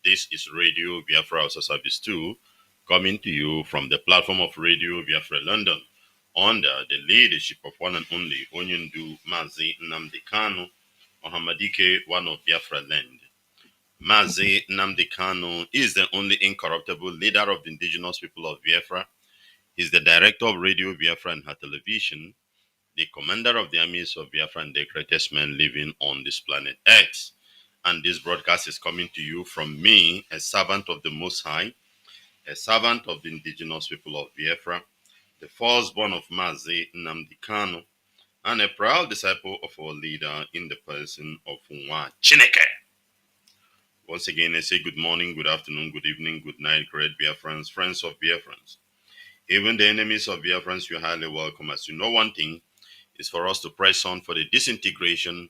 This is Radio Biafra Hausa Service 2, coming to you from the platform of Radio Biafra London, under the leadership of one and only Onyendu Mazi Nnamdi Kanu, Mohammadike, one of Biafra land. Mazi Nnamdi Kanu is the only incorruptible leader of the indigenous people of Biafra. He's the director of Radio Biafra and her television, the commander of the armies of Biafra, and the greatest man living on this planet Earth. And this broadcast is coming to you from me, a servant of the Most High, a servant of the indigenous people of Biafra, the firstborn of Mazi Nnamdi Kanu, and a proud disciple of our leader in the person of Nwachineke. Once again, I say good morning, good afternoon, good evening, good night, great Biafrans, friends of Biafrans. Even the enemies of Biafrans, you're highly welcome. As you know, one thing is for us to press on for the disintegration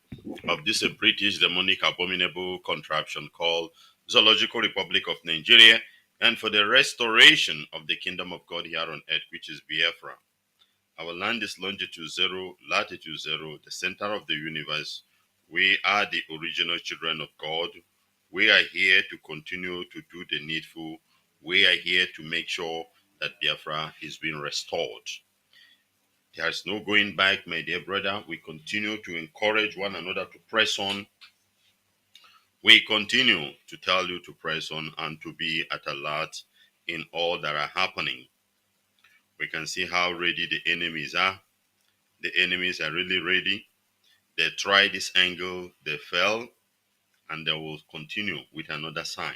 of this British demonic abominable contraption called Zoological Republic of Nigeria, and for the restoration of the kingdom of God here on earth, which is Biafra. Our land is longitude 0, latitude 0, the center of the universe. We are the original children of God. We are here to continue to do the needful. We are here to make sure that Biafra is being restored. There is no going back, my dear brother. We continue to encourage one another to press on. We continue to tell you to press on and to be at alert in all that are happening. We can see how ready the enemies are. The enemies are really ready. They tried this angle, they fell, and they will continue with another side.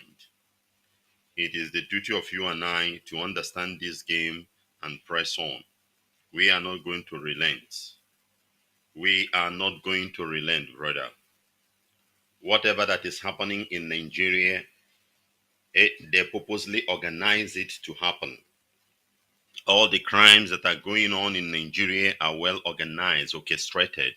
It is the duty of you and I to understand this game and press on. We are not going to relent. We are not going to relent, brother. Whatever that is happening in Nigeria, they purposely organize it to happen. All the crimes that are going on in Nigeria are well organized, orchestrated.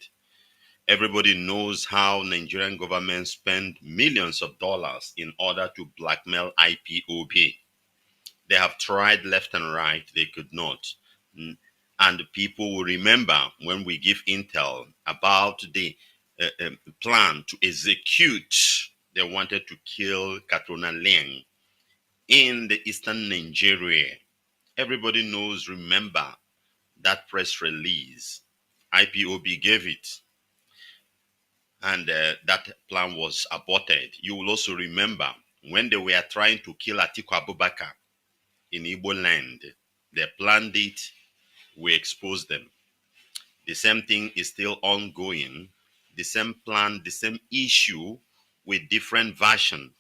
Everybody knows how Nigerian government spend millions of dollars in order to blackmail IPOB. They have tried left and right, they could not. And people will remember when we give intel about the plan to execute. They wanted to kill Katrina Leng in the eastern Nigeria. Everybody knows, remember that press release. IPOB gave it. And that plan was aborted. You will also remember when they were trying to kill Atiku Abubakar in Igbo land. They planned it. We exposed them. The same thing is still ongoing. The same plan, the same issue with different version.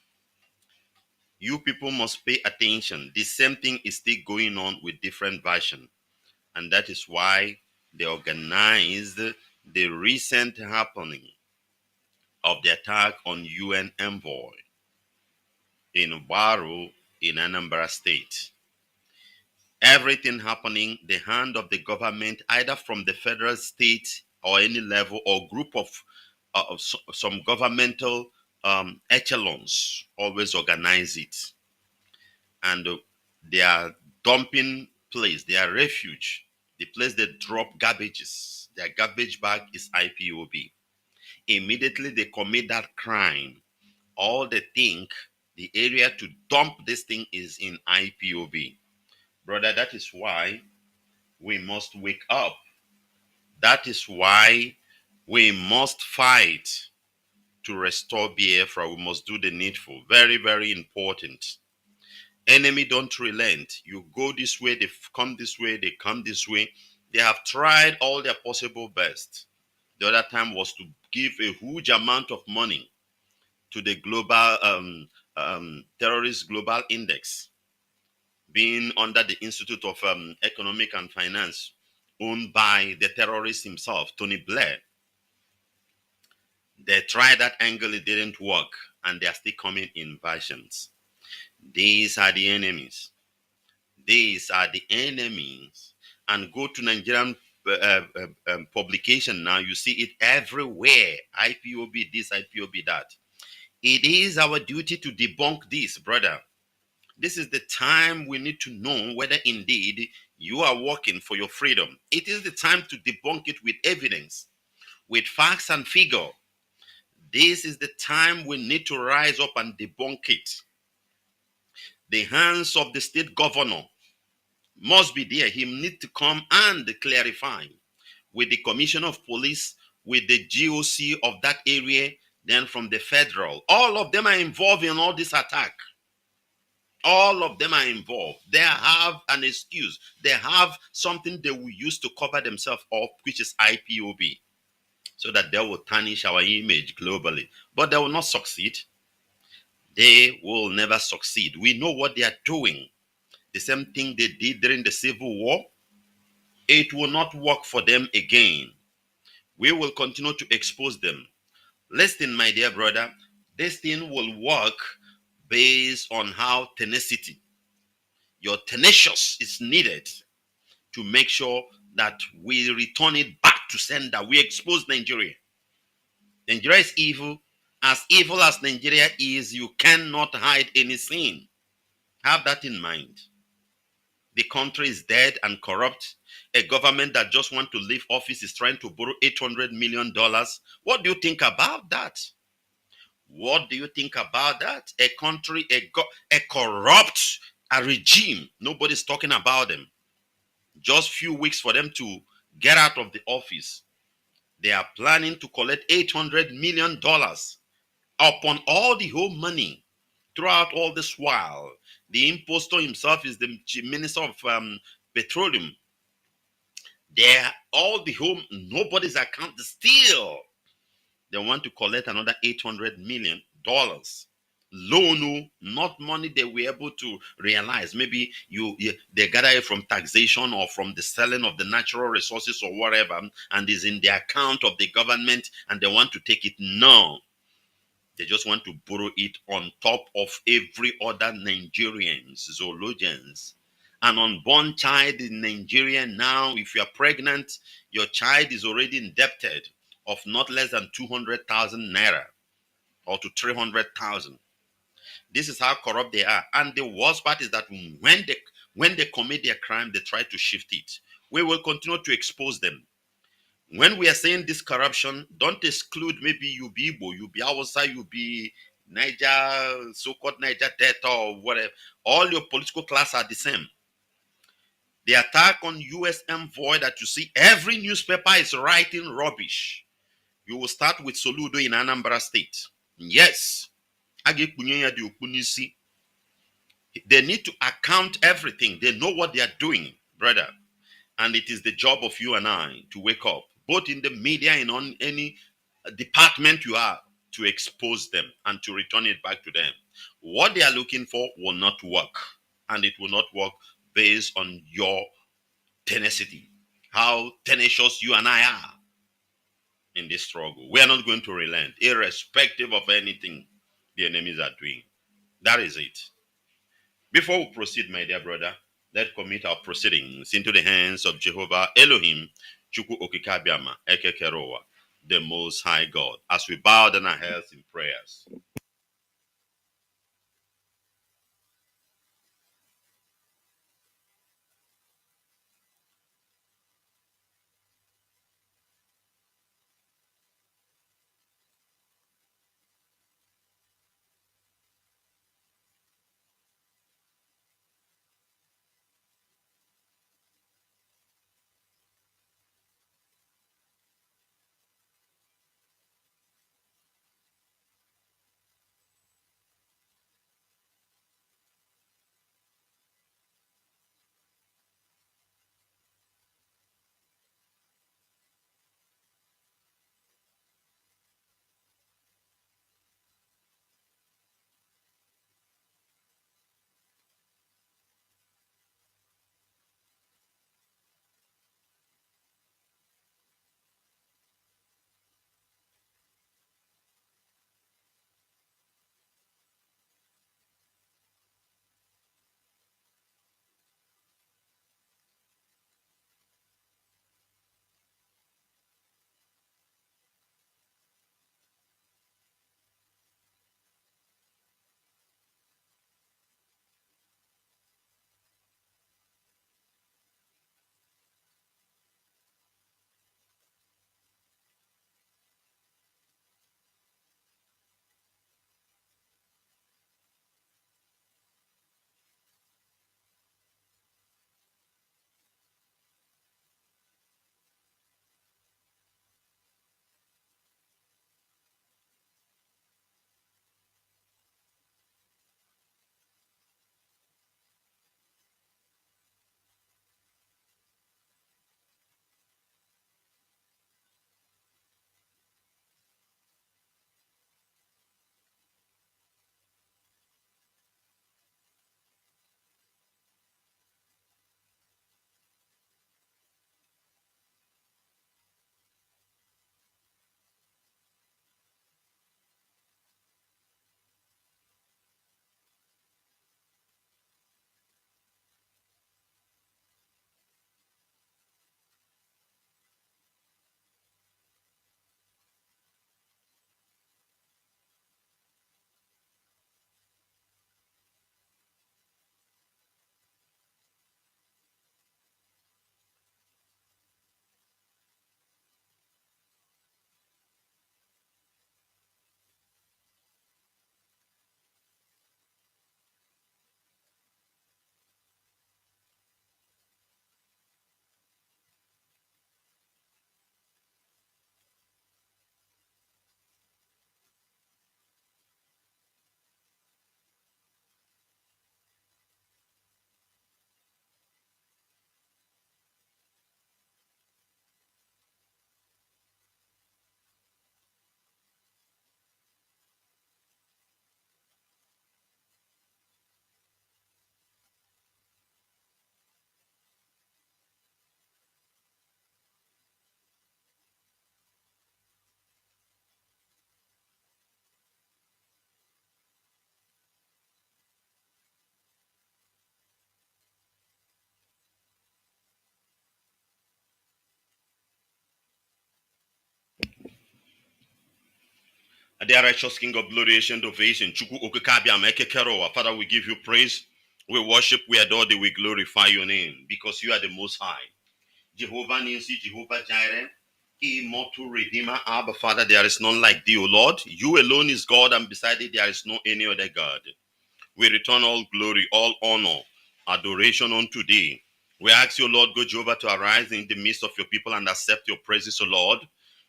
You people must pay attention. The same thing is still going on with different version. And that is why they organized the recent happening of the attack on UN envoy in Baru in Anambra State. Everything happening, the hand of the government, either from the federal, state, or any level or group of some governmental echelons always organize it. And their dumping place, their refuge, the place they drop garbages, their garbage bag is IPOB. Immediately they commit that crime, all they think the area to dump this thing is in IPOB. Brother, that is why we must wake up. That is why we must fight to restore Biafra. We must do the needful. Very, very important. Enemy don't relent. You go this way, they come this way, they come this way. They have tried all their possible best. The other time was to give a huge amount of money to the global terrorist global index, being under the Institute of Economic and Finance, owned by the terrorist himself, Tony Blair. They tried that angle, it didn't work, and they are still coming in versions. These are the enemies. These are the enemies. And go to Nigerian publication now, you see it everywhere. IPOB this, IPOB that. It is our duty to debunk this, brother. This is the time we need to know whether indeed you are working for your freedom. It is the time to debunk it with evidence, with facts and figure. This is the time we need to rise up and debunk it. The hands of the state governor must be there. He needs to come and clarify with the commissioner of police, with the GOC of that area, then from the federal. All of them are involved in all this attack. All of them are involved. They have an excuse. They have something they will use to cover themselves up, which is IPOB, so that they will tarnish our image globally. But they will not succeed. They will never succeed. We know what they are doing. The same thing they did during the Civil War. It will not work for them again. We will continue to expose them. Listen, my dear brother, this thing will work based on how tenacity, your tenacious is needed to make sure that we return it back to sender. We expose Nigeria. Nigeria is evil. As evil as Nigeria is, you cannot hide any sin. Have that in mind. The country is dead and corrupt. A government that just wants to leave office is trying to borrow $800 million. What do you think about that? What do you think about that? A country, a corrupt a regime. Nobody's talking about them. Just few weeks for them to get out of the office. They are planning to collect $800 million upon all the whole money throughout all this while. The impostor himself is the minister of petroleum. They're all the whole, nobody's account still. They want to collect another $800 million. Loan, not money they were able to realize. Maybe they gather it from taxation or from the selling of the natural resources or whatever, and is in the account of the government, and they want to take it. No, they just want to borrow it on top of every other Nigerians, zoologians. An unborn child in Nigeria now, if you are pregnant, your child is already indebted of not less than 200,000 naira or to 300,000. This is how corrupt they are. And the worst part is that when they commit their crime, they try to shift it. We will continue to expose them. When we are saying this corruption, don't exclude maybe you be Igbo, you be Hausa, you be Niger, so-called Niger Delta or whatever. All your political class are the same. The attack on US envoy that you see, every newspaper is writing rubbish. You will start with Soludo in Anambra State. Yes. They need to account everything. They know what they are doing, brother. And it is the job of you and I to wake up, both in the media and on any department you are, to expose them and to return it back to them. What they are looking for will not work. And it will not work based on your tenacity. How tenacious you and I are in this struggle. We are not going to relent, irrespective of anything the enemies are doing. That is it. Before we proceed, my dear brother, let's commit our proceedings into the hands of Jehovah Elohim, Chukwu Okikabiama, Ekekerowa, the Most High God, as we bow down our heads in prayers. Dear righteous King of glory, ancient of ancient, Chukwu Okekabiam Ekekerowa. Father, we give you praise. We worship, we adore thee, we glorify your name because you are the most high. Jehovah Nisi, Jehovah Jireh, immortal Redeemer, Abba Father, there is none like thee, O Lord. You alone is God, and beside thee there is no any other God. We return all glory, all honor, adoration unto thee. We ask you, Lord God Jehovah, to arise in the midst of your people and accept your praises, O Lord,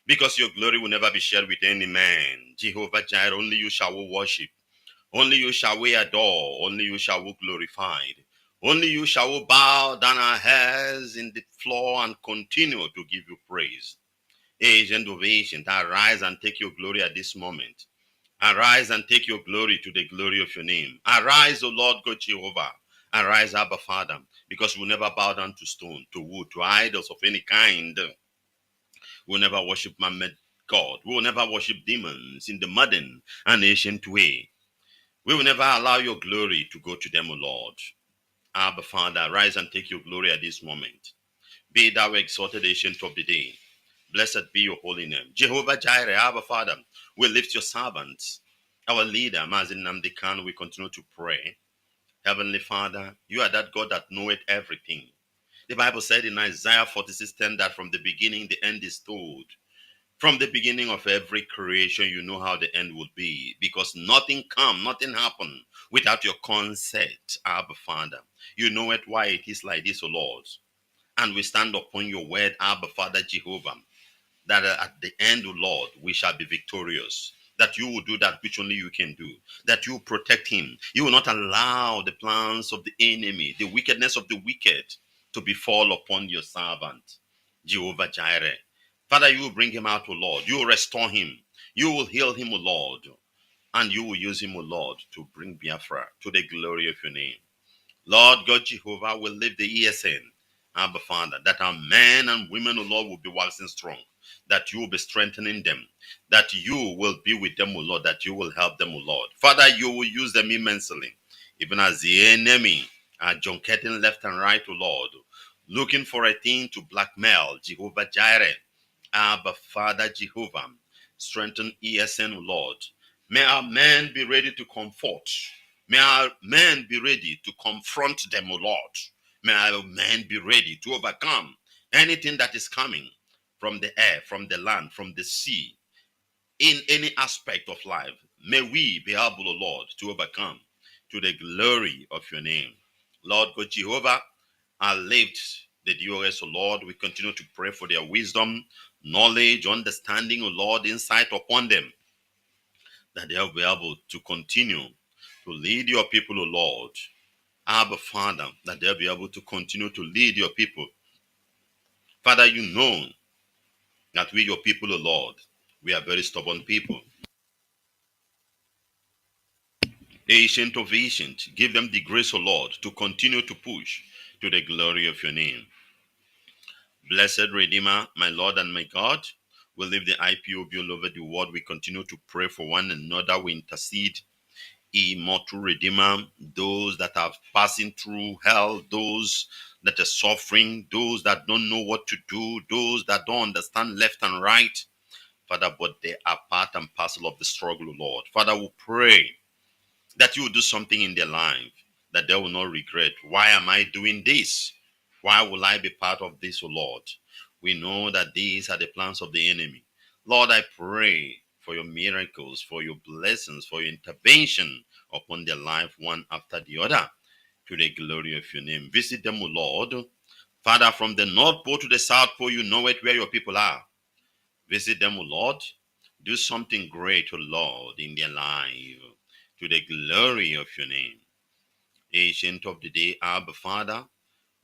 because your glory will never be shared with any man. Jehovah Jireh, only you shall we worship. Only you shall we adore. Only you shall we glorify. Only you shall we bow down our heads in the floor and continue to give you praise. Agent of ancient, arise and take your glory at this moment. Arise and take your glory to the glory of your name. Arise, O Lord God Jehovah. Arise, Abba Father, because we'll never bow down to stone, to wood, to idols of any kind. We'll never worship man-made God. We will never worship demons in the modern and ancient way. We will never allow your glory to go to them, O Lord. Abba Father, rise and take your glory at this moment. Be thou exalted, ancient of the day. Blessed be your holy name. Jehovah Jireh, Abba Father, we lift your servants. Our leader, Mazi Nwachineke, Kanu, we continue to pray. Heavenly Father, you are that God that knoweth everything. The Bible said in Isaiah 46:10 that from the beginning the end is told. From the beginning of every creation, you know how the end will be, because nothing nothing happened without your consent, Abba Father. You know it why it is like this, O Lord. And we stand upon your word, Abba Father Jehovah, that at the end, O Lord, we shall be victorious. That you will do that which only you can do. That you will protect him. You will not allow the plans of the enemy, the wickedness of the wicked, to befall upon your servant, Jehovah Jireh. Father, you will bring him out, O Lord. You will restore him. You will heal him, O Lord. And you will use him, O Lord, to bring Biafra to the glory of your name. Lord God Jehovah will lift the ESN, Abba Father, that our men and women, O Lord, will be waxing strong, that you will be strengthening them, that you will be with them, O Lord, that you will help them, O Lord. Father, you will use them immensely, even as the enemy are junketing left and right, O Lord, looking for a thing to blackmail Jehovah Jireh. Abba Father Jehovah, strengthen ESN, O Lord. May our men be ready to comfort. May our men be ready to confront them, O Lord. May our men be ready to overcome anything that is coming from the air, from the land, from the sea, in any aspect of life. May we be able, O Lord, to overcome to the glory of your name. Lord God Jehovah, I lift the DOS, O Lord. We continue to pray for their wisdom, knowledge, understanding, O Lord, insight upon them, that they'll be able to continue to lead your people, O Lord. Abba Father, that they'll be able to continue to lead your people. Father, you know that we, your people, O Lord, we are very stubborn people. Ancient of ancient, give them the grace, O Lord, to continue to push to the glory of your name. Blessed Redeemer, my Lord and my God, we leave the IPOB all over the world. We continue to pray for one another. We intercede. Immortal Redeemer, those that are passing through hell, those that are suffering, those that don't know what to do, those that don't understand left and right, Father, but they are part and parcel of the struggle, Lord. Father, we pray that you will do something in their life that they will not regret. Why am I doing this? Why will I be part of this, O Lord? We know that these are the plans of the enemy. Lord, I pray for your miracles, for your blessings, for your intervention upon their life, one after the other, to the glory of your name. Visit them, O Lord. Father, from the North Pole to the South Pole, you know it where your people are. Visit them, O Lord. Do something great, O Lord, in their life, to the glory of your name. Ancient of the day, Abba Father,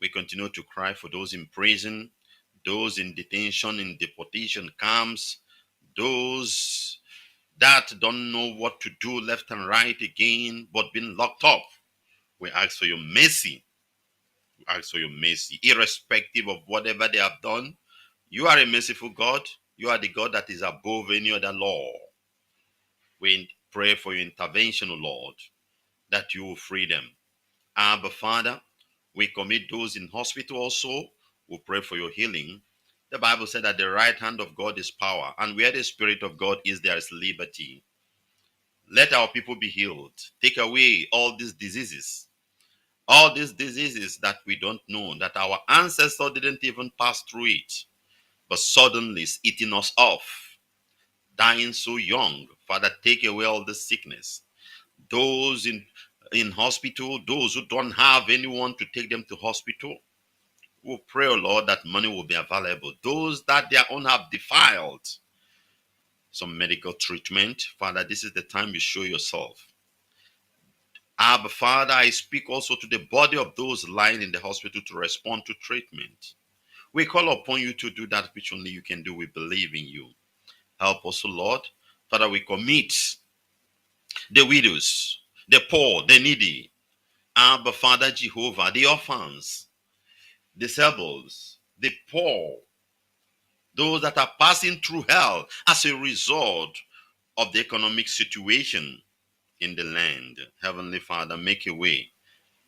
we continue to cry for those in prison, those in detention, in deportation camps, those that don't know what to do left and right again, but been locked up. We ask for your mercy. We ask for your mercy, irrespective of whatever they have done. You are a merciful God. You are the God that is above any other law. We pray for your intervention, O Lord, that you will free them. Abba Father, we commit those in hospital also. We pray for your healing. The Bible said that the right hand of God is power, and where the Spirit of God is, there is liberty. Let our people be healed. Take away all these diseases that we don't know, that our ancestors didn't even pass through it, but suddenly it's eating us off, dying so young. Father, take away all the sickness. Those in hospital, those who don't have anyone to take them to hospital, we pray, oh Lord, that money will be available. Those that their own have defiled some medical treatment, Father, this is the time you show yourself. Abba, Father, I speak also to the body of those lying in the hospital to respond to treatment. We call upon you to do that which only you can do. We believe in you. Help us, O Lord. Father, we commit the widows, the poor, the needy, Abba, Father, Jehovah, the orphans, the disabled, the poor, those that are passing through hell as a result of the economic situation in the land. Heavenly Father, make a way.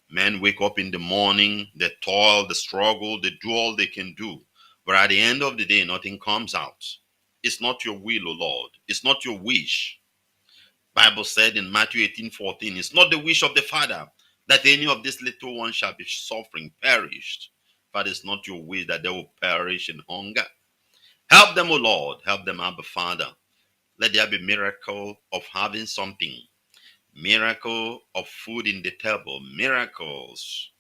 Men wake up in the morning, they toil, they struggle, they do all they can do. But at the end of the day, nothing comes out. It's not your will, O Lord. It's not your wish. Bible said in Matthew 18:14, it's not the wish of the Father that any of these little ones shall be suffering, perished. But it's not your wish that they will perish in hunger. Help them, O Lord. Help them, Abba Father. Let there be miracle of having something. Miracle of food in the table. Miracles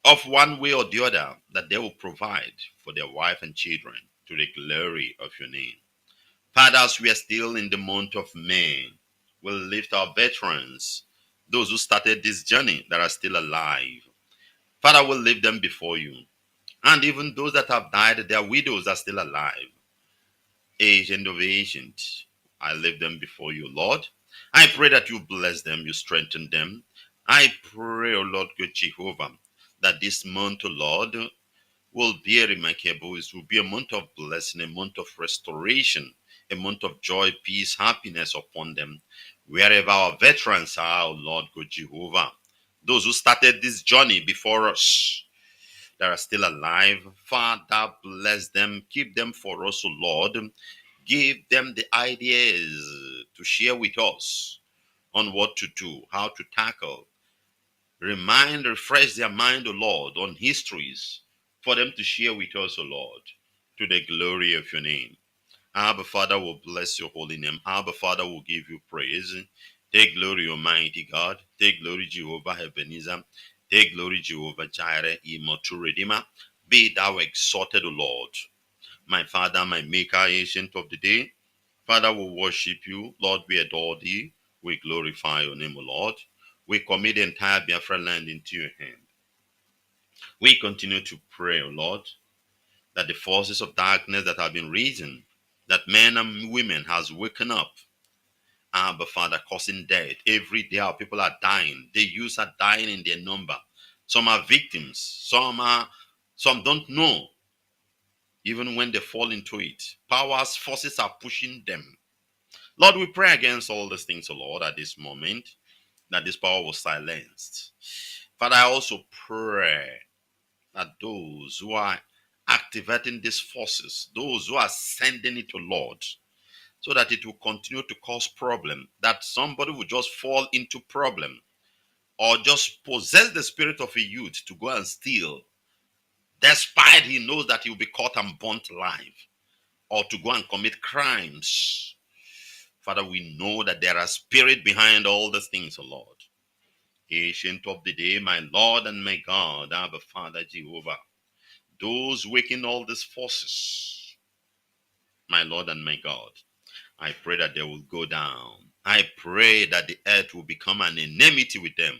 of one way or the other that they will provide for their wife and children to the glory of your name. Father, as we are still in the month of May, we'll lift our veterans, those who started this journey that are still alive. Father, we'll lift them before you. And even those that have died, their widows are still alive. Agent of agent, I lift them before you, Lord. I pray that you bless them, you strengthen them. I pray, O Lord God Jehovah, that this month, O Lord, will be remarkable. It will be a month of blessing, a month of restoration, a month of joy, peace, happiness upon them. Wherever our veterans are, O Lord God Jehovah, those who started this journey before us, that are still alive, Father, bless them, keep them for us, O Lord. Give them the ideas to share with us on what to do, how to tackle. Refresh their mind, O Lord, on histories for them to share with us, O Lord, to the glory of your name. Abba Father will bless your holy name. Abba Father will give you praise. Take glory, Almighty God. Take glory, Jehovah Ebenezer. Take glory, Jehovah Jireh, immortal Redeemer. Be thou exalted, O Lord. My Father, my Maker, Ancient of the day. Father, we worship you. Lord, we adore thee. We glorify your name, O Lord. We commit the entire Biafra land into your hand. We continue to pray, O Lord, that the forces of darkness that have been risen, that men and women has woken up, but Father, causing death. Every day our people are dying. The youths are dying in their number. Some are victims. Some don't know, even when they fall into it. Forces are pushing them. Lord, we pray against all these things, O Lord, at this moment, that this power was silenced. Father, I also pray that those who are activating these forces, those who are sending it to Lord, so that it will continue to cause problem, that somebody will just fall into problem or just possess the spirit of a youth to go and steal, despite he knows that he will be caught and burnt alive, or to go and commit crimes. Father, we know that there are spirit behind all these things, O Lord. Ancient of the day, my Lord and my God, Abba Father Jehovah, those waking all these forces, my Lord and my God, I pray that they will go down. I pray that the earth will become an enmity with them.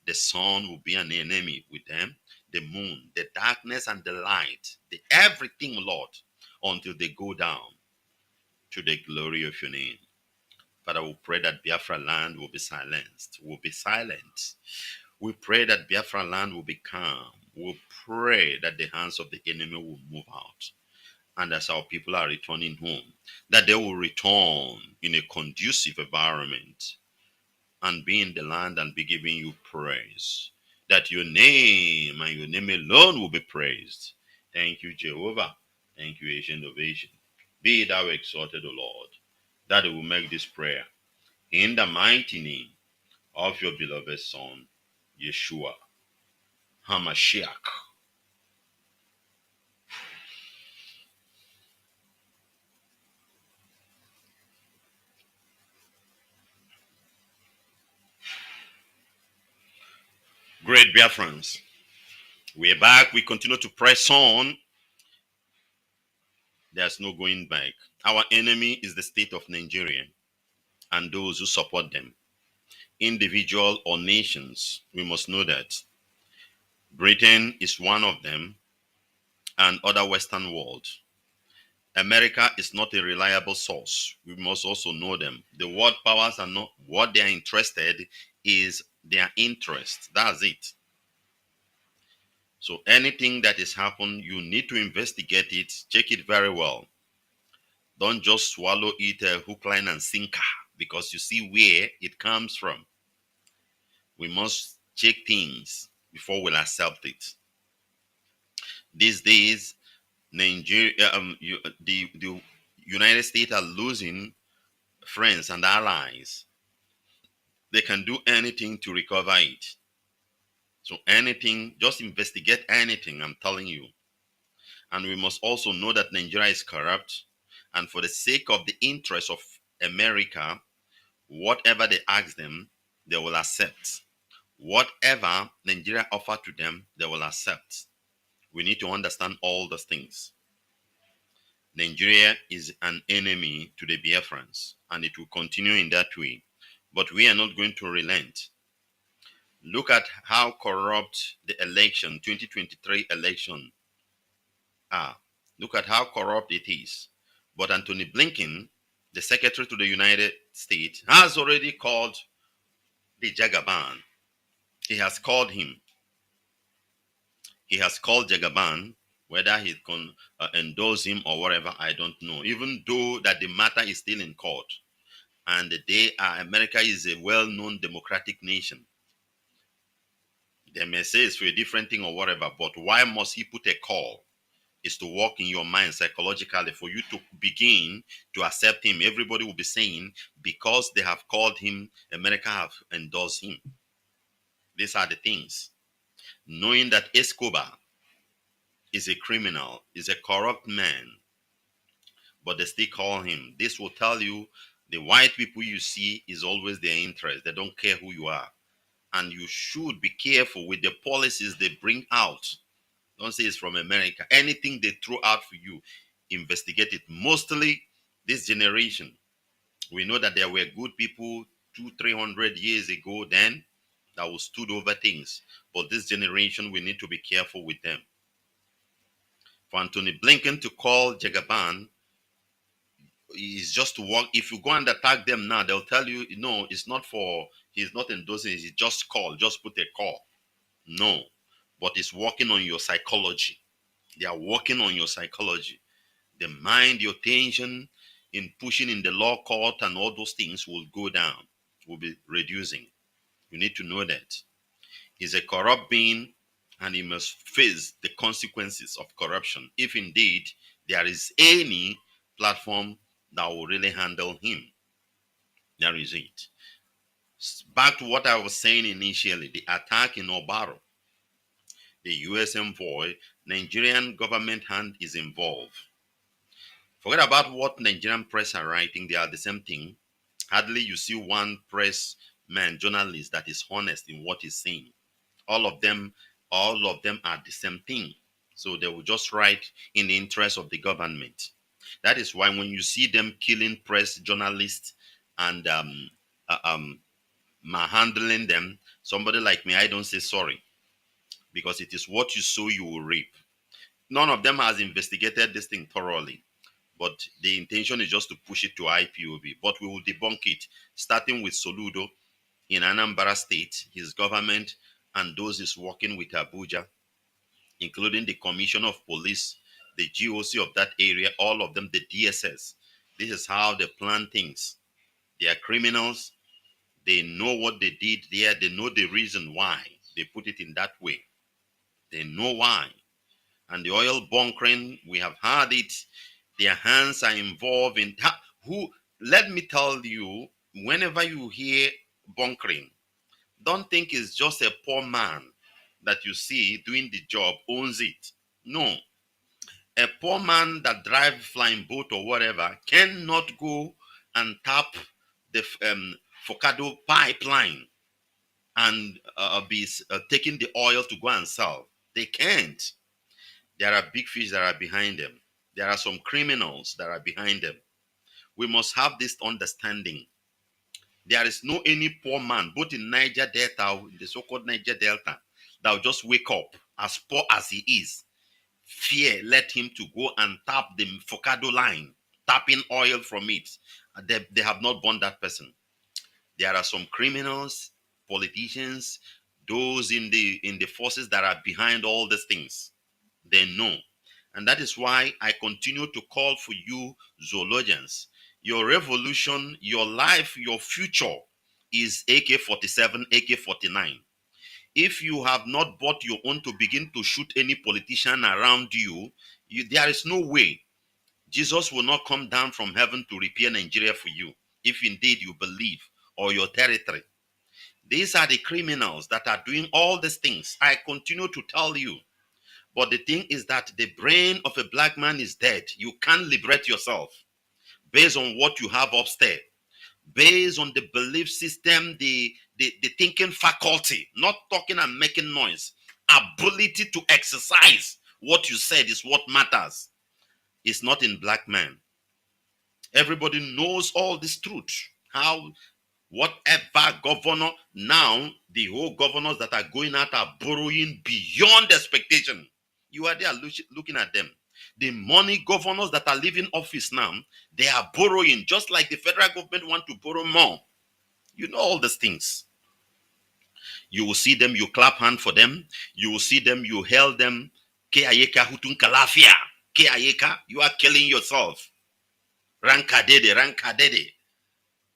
The sun will be an enemy with them. The moon, the darkness and the light, the everything, Lord, until they go down to the glory of your name. Father, we pray that Biafra land will be silenced, will be silent. We pray that Biafra land will be calm. We pray that the hands of the enemy will move out. And as our people are returning home, that they will return in a conducive environment and be in the land and be giving you praise. That your name and your name alone will be praised. Thank you, Jehovah. Thank you, Ancient of Ancient. Be thou exalted, O Lord, that we will make this prayer in the mighty name of your beloved Son, Yeshua HaMashiach. Great Biafrans, we're back. We continue to press on. There's no going back. Our enemy is the state of Nigeria and those who support them, individual or nations. We must know that Britain is one of them and other Western world. America is not a reliable source. We must also know them. The world powers are not what they are interested is their interest. That's it. So anything that has happened, you need to investigate it, check it very well. Don't just swallow it hook, line, and sinker because you see where it comes from. We must check things before we'll accept it. These days, Nigeria, the United States are losing friends and allies. They can do anything to recover it. So anything, just investigate anything, I'm telling you. And we must also know that Nigeria is corrupt. And for the sake of the interest of America, whatever they ask them, they will accept. Whatever Nigeria offer to them, they will accept. We need to understand all those things. Nigeria is an enemy to the Biafrans, and it will continue in that way. But we are not going to relent. Look at how corrupt the election, 2023 election, are. Look at how corrupt it is. But Anthony Blinken, the Secretary to the United States, has already called the Jagaban. He has called him. He has called Jagaban. Whether he can endorse him or whatever, I don't know. Even though that the matter is still in court. And America is a well-known democratic nation. They may say it's for a different thing or whatever, but why must he put a call? Is to work in your mind psychologically for you to begin to accept him. Everybody will be saying, because they have called him, America have endorsed him. These are the things. Knowing that Escobar is a criminal, is a corrupt man, but they still call him. This will tell you the white people you see is always their interest. They don't care who you are. And you should be careful with the policies they bring out. Don't say it's from America. Anything they throw out for you, investigate it. Mostly this generation. We know that there were good people 200-300 years ago then that was stood over things. But this generation, we need to be careful with them. For Anthony Blinken to call Jagaban is just to work. If you go and attack them now, they'll tell you, no, it's not for, he's not endorsing, he just call, just put a call. No, but it's working on your psychology. They are working on your psychology. The mind, your tension in pushing in the law court and all those things will go down, will be reducing. You need to know that. He's a corrupt being and he must face the consequences of corruption if indeed there is any platform that will really handle him. That is it. Back to what I was saying initially, the attack in Obaro, the US envoy, Nigerian government hand is involved. Forget about what Nigerian press are writing, they are the same thing. Hardly you see one press man, journalist that is honest in what he's saying. All of them are the same thing. So they will just write in the interest of the government. That is why when you see them killing press journalists and handling them, somebody like me, I don't say sorry. Because it is what you sow, you will reap. None of them has investigated this thing thoroughly. But the intention is just to push it to IPOB. But we will debunk it, starting with Soludo in Anambra State, his government, and those is working with Abuja, including the Commissioner of Police, the GOC of that area, all of them, the DSS. This is how they plan things. They are criminals. They know what they did there. They know the reason why they put it in that way. They know why. And the oil bunkering, we have had it. Their hands are involved in who. Let me tell you, whenever you hear bunkering, don't think it's just a poor man that you see doing the job owns it. No. A poor man that drives flying boat or whatever cannot go and tap the Focado pipeline and be taking the oil to go and sell. They can't. There are big fish that are behind them. There are some criminals that are behind them. We must have this understanding. There is no any poor man, both in Niger Delta, in the so-called Niger Delta, that will just wake up as poor as he is. Fear led him to go and tap the Focado line, tapping oil from it. They have not burned that person. There are some criminals, politicians, those in the forces that are behind all these things. They know. And that is why I continue to call for you, zoologians. Your revolution, your life, your future is AK-47, AK-49. If you have not bought your own to begin to shoot any politician around you, there is no way. Jesus will not come down from heaven to repair Nigeria for you, if indeed you believe, or your territory. These are the criminals that are doing all these things. I continue to tell you. But the thing is that the brain of a black man is dead. You can't liberate yourself based on what you have upstairs, based on the belief system, the thinking faculty, not talking and making noise. Ability to exercise what you said is what matters. It's not in black man. Everybody knows all this truth. How whatever governor, now the whole governors that are going out are borrowing beyond expectation. You are there looking at them. The money governors that are leaving office now, they are borrowing, just like the federal government want to borrow more. You know all these things. You will see them, you clap hand for them. You will see them, you hail them. Keayeka hutun kalafia. Keayeka, you are killing yourself. Rankadede, rankadede.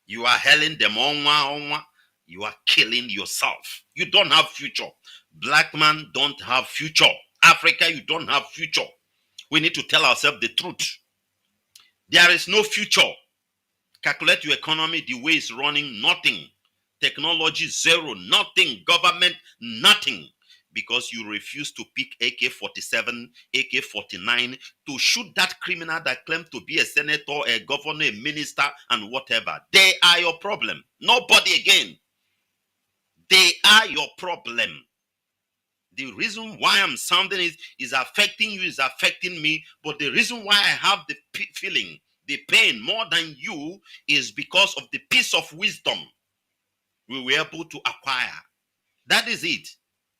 You are hailing them onwa. You are killing yourself. You don't have future. Black man don't have future. Africa, you don't have future. We need to tell ourselves the truth. There is no future. Calculate your economy the way it's running, nothing. Technology, zero, nothing. Government, nothing. Because you refuse to pick AK-47, AK-49 to shoot that criminal that claims to be a senator, a governor, a minister, and whatever. They are your problem. Nobody again. They are your problem. The reason why I'm sounding is affecting you, is affecting me. But the reason why I have the feeling, the pain more than you, is because of the piece of wisdom we were able to acquire. That is it.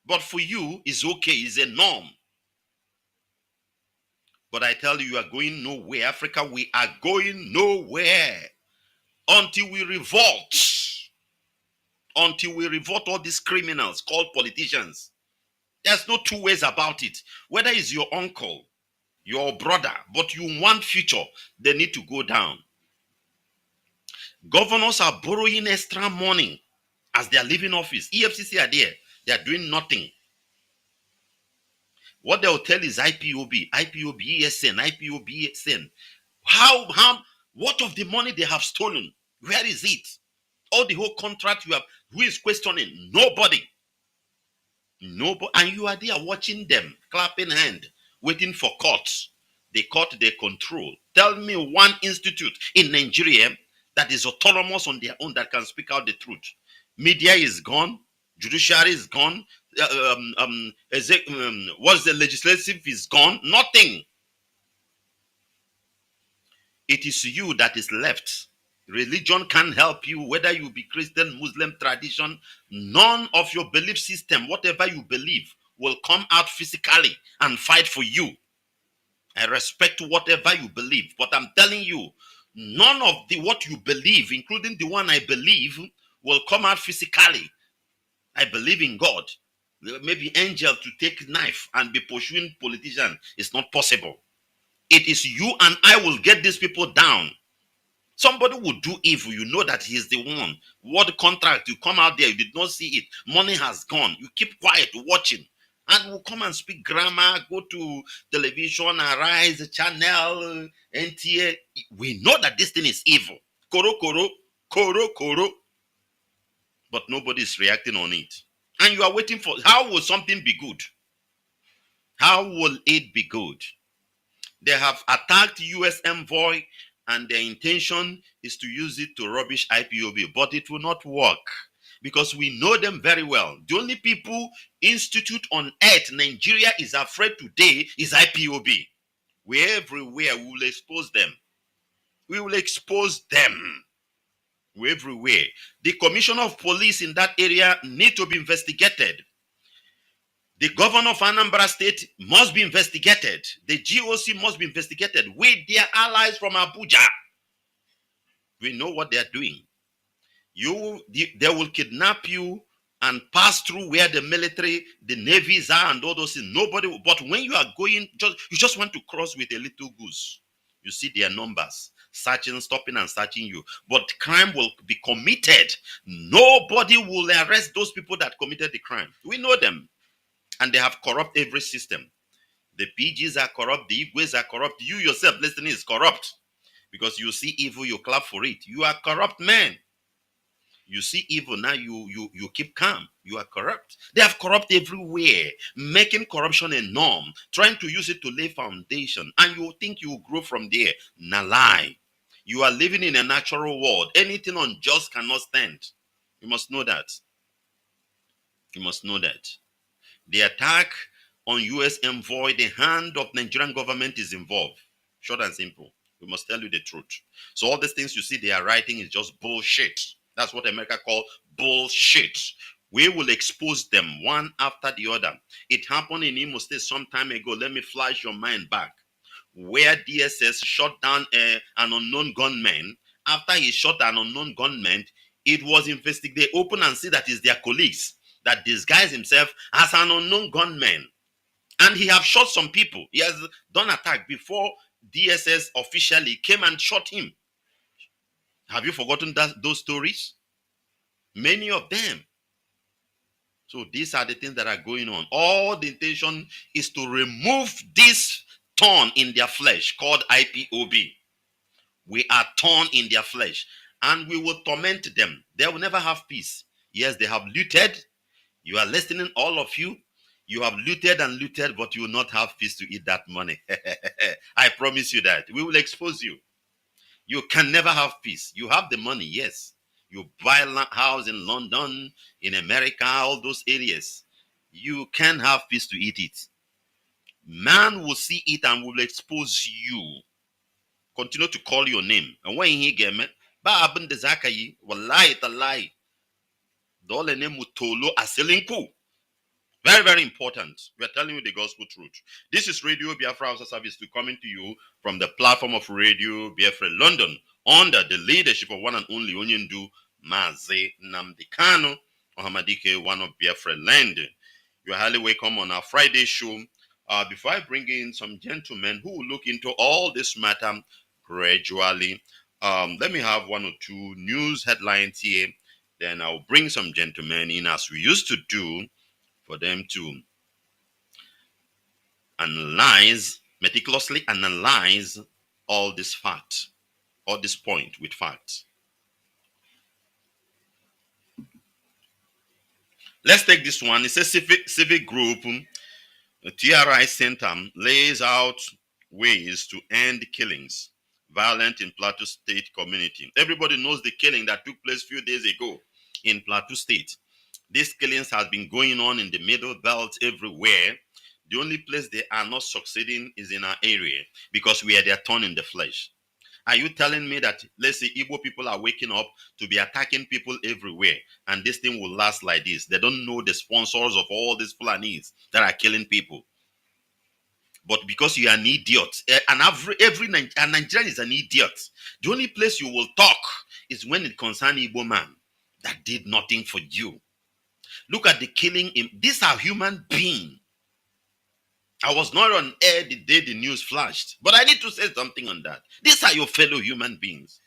But for you, it's okay. It's a norm. But I tell you, you are going nowhere. Africa, we are going nowhere until we revolt. Until we revolt all these criminals called politicians. There's no two ways about it. Whether it's your uncle, your brother, but you want future, they need to go down. Governors are borrowing extra money as they are leaving office. EFCC are there. They are doing nothing. What they'll tell is IPOB, ESN, IPOB, ESN. What of the money they have stolen? Where is it? All the whole contract you have, who is questioning? Nobody. Nobody. And you are there watching them, clapping hand, waiting for courts. The court they control. Tell me one institute in Nigeria that is autonomous on their own that can speak out the truth. Media is gone. Judiciary is gone. What's the legislative is gone? Nothing. It is you that is left. Religion can't help you, whether you be Christian, Muslim, tradition. None of your belief system, whatever you believe, will come out physically and fight for you. I respect whatever you believe, but I'm telling you, none of what you believe, including the one I believe, will come out physically. I believe in God. Maybe angel to take knife and be pursuing politician is not possible. It is you and I will get these people down. Somebody will do evil. You know that he is the one. What contract? You come out there, you did not see it. Money has gone. You keep quiet, watching. And will come and speak grammar, go to television, Arise, Channel, NTA. We know that this thing is evil. Koro, koro, Koro, koro. But nobody is reacting on it. And you are waiting for, how will something be good? How will it be good? They have attacked US envoy and their intention is to use it to rubbish IPOB, but it will not work because we know them very well. The only people institute on earth Nigeria is afraid today is IPOB. We're everywhere. We will expose them. We will expose them. We're everywhere. The commissioner of police in that area need to be investigated. The governor of Anambra State must be investigated. The GOC must be investigated with their allies from Abuja. We know what they are doing. They will kidnap you and pass through where the military, the navies are, and all those things. Nobody. But when you are going, you just want to cross with a little goose. You see their numbers, searching, stopping, and searching you. But crime will be committed. Nobody will arrest those people that committed the crime. We know them. And they have corrupt every system. The PGs are corrupt, the Igwes are corrupt. You yourself listening is corrupt. Because you see evil, you clap for it. You are corrupt men. You see evil, now you keep calm. You are corrupt. They have corrupt everywhere, making corruption a norm, trying to use it to lay foundation. And you think you will grow from there. Nah, lie. You are living in a natural world. Anything unjust cannot stand. You must know that. You must know that. The attack on US envoy, the hand of Nigerian government is involved. Short and simple. We must tell you the truth. So all these things you see they are writing is just bullshit. That's what America call bullshit. We will expose them one after the other. It happened in Imo State some time ago. Let me flash your mind back. Where DSS shot down an unknown gunman. After he shot an unknown gunman, it was investigated. They open and see that it's their colleagues that disguise himself as an unknown gunman. And he have shot some people. He has done attack before DSS officially came and shot him. Have you forgotten those stories? Many of them. So these are the things that are going on. All the intention is to remove this thorn in their flesh called IPOB. We are torn in their flesh and we will torment them. They will never have peace. Yes, they have looted. You are listening, all of you. You have looted and looted, but you will not have peace to eat that money. I promise you that. We will expose you. You can never have peace. You have the money, yes. You buy a house in London, in America, all those areas. You can have peace to eat it. Man will see it and will expose you. Continue to call your name. And when he get me, ba abin da zaka yi, wallahi tallahi. Dole ne mutolo asilinku. Very, very important. We are telling you the gospel truth. This is Radio Biafra Hausa service to coming to you from the platform of Radio Biafra London under the leadership of one and only Onyendu Mazi Nnamdi Kanu, Ohamadike, one of Biafra land. You are highly welcome on our Friday show. Before I bring in some gentlemen who will look into all this matter gradually, let me have one or two news headlines here. Then I'll bring some gentlemen in as we used to do, for them to meticulously analyze all this fact, all this point with facts. Let's take this one. It's a civic group. The TRI Center lays out ways to end killings, violent in Plateau State community. Everybody knows the killing that took place a few days ago in Plateau State. These killings have been going on in the middle belt everywhere. The only place they are not succeeding is in our area because we are their thorn in the flesh. Are you telling me that, let's say, Igbo people are waking up to be attacking people everywhere and this thing will last like this? They don't know the sponsors of all these Fulanis that are killing people. But because you are an idiot, and every Nigerian is an idiot, the only place you will talk is when it concerns Igbo man that did nothing for you. Look at the killing. These are human beings. I was not on air the day the news flashed, but I need to say something on that. These are your fellow human beings.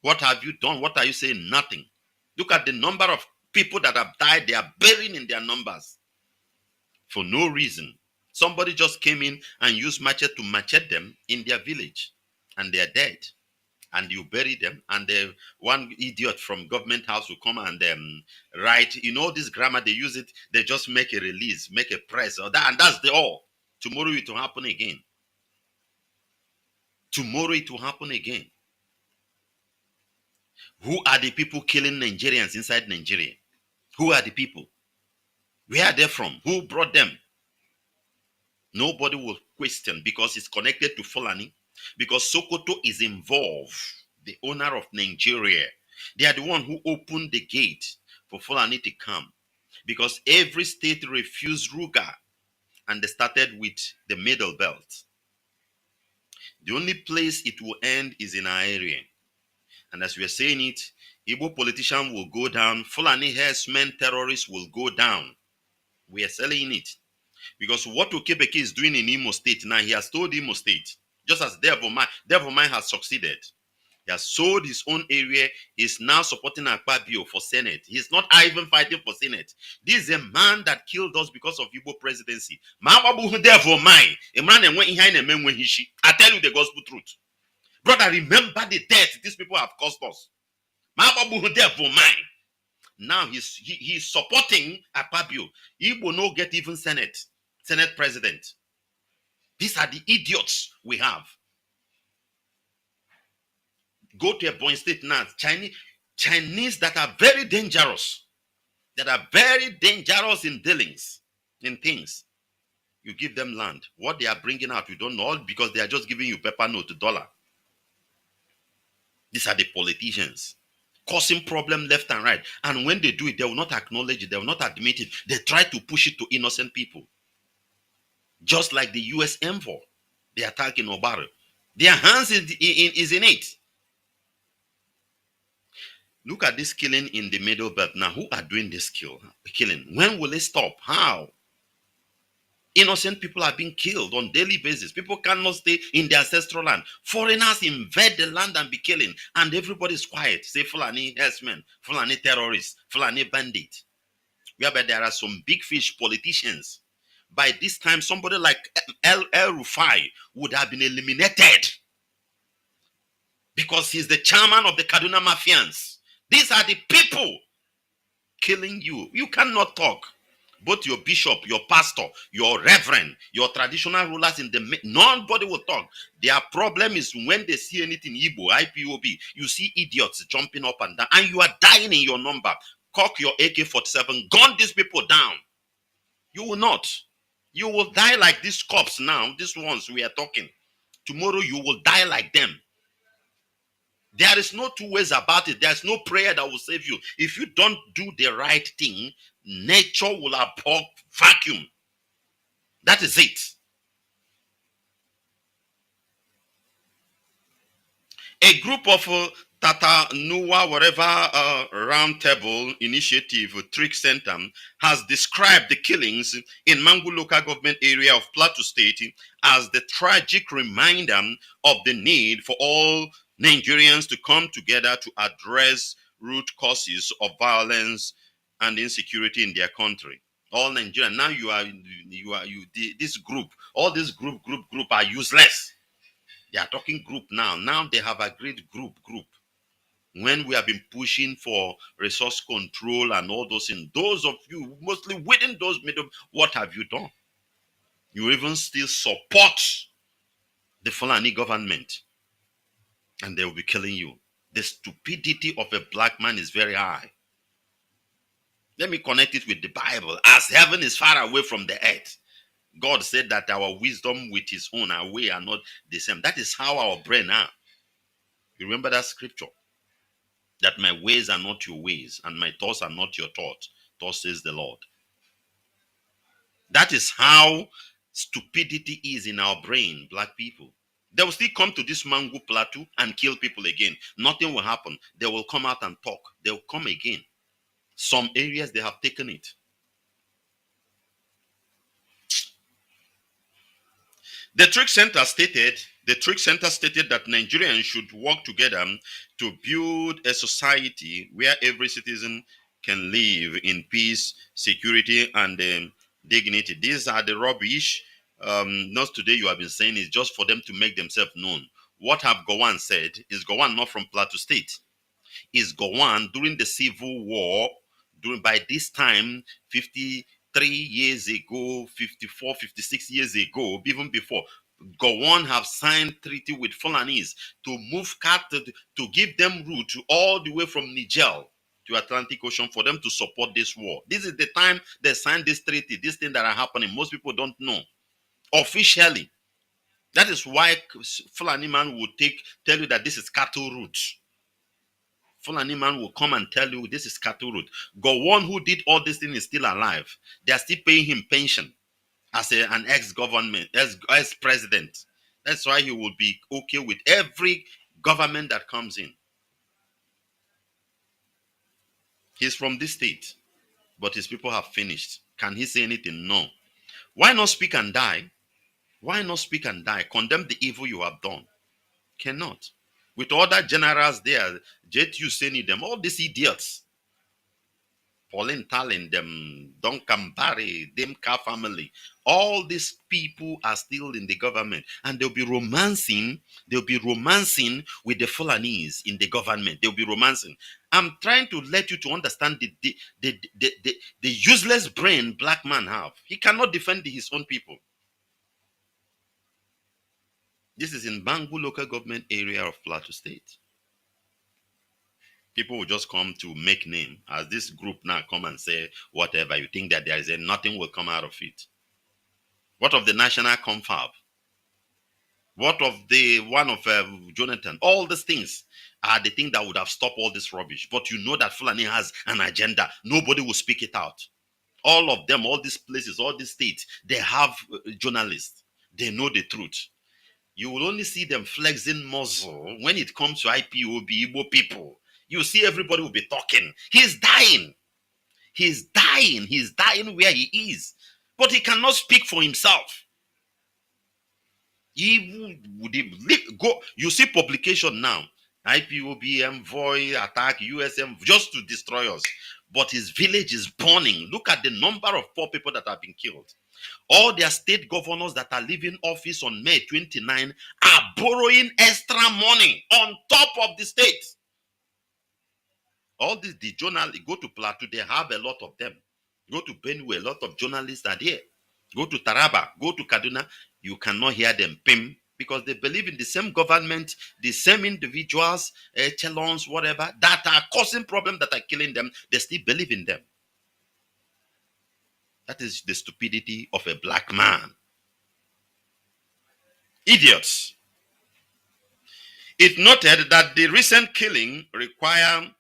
What have you done? What are you saying? Nothing. Look at the number of people that have died. They are burying in their numbers for no reason. Somebody just came in and used machete to machete them in their village, and they are dead. and you bury them, and one idiot from government house will come and write, this grammar they use it, they just make a release, make a press, or that, and that's the all. Tomorrow it will happen again. Tomorrow it will happen again. Who are the people killing Nigerians inside Nigeria? Who are the people? Where are they from? Who brought them? Nobody will question, because it's connected to Fulani, because Sokoto is involved, the owner of Nigeria. They are the one who opened the gate for Fulani to come, because every state refused Ruga, and they started with the Middle Belt. The only place it will end is in our area. And as we are saying it, Igbo politician will go down, Fulani herdsmen terrorists will go down. We are selling it. Because what Okebeke is doing in Imo State now, he has told Imo State, just as Devil May has succeeded. He has sold his own area. He's now supporting Akpabio for Senate. He's not even fighting for Senate. This is a man that killed us because of Igbo presidency. I tell you the gospel truth. Brother, remember the death these people have caused us. Now he's supporting Akpabio. Igbo no get even Senate president. These are the idiots we have. Go to Ebonyi State now. Chinese that are very dangerous. That are very dangerous in dealings, in things. You give them land. What they are bringing out, you don't know, because they are just giving you paper note, $1. These are the politicians causing problem left and right. And when they do it, they will not acknowledge it. They will not admit it. They try to push it to innocent people. Just like the U.S. envoy, they attack in Obara. Their hands is in it. Look at this killing in the Middle Belt. Now, who are doing this killing? When will it stop? How? Innocent people are being killed on daily basis. People cannot stay in their ancestral land. Foreigners invade the land and be killing, and everybody is quiet. Say Fulani herdsmen, Fulani terrorists, Fulani bandits. Whereby there are some big fish politicians. By this time, somebody like El Rufai would have been eliminated, because he's the chairman of the Kaduna Mafians. These are the people killing you. You cannot talk. Both your bishop, your pastor, your reverend, your traditional rulers nobody will talk. Their problem is when they see anything Igbo, IPOB, you see idiots jumping up and down, and you are dying in your number. Cock your AK-47, gun these people down. You will not. You will die like these cops now, these ones we are talking. Tomorrow you will die like them. There is no two ways about it. There's no prayer that will save you. If you don't do the right thing, nature will abort vacuum. That is it. A group of Tata Nuwa, whatever round table initiative trick center has described the killings in Mangu local government area of Plateau State as the tragic reminder of the need for all Nigerians to come together to address root causes of violence and insecurity in their country. All Nigerians now this group, all this group are useless. They are talking group now. Now they have agreed group. When we have been pushing for resource control and all those things, those of you mostly within those middle, what have you done? You even still support the Fulani government, and they will be killing you. The stupidity of a black man is very high. Let me connect it with the Bible. As heaven is far away from the earth, God said that our wisdom with his own, our way are not the same. That is how our brain are. You remember that scripture? That my ways are not your ways, and my thoughts are not your thoughts. Thus says the Lord. That is how stupidity is in our brain, black people. They will still come to this Mangu plateau and kill people again. Nothing will happen. They will come out and talk. They will come again. Some areas they have taken it. The Trick Center stated that Nigerians should work together to build a society where every citizen can live in peace, security, and dignity. These are the rubbish. Not today you have been saying, it's just for them to make themselves known. What have Gowon said? Is Gowon not from Plateau State? Is Gowon during the Civil War, by this time, 53 years ago, 54, 56 years ago, even before, Gowon have signed treaty with Fulanese to move cattle, to give them route all the way from Niger to Atlantic Ocean for them to support this war. This is the time they signed this treaty, this thing that are happening. Most people don't know. Officially. That is why Fulani man will tell you that this is cattle route. Fulani man will come and tell you this is cattle route. Gowon, who did all this thing, is still alive. They are still paying him pension as an ex-government, ex-president. That's why he will be okay with every government that comes in. He's from this state, but his people have finished. Can he say anything? No. Why not speak and die? Why not speak and die? Condemn the evil you have done. Cannot. With other generals there, Jet Husseini, them, all these idiots. Pauline Tallinn, them, Duncan Barry, Demka family, all these people are still in the government, and they'll be romancing with the Fulanese in the government. They'll be romancing. I'm trying to let you to understand the useless brain black man have. He cannot defend his own people. This is in Bangu local government area of Plateau State. People will just come to make name. As this group now come and say whatever, you think that there is nothing will come out of it. What of the national confab? What of the one of Jonathan? All these things are the things that would have stopped all this rubbish. But you know that Fulani has an agenda. Nobody will speak it out. All of them, all these places, all these states, they have journalists. They know the truth. You will only see them flexing muscle when it comes to IPOB, Igbo people. You see everybody will be talking. He's dying. He's dying. He's dying where he is. But he cannot speak for himself. He would go. You see publication now. IPOB, envoy, attack, USM, just to destroy us. But his village is burning. Look at the number of poor people that have been killed. All their state governors that are leaving office on May 29 are borrowing extra money on top of the state. All these, the journalists, go to Plateau, they have a lot of them. Go to Benue, a lot of journalists are there. Go to Taraba, go to Kaduna, you cannot hear them pim, because they believe in the same government, the same individuals, chelons, whatever, that are causing problems, that are killing them. They still believe in them. That is the stupidity of a black man. Idiots. It noted that the recent killing require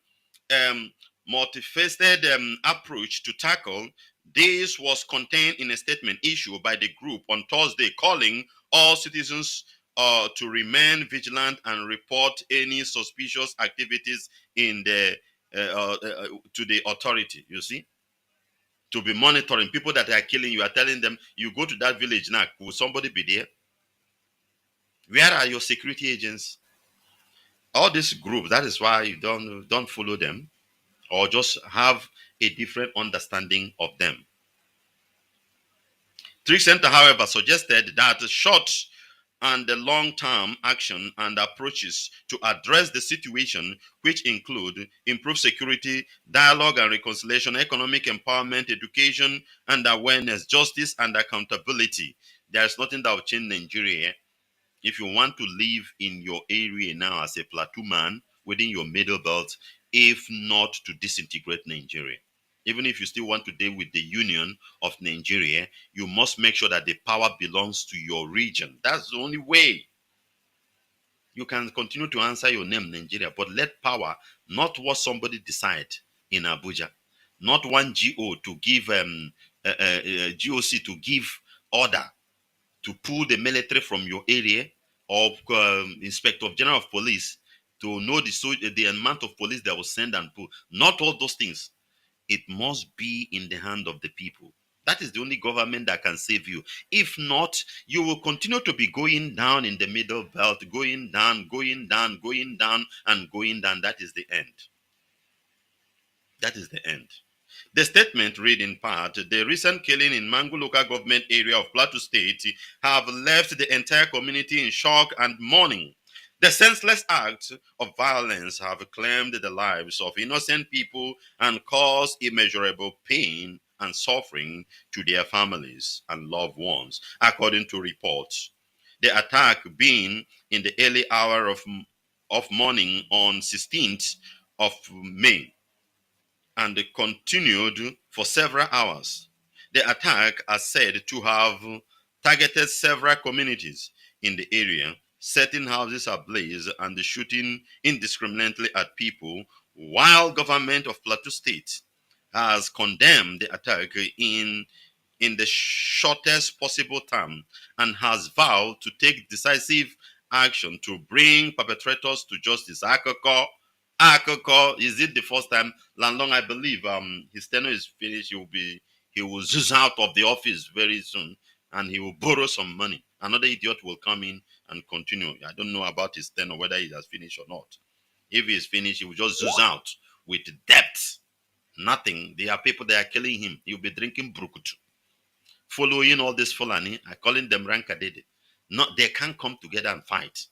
multifaceted approach to tackle. This was contained in a statement issued by the group on Thursday, calling all citizens to remain vigilant and report any suspicious activities in the to the authority. You see, to be monitoring people that are killing. You are telling them, you go to that village now. Will somebody be there? Where are your security agents? All these groups. That is why you don't follow them, or just have a different understanding of them. Trick Center, however, suggested that short and the long-term action and approaches to address the situation, which include improved security, dialogue and reconciliation, economic empowerment, education and awareness, justice and accountability. There is nothing that will change Nigeria. If you want to live in your area now as a plateau man within your middle belt, if not to disintegrate Nigeria. Even if you still want to deal with the union of Nigeria, you must make sure that the power belongs to your region. That's the only way. You can continue to answer your name Nigeria, but let power, not what somebody decide in Abuja, not one GO to give GOC to give order to pull the military from your area, or Inspector General of Police to know the amount of police they will send and pull. Not all those things. It must be in the hand of the people. That is the only government that can save you. If not, you will continue to be going down in the middle belt, going down, going down, going down, and going down. That is the end. That is the end. The statement read in part, the recent killing in Mangu local government area of Plateau State have left the entire community in shock and mourning. The senseless acts of violence have claimed the lives of innocent people and caused immeasurable pain and suffering to their families and loved ones, according to reports. The attack being in the early hour of morning on 16th of May and continued for several hours. The attack is said to have targeted several communities in the area, setting houses ablaze and shooting indiscriminately at people, while government of Plateau State has condemned the attack in the shortest possible time and has vowed to take decisive action to bring perpetrators to justice. Akoko, is it the first time? Landong, I believe his tenure is finished. He will zooz out of the office very soon and he will borrow some money. Another idiot will come in and continue. I don't know about his tenure, whether he has finished or not. If he is finished, he will just zooz out with debt. Nothing. There are people that are killing him. He'll be drinking brukut. Following all this Fulani, I calling them Rankadede. Not they can't come together and fight.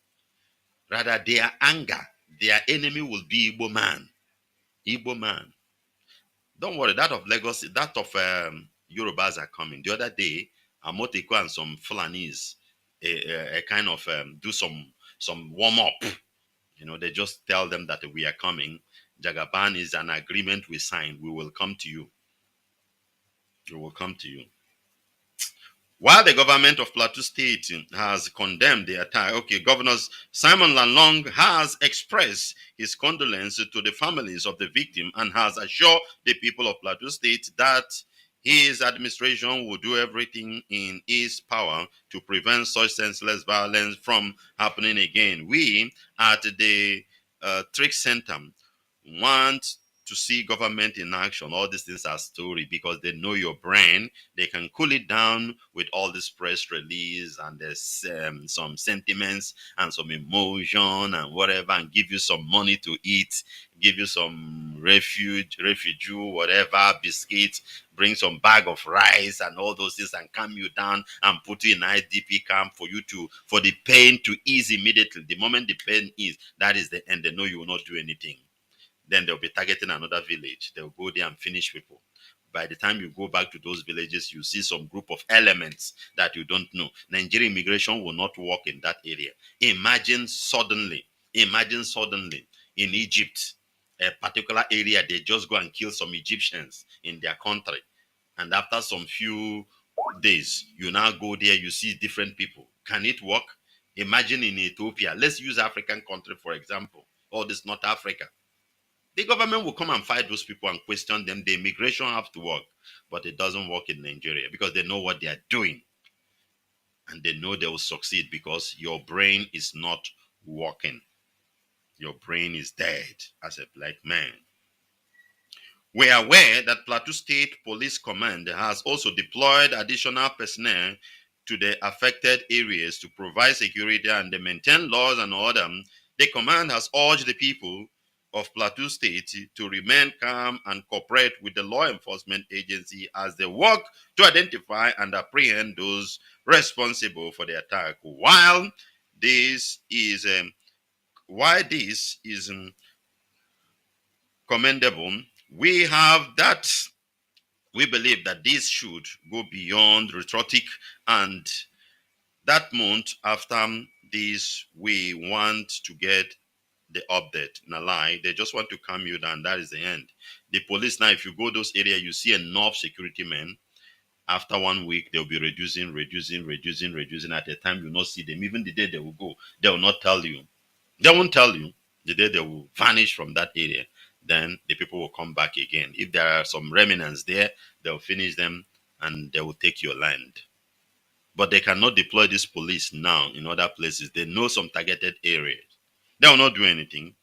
Rather, their anger, their enemy will be Igbo man. Igbo man. Don't worry, that of Lagos, that of Yorubas are coming. The other day, Amotiko and some Fulanis, a kind of do some warm up. You know, they just tell them that we are coming. Jagaban is an agreement we signed. We will come to you. We will come to you. While the government of Plateau State has condemned the attack, Governor Simon Lalong has expressed his condolences to the families of the victim and has assured the people of Plateau State that his administration will do everything in his power to prevent such senseless violence from happening again. We at the Trick Center want to see government in action. All these things are story because they know your brain. They can cool it down with all this press release and there's some sentiments and some emotion and whatever, and give you some money to eat, give you some refugee, whatever, biscuits, bring some bag of rice and all those things and calm you down and put you in IDP camp for the pain to ease immediately. The moment the pain is, that is the end. They know you will not do anything. Then they'll be targeting another village. They'll go there and finish people. By the time you go back to those villages, you see some group of elements that you don't know. Nigerian immigration will not work in that area. Imagine suddenly in Egypt, a particular area, they just go and kill some Egyptians in their country. And after some few days, you now go there, you see different people. Can it work? Imagine in Ethiopia. Let's use African country, for example, or this North Africa. The government will come and fight those people and question them. The immigration have to work, but it doesn't work in Nigeria because they know what they are doing. And they know they will succeed because your brain is not working. Your brain is dead as a black man. We are aware that Plateau State Police Command has also deployed additional personnel to the affected areas to provide security and maintain laws and order. The command has urged the people of Plateau State to remain calm and cooperate with the law enforcement agency as they work to identify and apprehend those responsible for the attack. While this is commendable, we believe that this should go beyond rhetoric, and that month after this, we want to get the update. In a lie, they just want to calm you down. That is the end. The police now, if you go those areas, you see enough security men. After 1 week, they'll be reducing. At a time, you not see them. Even the day they will go, they will not tell you. They won't tell you. The day they will vanish from that area, then the people will come back again. If there are some remnants there, they'll finish them and they will take your land. But they cannot deploy this police now in other places. They know some targeted areas. They will not do anything.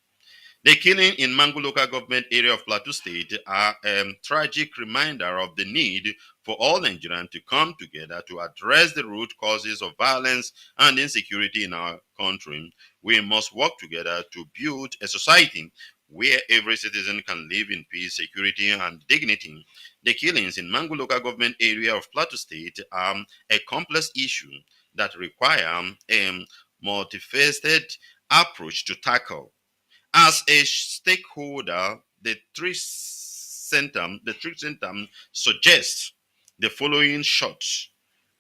The killing in Mangu local government area of Plateau State are a tragic reminder of the need for all Nigerians to come together to address the root causes of violence and insecurity in our country. We must work together to build a society where every citizen can live in peace, security, and dignity. The killings in Mangu local government area of Plateau State are a complex issue that require a multifaceted approach to tackle. As a stakeholder, the truth center suggests the following short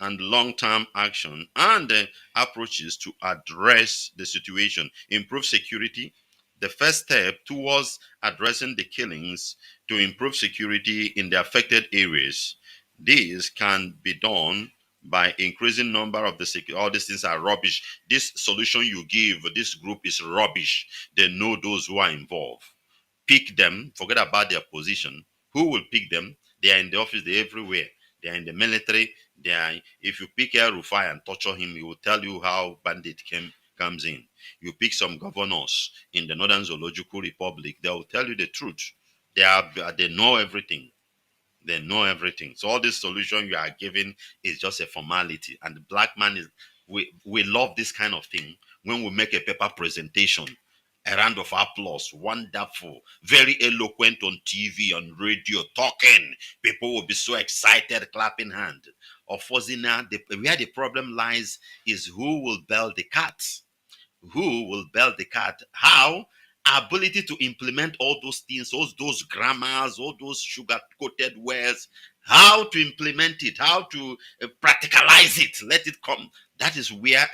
and long-term action and approaches to address the situation. Improve security. The first step towards addressing the killings to improve security in the affected areas. This can be done by increasing number of all these things are rubbish. This solution you give this group is rubbish. They know those who are involved. Pick them, forget about their position. Who will pick them? They are in the office, they're everywhere. They are in the military. They are, if you pick El Rufai and torture him, he will tell you how bandit comes in. You pick some governors in the Northern Zoological Republic, they will tell you the truth. They know everything. They know everything. So all this solution you are giving is just a formality. And the black man is we love this kind of thing when we make a paper presentation. A round of applause, wonderful, very eloquent on TV, on radio, talking. People will be so excited, clapping hand. Of course, where the problem lies is who will bell the cat. Who will bell the cat? How? Ability to implement all those things, those grammars, all those sugar-coated words, how to implement it, how to practicalize it, let it come. That is where,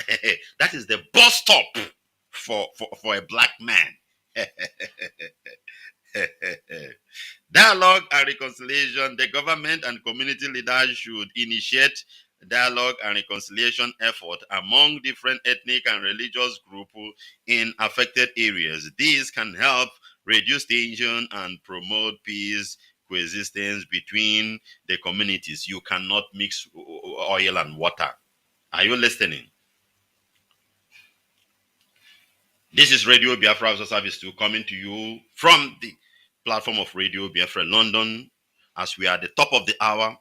that is the bus stop for a black man. Dialogue and reconciliation. The government and community leaders should initiate dialogue and reconciliation effort among different ethnic and religious groups in affected areas. These can help reduce tension and promote peace coexistence between the communities. You cannot mix oil and water. Are you listening? This is Radio Biafra Hausa Service 2 coming to you from the platform of Radio Biafra London as we are at the top of the hour.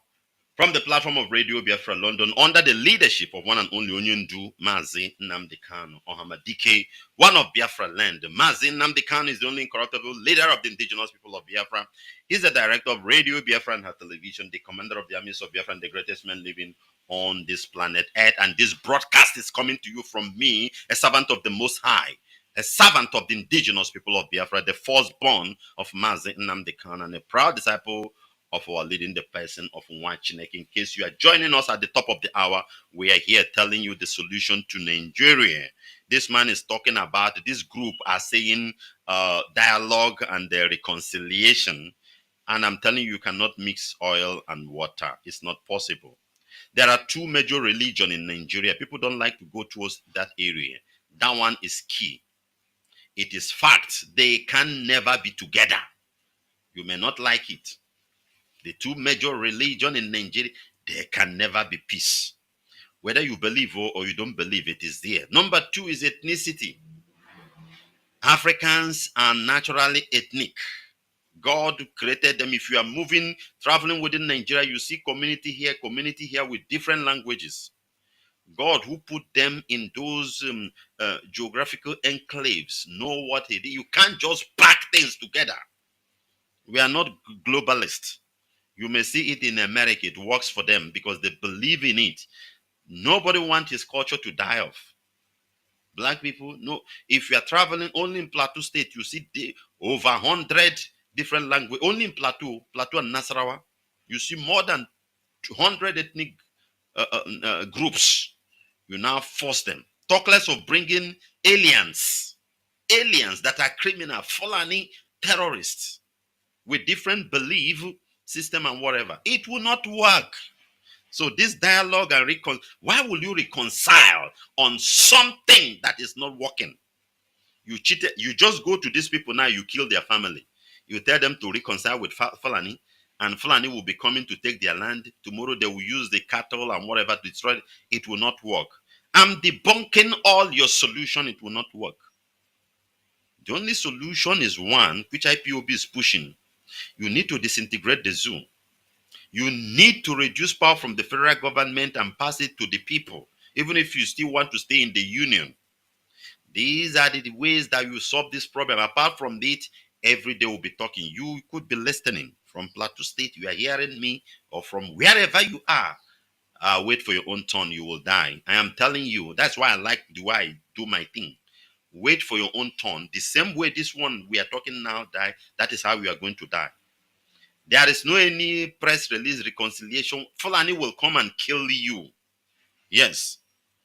From the platform of Radio Biafra London, under the leadership of one and only Onyundu Mazi Nnamdi Kanu, Ohamadike, one of Biafra land. Mazi Nnamdi Kanu is the only incorruptible leader of the indigenous people of Biafra. He's the director of Radio Biafra and her television, the commander of the armies of Biafra, and the greatest man living on this planet Earth. And this broadcast is coming to you from me, a servant of the Most High, a servant of the indigenous people of Biafra, the firstborn of Mazi Nnamdi Kanu, and a proud disciple of our leading the person of Nwachineke. In case you are joining us at the top of the hour, we are here telling you the solution to Nigeria. This man is talking about, this group are saying dialogue and reconciliation. And I'm telling you, you cannot mix oil and water. It's not possible. There are two major religions in Nigeria. People don't like to go towards that area. That one is key. It is fact. They can never be together. You may not like it. The two major religions in Nigeria, there can never be peace. Whether you believe or you don't believe, it is there. Number two is ethnicity. Africans are naturally ethnic. God created them. If you are moving, traveling within Nigeria, you see community here with different languages. God who put them in those geographical enclaves know what it is. You can't just pack things together. We are not globalists. You may see it in America. It works for them because they believe in it. Nobody wants his culture to die off. Black people, no. If you are traveling only in Plateau State, you see over 100 different languages. Only in Plateau and Nasarawa, you see more than 200 ethnic groups. You now force them. Talk less of bringing aliens that are criminal, Fulani terrorists with different belief system and whatever. It will not work. So this dialogue and why will you reconcile on something that is not working? You cheated. You just go to these people now, you kill their family. You tell them to reconcile with Fulani, and Fulani will be coming to take their land. Tomorrow they will use the cattle and whatever to destroy it. It will not work. I'm debunking all your solution. It will not work. The only solution is one, which IPOB is pushing. You need to disintegrate the zoo. You need to reduce power from the federal government and pass it to the people, even if you still want to stay in the union. These are the ways that you solve this problem. Apart from it, every day we'll be talking. You could be listening from Plateau State. You are hearing me, or from wherever you are. Wait for your own turn. You will die. I am telling you. That's why I like the way I do my thing. Wait for your own turn. The same way this one we are talking now die, that is how we are going to die. There is no any press release reconciliation. Fulani will come and kill you. Yes.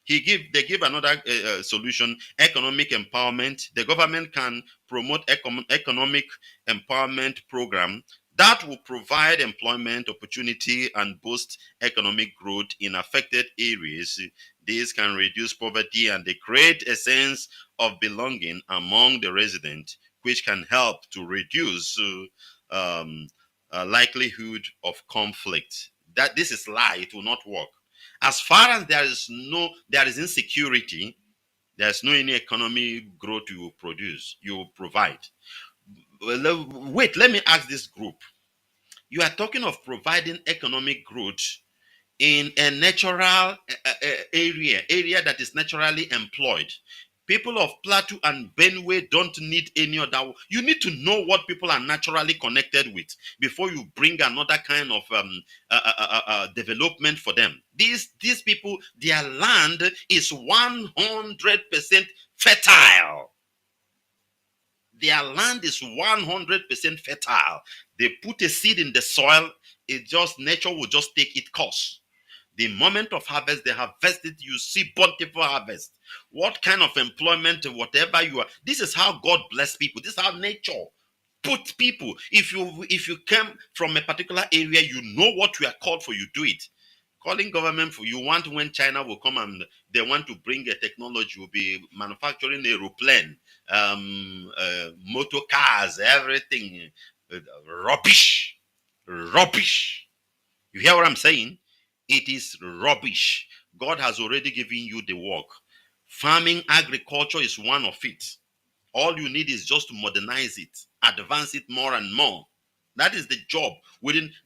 They give another solution: economic empowerment. The government can promote economic empowerment program that will provide employment opportunity and boost economic growth in affected areas. This can reduce poverty and they create a sense of belonging among the residents, which can help to reduce likelihood of conflict. That this is lie; it will not work. As far as there is insecurity, there's no any economic growth you will produce, you will provide. Well, wait, let me ask this group. You are talking of providing economic growth in a natural area that is naturally employed. People of Plateau and Benue don't need any other. You need to know what people are naturally connected with before you bring another kind of development for them. These people, their land is 100% fertile. Their land is 100% fertile. They put a seed in the soil, it just nature will just take its course. The moment of harvest, they harvest it, you see bountiful harvest. What kind of employment, whatever you are, this is how God bless people. This is how nature put people. If you come from a particular area, you know what you are called for, you do it. Calling government for you want when China will come and they want to bring a technology, will be manufacturing aeroplane, motor cars, everything. Rubbish. Rubbish. You hear what I'm saying? It is rubbish. God has already given you the work. Farming, agriculture is one of it. All you need is just to modernize it, advance it more and more. That is the job.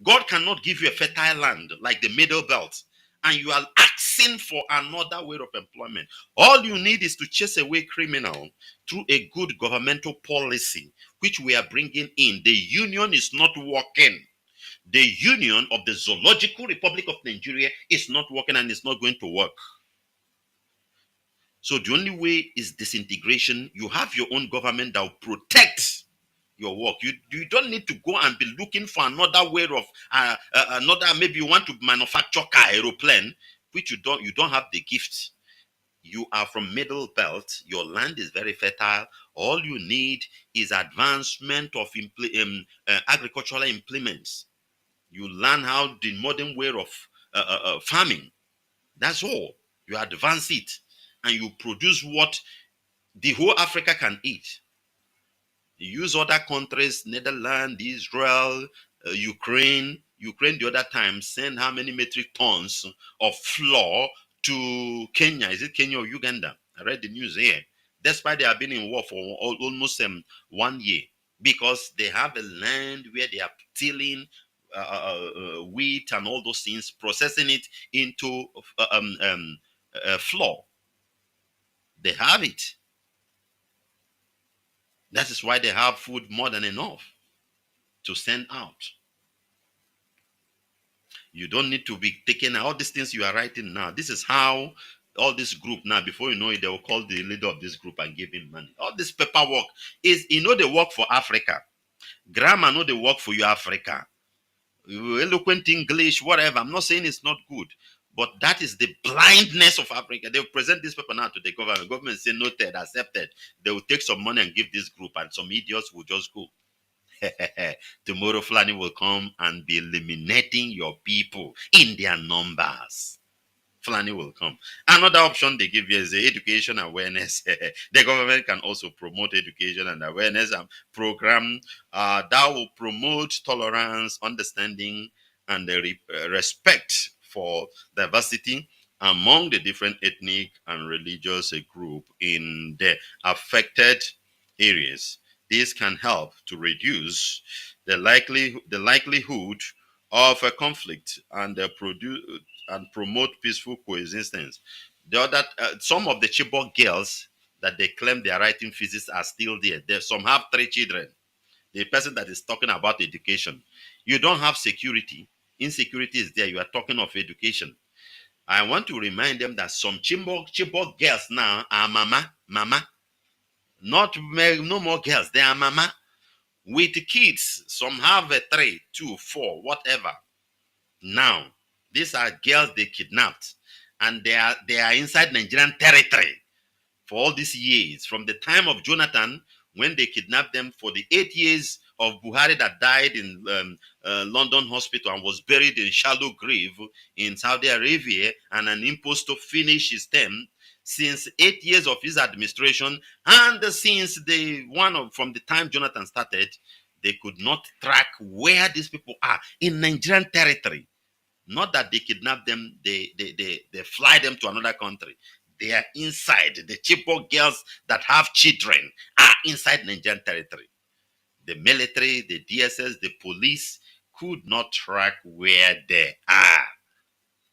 God cannot give you a fertile land like the Middle Belt, and you are asking for another way of employment. All you need is to chase away criminal through a good governmental policy, which we are bringing in. The union is not working. The union of the Zoological Republic of Nigeria is not working and it's not going to work. So the only way is disintegration. You have your own government that will protect your work. You don't need to go and be looking for another way of another. Maybe you want to manufacture car, aeroplane, which you don't have the gift. You are from Middle Belt. Your land is very fertile. All you need is advancement of agricultural implements. You learn how the modern way of farming. That's all. You advance it and you produce what the whole Africa can eat. You use other countries, Netherlands, Israel, Ukraine. Ukraine the other time sent how many metric tons of flour to Kenya? Is it Kenya or Uganda? I read the news here. Despite they have been in war for almost 1 year, because they have a land where they are tilling wheat and all those things, processing it into flour. They have it. That is why they have food more than enough to send out. You don't need to be taking all these things you are writing now. This is how all this group now, before you know it, they will call the leader of this group and give him money. All this paperwork is, they work for Africa. Grammar, they work for you, Africa. Eloquent English, whatever. I'm not saying it's not good, but that is the blindness of Africa. They will present this paper now to the government. Government say noted, accepted. They will take some money and give this group, and some idiots will just go. Tomorrow, Fulani will come and be eliminating your people in their numbers. Fulani will come. Another option they give you is the education awareness. The government can also promote education and awareness and program that will promote tolerance, understanding, and the respect for diversity among the different ethnic and religious group in the affected areas. This can help to reduce the likelihood of a conflict and promote peaceful coexistence. Some of the Chibok girls that they claim they are writing physics are still there. Some have 3 children. The person that is talking about education, you don't have security. Insecurity is there. You are talking of education. I want to remind them that some Chibok girls now are mama. No more girls. They are mama with kids. Some have a 3, 2, 4, whatever. Now, these are girls they kidnapped, and they are inside Nigerian territory for all these years, from the time of Jonathan, when they kidnapped them, for the 8 years of Buhari that died in London hospital and was buried in shallow grave in Saudi Arabia, and an imposed to finish his term, since 8 years of his administration, and since from the time Jonathan started, they could not track where these people are in Nigerian territory. Not that they kidnap them, they fly them to another country. They are inside. The Chibok girls that have children are inside Nigerian territory. The military, the DSS, the police could not track where they are.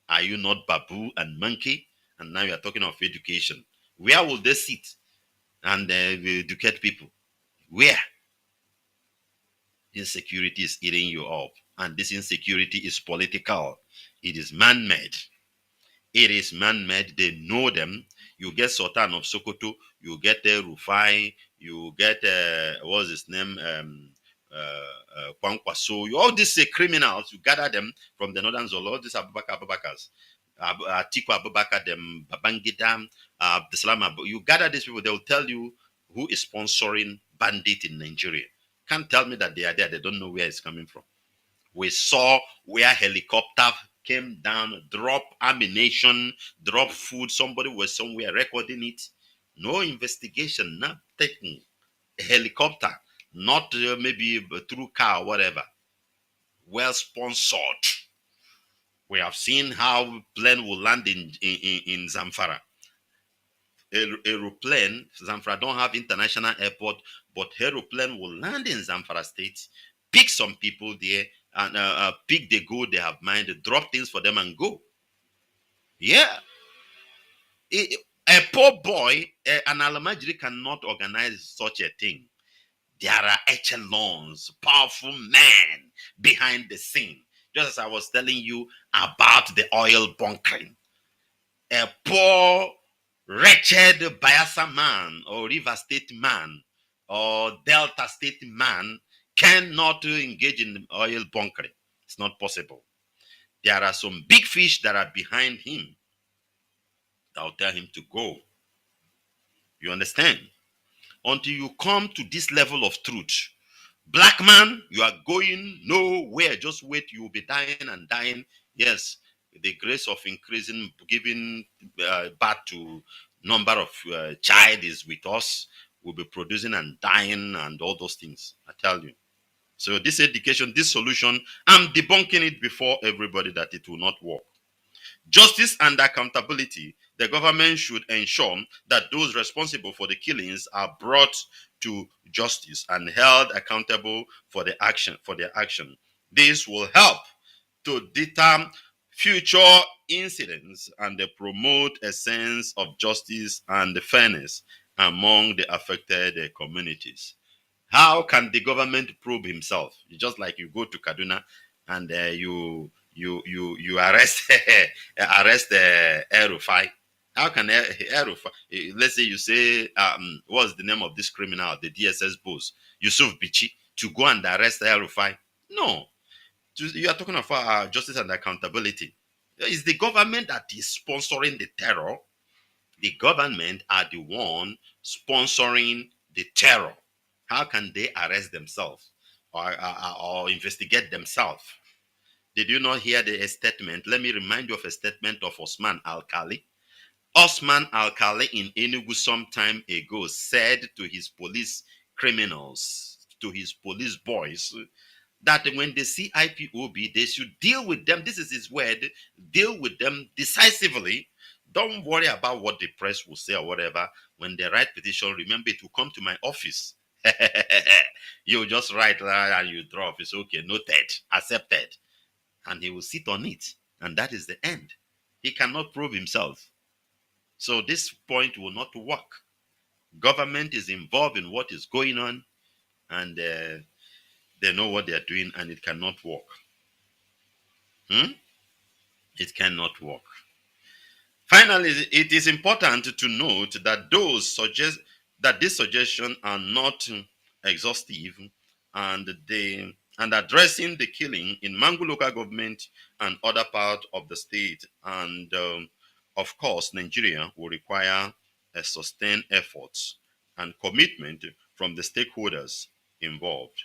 Are you not babu and monkey? And now you are talking of education. Where will they sit and educate people? Where? Insecurity is eating you up. And this insecurity is political. It is man-made. It is man-made. They know them. You get Sultan of Sokoto, you get Rufai, you get what's his name, Kwankwaso. All these criminals, you gather them from the northern zone. All these Abubakars, Atiku Abubakar, them Babangida, Abdulsalam Abu. You gather these people. They will tell you who is sponsoring bandit in Nigeria. Can't tell me that they are there. They don't know where it's coming from. We saw where helicopter came down, drop ammunition, drop food. Somebody was somewhere recording it. No investigation, not taking a helicopter, not maybe through car or whatever. Well sponsored. We have seen how plane will land in Zamfara. Aeroplane, Zamfara don't have international airport, but aeroplane will land in Zamfara state, pick some people there, and pick the goal they have mind, drop things for them and go. Yeah. A poor boy, an Alamajiri cannot organize such a thing. There are echelons, powerful men behind the scene. Just as I was telling you about the oil bunkering. A poor, wretched Bayelsa man or River State man or Delta State man cannot engage in oil bunkering. It's not possible. There are some big fish that are behind him that will tell him to go. You understand? Until you come to this level of truth, black man, you are going nowhere. Just wait. You will be dying and dying. Yes, the grace of increasing, giving birth to number of child is with us. We'll be producing and dying and all those things. I tell you. So this education, this solution, I'm debunking it before everybody that it will not work. Justice and accountability. The government should ensure that those responsible for the killings are brought to justice and held accountable for their action. This will help to deter future incidents and promote a sense of justice and fairness among the affected communities. How can the government probe himself? Just like you go to Kaduna and you arrest arrest El-Rufai. How can El-Rufai? Let's say you say what's the name of this criminal, the DSS boss, Yusuf Bichi, to go and arrest El-Rufai? No, you are talking about justice and accountability. It's the government that is sponsoring the terror. The government are the one sponsoring the terror. How can they arrest themselves or investigate themselves? Did you not hear the statement? Let me remind you of a statement of Osman Al-Khali. Osman Al-Khali in Enugu some time ago said to his police criminals, to his police boys, that when they see IPOB, they should deal with them. This is his word. Deal with them decisively. Don't worry about what the press will say or whatever. When they write petition, remember to come to my office. You just write and you drop. It's okay, noted, accepted. And he will sit on it. And that is the end. He cannot prove himself. So this point will not work. Government is involved in what is going on, and they know what they are doing, and it cannot work. It cannot work. Finally, it is important to note that that these suggestions are not exhaustive, and addressing the killing in Mangu local government and other parts of the state, and of course Nigeria will require a sustained efforts and commitment from the stakeholders involved.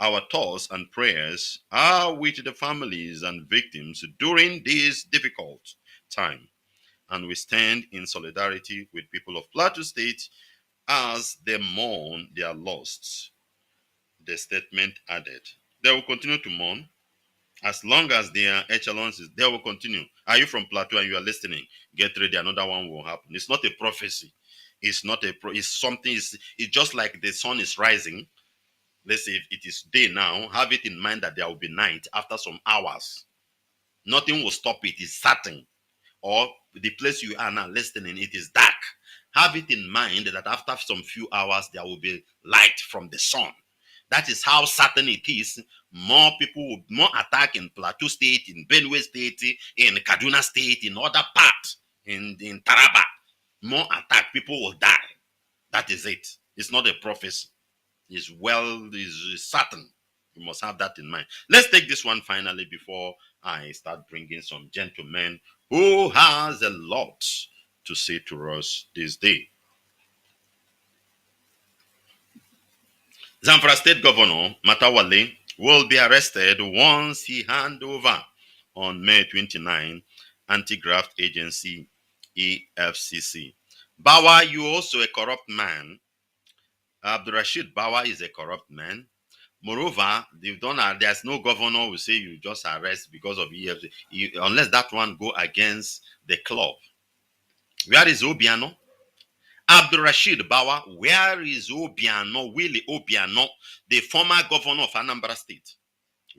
Our thoughts and prayers are with the families and victims during this difficult time, and we stand in solidarity with people of Plateau State as they mourn their loss. The statement added. They will continue to mourn as long as their echelons is, they will continue. Are you from Plateau and you are listening? Get ready, another one will happen. It's not a prophecy. It's not it's something, it's just like the sun is rising. Let's say if it is day now, have it in mind that there will be night after some hours. Nothing will stop it, it's certain. Or the place you are now listening, it is dark. Have it in mind that after some few hours, there will be light from the sun. That is how certain it is. More people, more attack in Plateau State, in Benue State, in Kaduna State, in other parts, in Taraba. More attack, people will die. That is it. It's not a prophecy. Is certain. You must have that in mind. Let's take this one finally before I start bringing some gentlemen who has a lot to say to us this day. Zamfara State Governor Matawale will be arrested once he hand over on May 29 anti-graft agency EFCC. Bawa, you also a corrupt man. Abdurrashid Bawa is a corrupt man. Moreover, they've done. There's no governor who say you just arrest because of EFCC, unless that one go against the club. Where is Obiano? Abdul Rashid Bawa, where is Obiano, Willie Obiano, the former governor of Anambra State?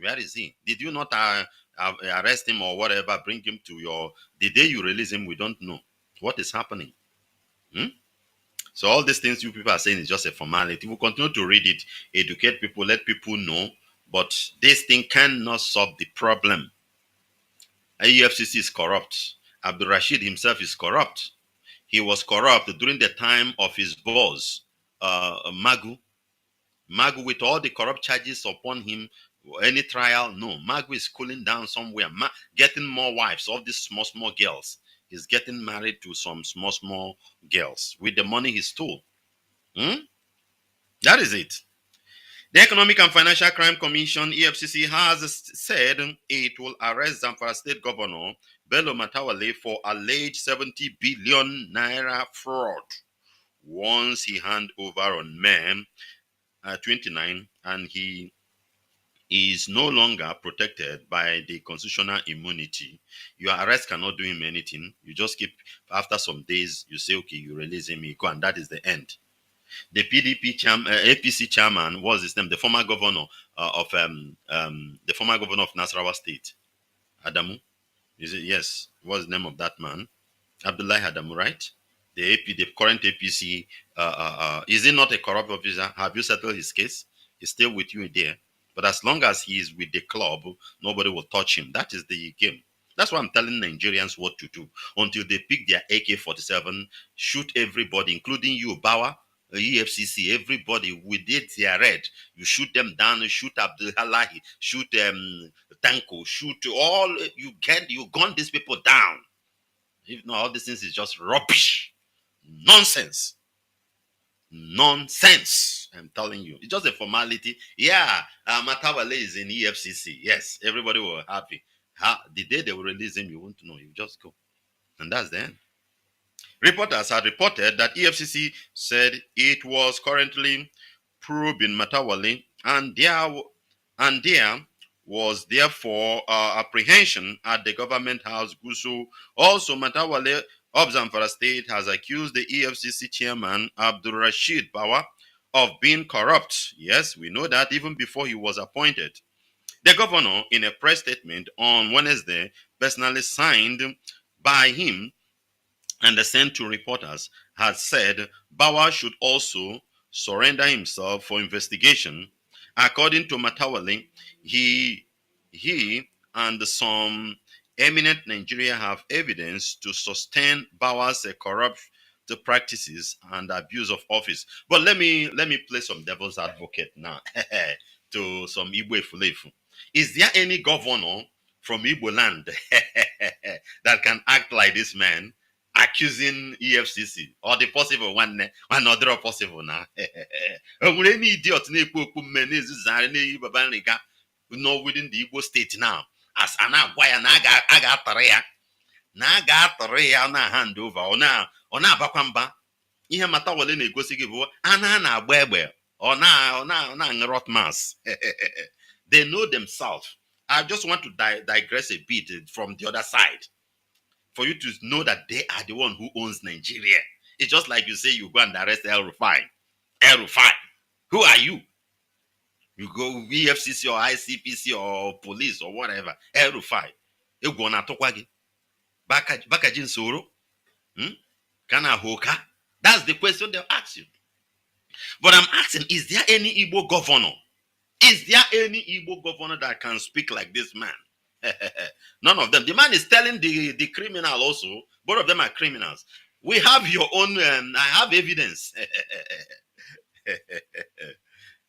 Where is he? Did you not arrest him or whatever, bring him to your... The day you release him, we don't know. What is happening? So all these things you people are saying is just a formality. We'll continue to read it, educate people, let people know, but this thing cannot solve the problem. EFCC is corrupt. Abdul Rashid himself is corrupt. He was corrupt during the time of his boss, Magu. Magu, with all the corrupt charges upon him, any trial, no. Magu is cooling down somewhere, getting more wives, all these small, small girls. He's getting married to some small, small girls with the money he stole. That is it. The Economic and Financial Crime Commission, EFCC, has said it will arrest Zamfara State Governor Bello Matawale for alleged 70 billion naira fraud once he hand over on May 29, and he is no longer protected by the constitutional immunity. Your arrest cannot do him anything. You just keep, after some days, you say, okay, you release him, you go, and that is the end. The PDP APC chairman was his name, the former governor of Nasarawa State, Adamu. Is it? Yes. What's the name of that man? Abdullahi Adamu, right? The current APC. Is he not a corrupt officer? Have you settled his case? He's still with you there. But as long as he is with the club, nobody will touch him. That is the game. That's why I'm telling Nigerians what to do. Until they pick their AK-47, shoot everybody, including you, Bawa, EFCC, everybody within their red. You shoot them down, you shoot Abdul Halahi, shoot Tanko, shoot all, you gun these people down. If not, all these things is just rubbish. Nonsense. Nonsense. I'm telling you. It's just a formality. Yeah, Matawale is in EFCC. Yes, everybody will happy. The day they will release him, you won't know. You just go. And that's the end. Reporters had reported that EFCC said it was currently probing Matawale, and there was therefore apprehension at the government house, Gusu. Also, Matawale of Zamfara State has accused the EFCC chairman, Abdul Rashid Bawa, of being corrupt. Yes, we know that even before he was appointed. The governor, in a press statement on Wednesday, personally signed by him and sent to reporters, had said Bawa should also surrender himself for investigation. According to Matawale, he and some eminent Nigeria have evidence to sustain Bawa's corrupt practices and abuse of office. But let me play some devil's advocate now to some Igbo Efulefu. Is there any governor from Igbo land that can act like this man accusing EFCC or the possible one other possible now? Onwere any idiot na-ekwu okwu mme na-ezuzigharị na-eyi baba nriga no within the Igbo state now as a na-agwa ya na a ga-atọrọ ya na hand over ọ na-abakwa mba. Ihe mata wale na-egosi gị bụ a na-agba egbe ọ na-aṅụ rotmas. They know themselves. I just want to digress a bit from the other side for you to know that they are the one who owns Nigeria. It's just like you say you go and arrest El Rufai. Who are you? You go EFCC or ICPC or police or whatever. El Rufai. You go na tokwa gi. Bakaji nsoro. Kana hoka. That's the question they'll ask you. But I'm asking, is there any Igbo governor? Is there any Igbo governor that can speak like this man? None of them. The man is telling the criminal also. Both of them are criminals. We have your own, I have evidence.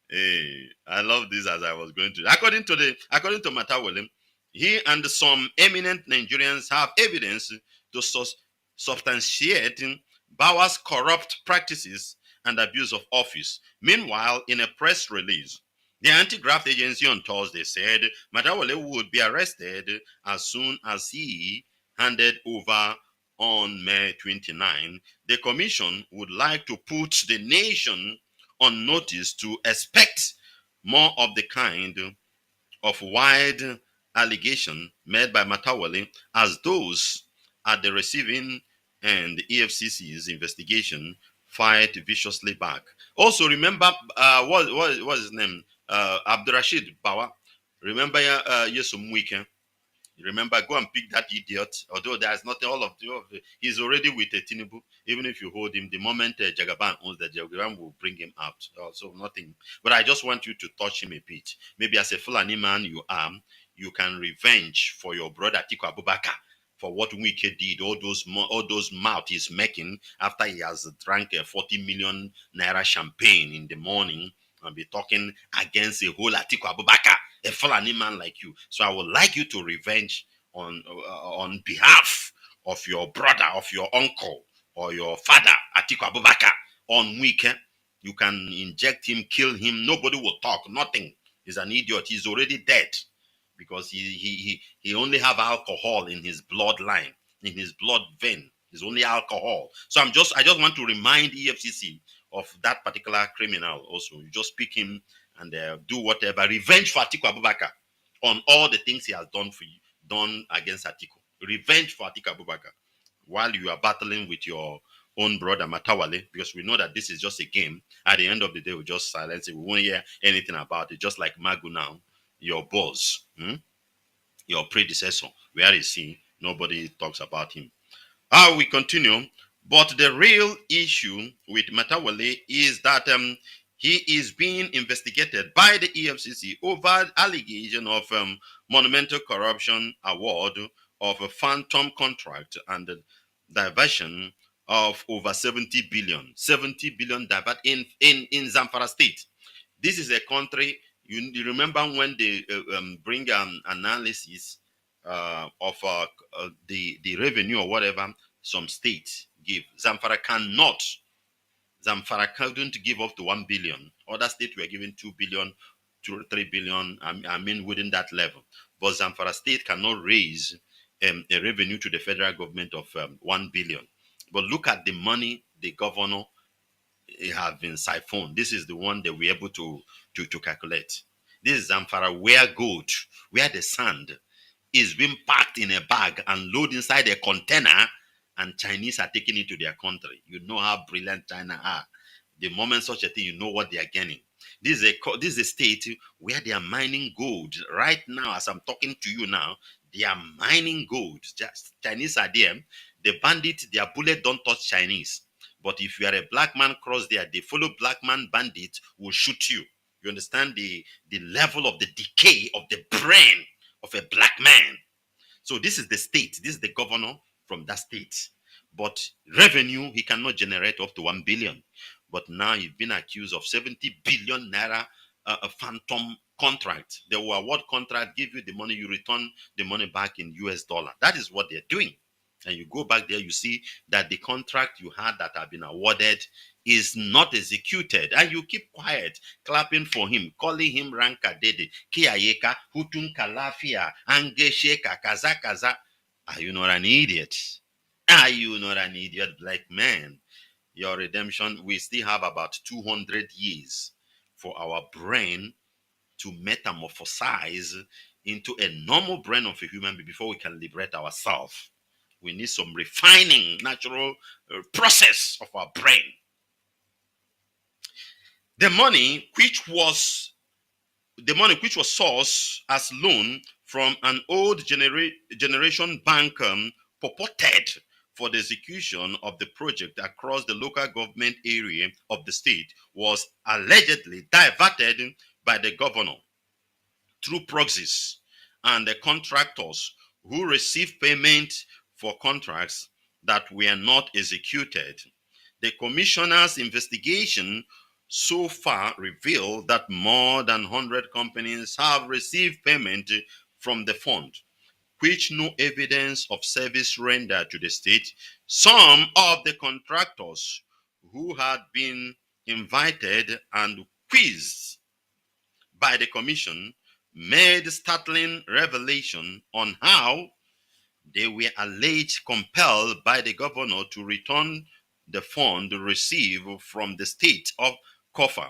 Hey, I love this as I was going to. According to Matawale, he and some eminent Nigerians have evidence to substantiate Bawa's corrupt practices and abuse of office. Meanwhile, in a press release, the anti-graft agency on Thursday said Matawale would be arrested as soon as he handed over on May 29. The commission would like to put the nation on notice to expect more of the kind of wide allegation made by Matawale as those at the receiving and EFCC's investigation fight viciously back. Also, remember, what is his name? Abdurrashid Bawa. Remember Yesum Weekend? Remember, go and pick that idiot. Although there's nothing, all of the, he's already with a Tinubu. Even if you hold him, the moment Jagaban owns the Jagaban will bring him out. So nothing. But I just want you to touch him a bit. Maybe as a Fulani man you are, you can revenge for your brother Atiku Abubakar for what Wike did, all those mouth he's making after he has drank a 40 million naira champagne in the morning and be talking against a whole Atiku Abubakar, a Fulani man like you. So I would like you to revenge on behalf of your brother, of your uncle, or your father, Atiku Abubakar, on Wike. You can inject him, kill him. Nobody will talk. Nothing. He's an idiot. He's already dead because he only have alcohol in his bloodline, in his blood vein. It's only alcohol. So I just want to remind EFCC of that particular criminal also. You just pick him and do whatever. Revenge for Atiku Abubakar on all the things he has done for you, done against Atiku. Revenge for Atiku Abubakar while you are battling with your own brother Matawale, because we know that this is just a game. At the end of the day, we just silence it. We won't hear anything about it. Just like Magu now, your boss, your predecessor, where is he? Nobody talks about him. We continue. But the real issue with Matawale is that he is being investigated by the EFCC over allegation of monumental corruption award of a phantom contract and the diversion of over 70 billion divert in Zamfara state. This is a country, you remember when they bring analysis of the revenue or whatever some states give. Zamfara couldn't give up to 1 billion. Other states were given 2 billion, 3 billion, I mean within that level. But Zamfara state cannot raise a revenue to the federal government of 1 billion. But look at the money the governor have been siphoned. This is the one that we're able to calculate. This is Zamfara, where gold, where the sand is being packed in a bag and loaded inside a container, and Chinese are taking it to their country. You know how brilliant China are. The moment such a thing, you know what they are gaining. This is a state where they are mining gold. Right now, as I'm talking to you now, they are mining gold. Just Chinese are there. The bandit, their bullet don't touch Chinese. But if you are a black man cross there, they follow black man bandit will shoot you. You understand the level of the decay of the brain of a black man. So this is the state. This is the governor from that state. but revenue he cannot generate up to 1 billion. But now he's been accused of 70 billion naira a phantom contract. They will award contract, give you the money, you return the money back in US dollar. That is what they're doing. And you go back there, you see that the contract you had that have been awarded is not executed. And you keep quiet, clapping for him, calling him Ranka Dede, Kiayeka, Hutun Kalafia, Angesheka, Kaza Kaza. Are you not an idiot? Are you not an idiot, black man? Your redemption, we still have about 200 years for our brain to metamorphosize into a normal brain of a human being before we can liberate ourselves. We need some refining, natural process of our brain. The money which was sourced as loan from an old generation bank purported for the execution of the project across the local government area of the state was allegedly diverted by the governor through proxies and the contractors who received payment for contracts that were not executed. The commissioner's investigation so far revealed that more than 100 companies have received payment from the fund, which no evidence of service rendered to the state. Some of the contractors who had been invited and quizzed by the commission made startling revelation on how they were alleged compelled by the governor to return the fund received from the state of coffer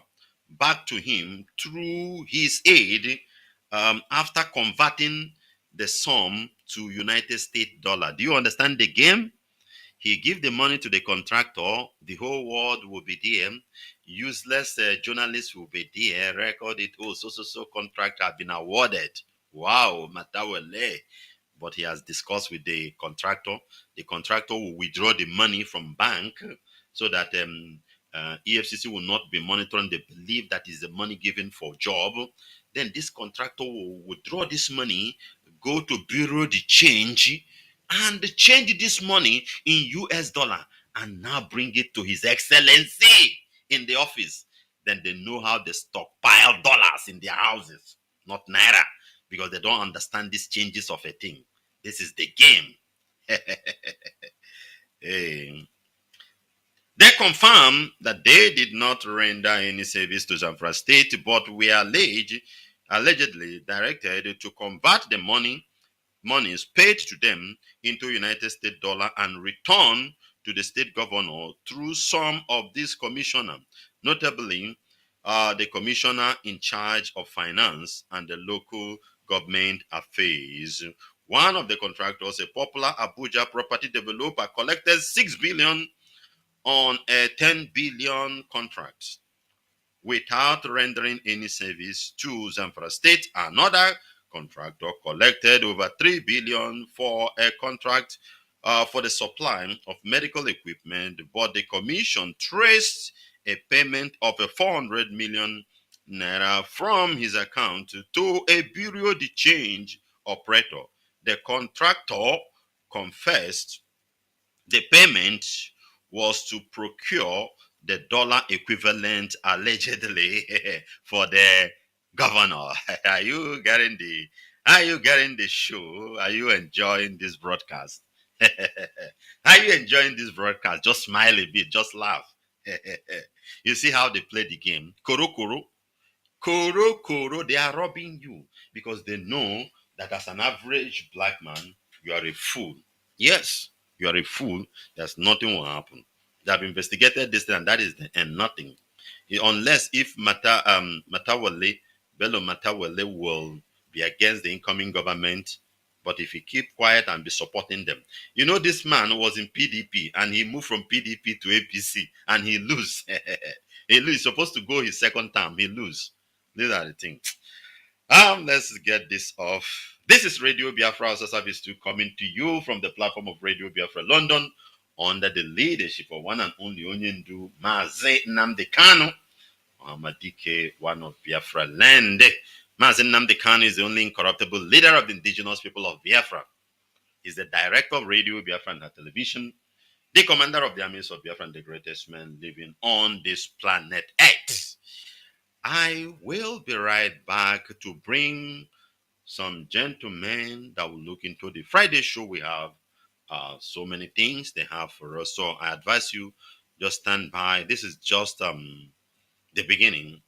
back to him through his aid after converting the sum to United States dollar. Do you understand the game? He give the money to the contractor. The whole world will be there. Useless journalists will be there. Record it. Oh, so contract have been awarded. Wow, Matawele. But he has discussed with the contractor. The contractor will withdraw the money from bank so that EFCC will not be monitoring. They believe that is the money given for job. Then this contractor will withdraw this money, go to bureau the change, and change this money in US dollar and now bring it to His Excellency in the office. Then they know how they stockpile dollars in their houses, not naira, because they don't understand these changes of a thing. This is the game. Hey. They confirm that they did not render any service to Zamfara State, but were allegedly directed to convert the monies paid to them into United States dollar and return to the state governor through some of these commissioners, notably the commissioner in charge of finance and the local government affairs. One of the contractors, a popular Abuja property developer, collected 6 billion on a 10 billion contract without rendering any service to Zamfara State. Another contractor collected over 3 billion for a contract for the supply of medical equipment, but the commission traced a payment of a 400 million naira from his account to a bureau de change operator. The contractor confessed the payment was to procure the dollar equivalent allegedly for the governor. Are you getting the show? Are you enjoying this broadcast? Are you enjoying this broadcast? Just smile a bit, just laugh. You see how they play the game. Koro koro. Koro koro, they are robbing you because they know that as an average black man, you are a fool. Yes, you are a fool. There's nothing will happen. They have investigated this thing, and that is the end. Nothing. Unless if Bello Matawale will be against the incoming government, but if he keep quiet and be supporting them. You know, this man was in PDP and he moved from PDP to APC and he lose. He lose. He's supposed to go his second term. He lose. These are the things. Let's get this off. This is Radio Biafra Hausa Service 2 coming to you from the platform of Radio Biafra London under the leadership of one and only Onyendu Mazi Nnamdi Kanu, Amadike, one of Biafra land. Mazi Nnamdi Kanu is the only incorruptible leader of the indigenous people of Biafra. He's the director of Radio Biafra and television. the commander of the armies of Biafra and the greatest man living on this planet Earth. I will be right back to bring some gentlemen that will look into the Friday show. We have so many things they have for us. So I advise you just stand by. This is just the beginning.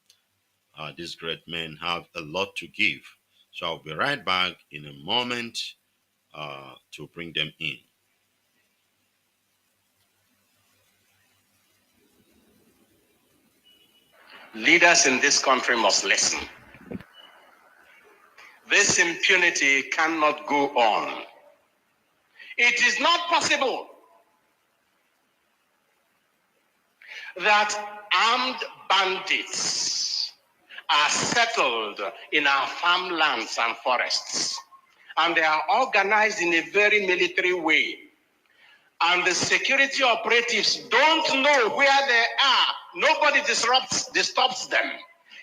These great men have a lot to give. So I'll be right back in a moment to bring them in. Leaders in this country must listen. This impunity cannot go on. It is not possible that armed bandits are settled in our farmlands and forests, and they are organized in a very military way. And the security operatives don't know where they are. Nobody disturbs them.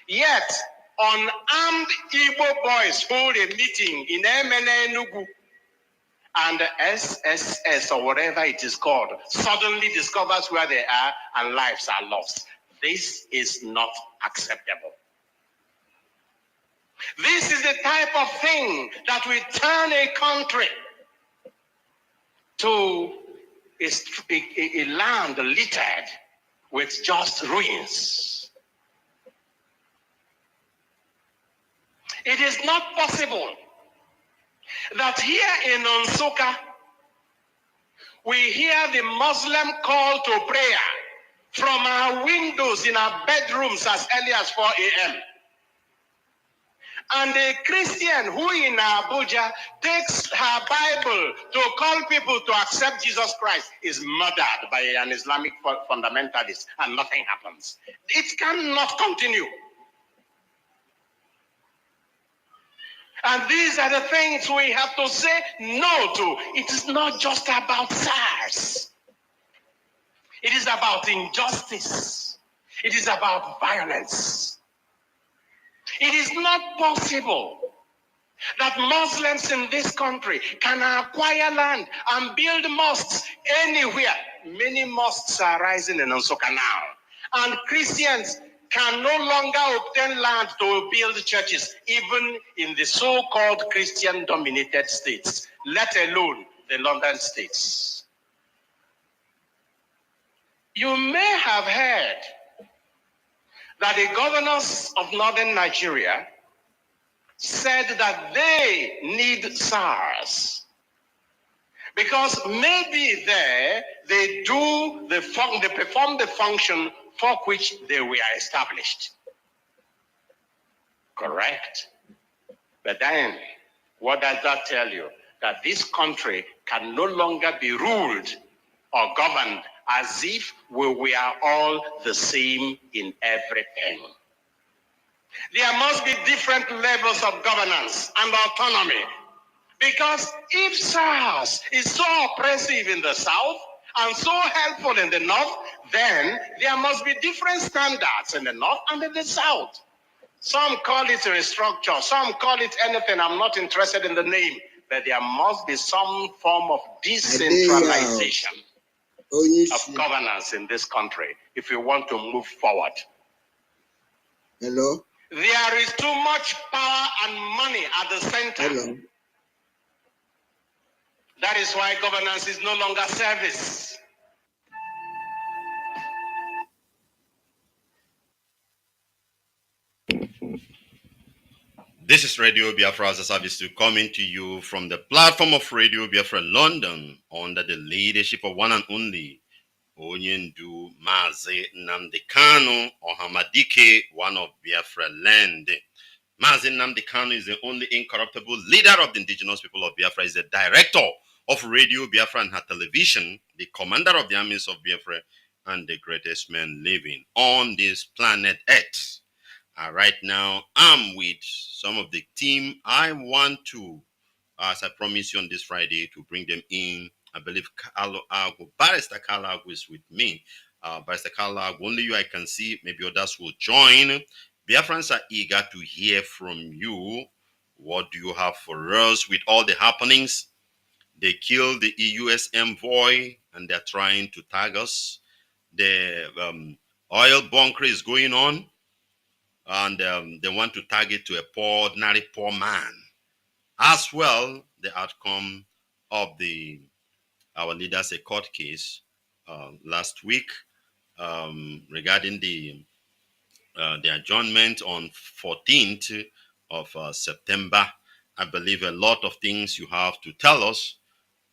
Yet, unarmed Igbo boys hold a meeting in Enugu, and the SSS or whatever it is called suddenly discovers where they are and lives are lost. This is not acceptable. This is the type of thing that will turn a country to a land littered with just ruins. It is not possible that here in Nsukka, we hear the Muslim call to prayer from our windows in our bedrooms as early as 4 a.m. And a Christian who in Abuja takes her Bible to call people to accept Jesus Christ is murdered by an Islamic fundamentalist, and nothing happens. It cannot continue. And these are the things we have to say no to. It is not just about SARS. It is about injustice. It is about violence. It is not possible that Muslims in this country can acquire land and build mosques anywhere. Many mosques are rising in Nsukka now. And Christians can no longer obtain land to build churches, even in the so-called Christian-dominated states, let alone the London states. You may have heard that the governors of northern Nigeria said that they need SARS because maybe there they perform the function for which they were established. Correct. But then, what does that tell you? That this country can no longer be ruled or governed as if we were all the same in everything. There must be different levels of governance and autonomy. Because if SARS is so oppressive in the south and so helpful in the north, then there must be different standards in the north and in the south. Some call it a restructure, some call it anything. I'm not interested in the name, but there must be some form of decentralization of governance in this country if we want to move forward. Hello? There is too much power and money at the center. Hello? That is why governance is no longer service. This is Radio Biafra as a service to coming to you from the platform of Radio Biafra London under the leadership of one and only Onyendu Mazi Nnamdi Kanu or Hamadike, one of Biafra land. Mazi Nnamdi Kanu is the only incorruptible leader of the indigenous people of Biafra. He is the director of Radio Biafra and her television, the commander of the armies of Biafra, and the greatest man living on this planet Earth. Right now, I'm with some of the team. I want to, as I promised you on this Friday, to bring them in. I believe Barrister Carlo is with me. Barrister Carlo, only you I can see. Maybe others will join. Biafrans are eager to hear from you. What do you have for us with all the happenings? They killed the US envoy. and they're trying to tag us. The oil bunker is going on, and they want to tag it to a ordinary poor man. As well, the outcome of our leaders a court case last week regarding the adjournment on 14th of September. I believe a lot of things you have to tell us.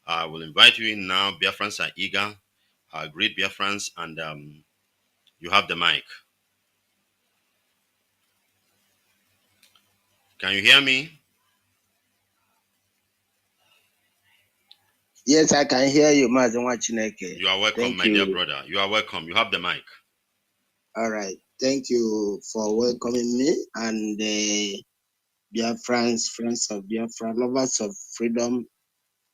I will invite you in now. Biafrans are eager. Great Biafrans, and you have the mic. Can you hear me? Yes, I can hear you, Mazi Nwachineke. You are welcome, my dear brother. You are welcome. You have the mic. All right. Thank you for welcoming me and the Biafrans, friends of Biafra, lovers of freedom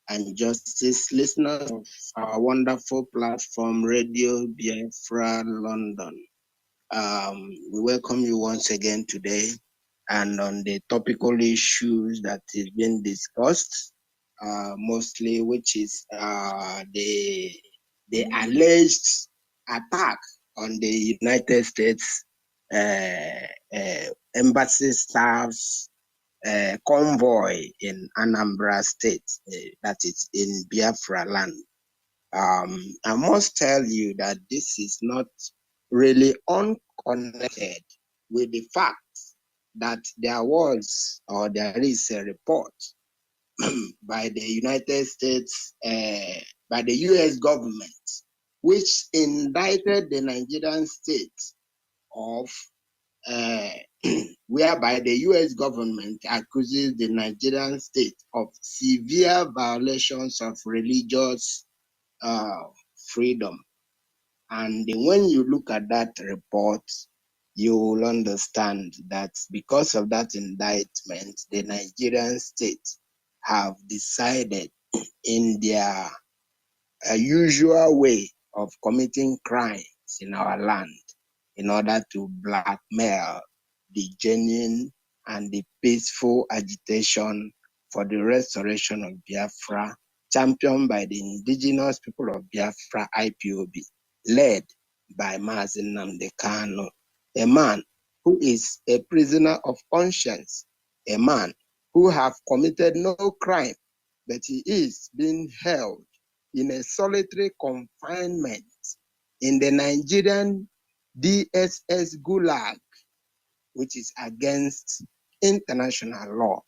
and justice, listeners of our wonderful platform, Radio Biafra London. We welcome you once again today and on the topical issues that is being discussed, mostly, which is the alleged attack on the United States embassy staff's convoy in Anambra State, that is in Biafra land. I must tell you that this is not really unconnected with the fact that there was or there is a report by the United States, by the US government, which indicted the Nigerian state of whereby the US government accuses the Nigerian state of severe violations of religious freedom. And when you look at that report, you will understand that because of that indictment, the Nigerian state have decided in their usual way of committing crimes in our land in order to blackmail the genuine and the peaceful agitation for the restoration of Biafra, championed by the indigenous people of Biafra, IPOB, led by Mazi Nwachineke, Kanu, a man who is a prisoner of conscience, a man who have committed no crime, but he is being held in a solitary confinement in the Nigerian DSS Gulag, which is against international law,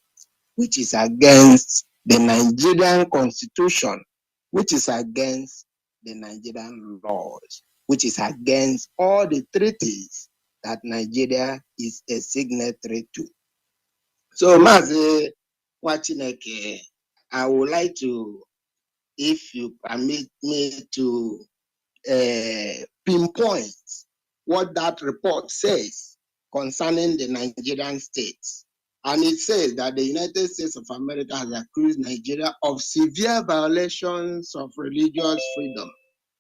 which is against the Nigerian constitution, which is against the Nigerian laws, which is against all the treaties that Nigeria is a signatory to. So, Mazi Nwachineke, I would like to, if you permit me to pinpoint what that report says concerning the Nigerian states. And it says that the United States of America has accused Nigeria of severe violations of religious freedom.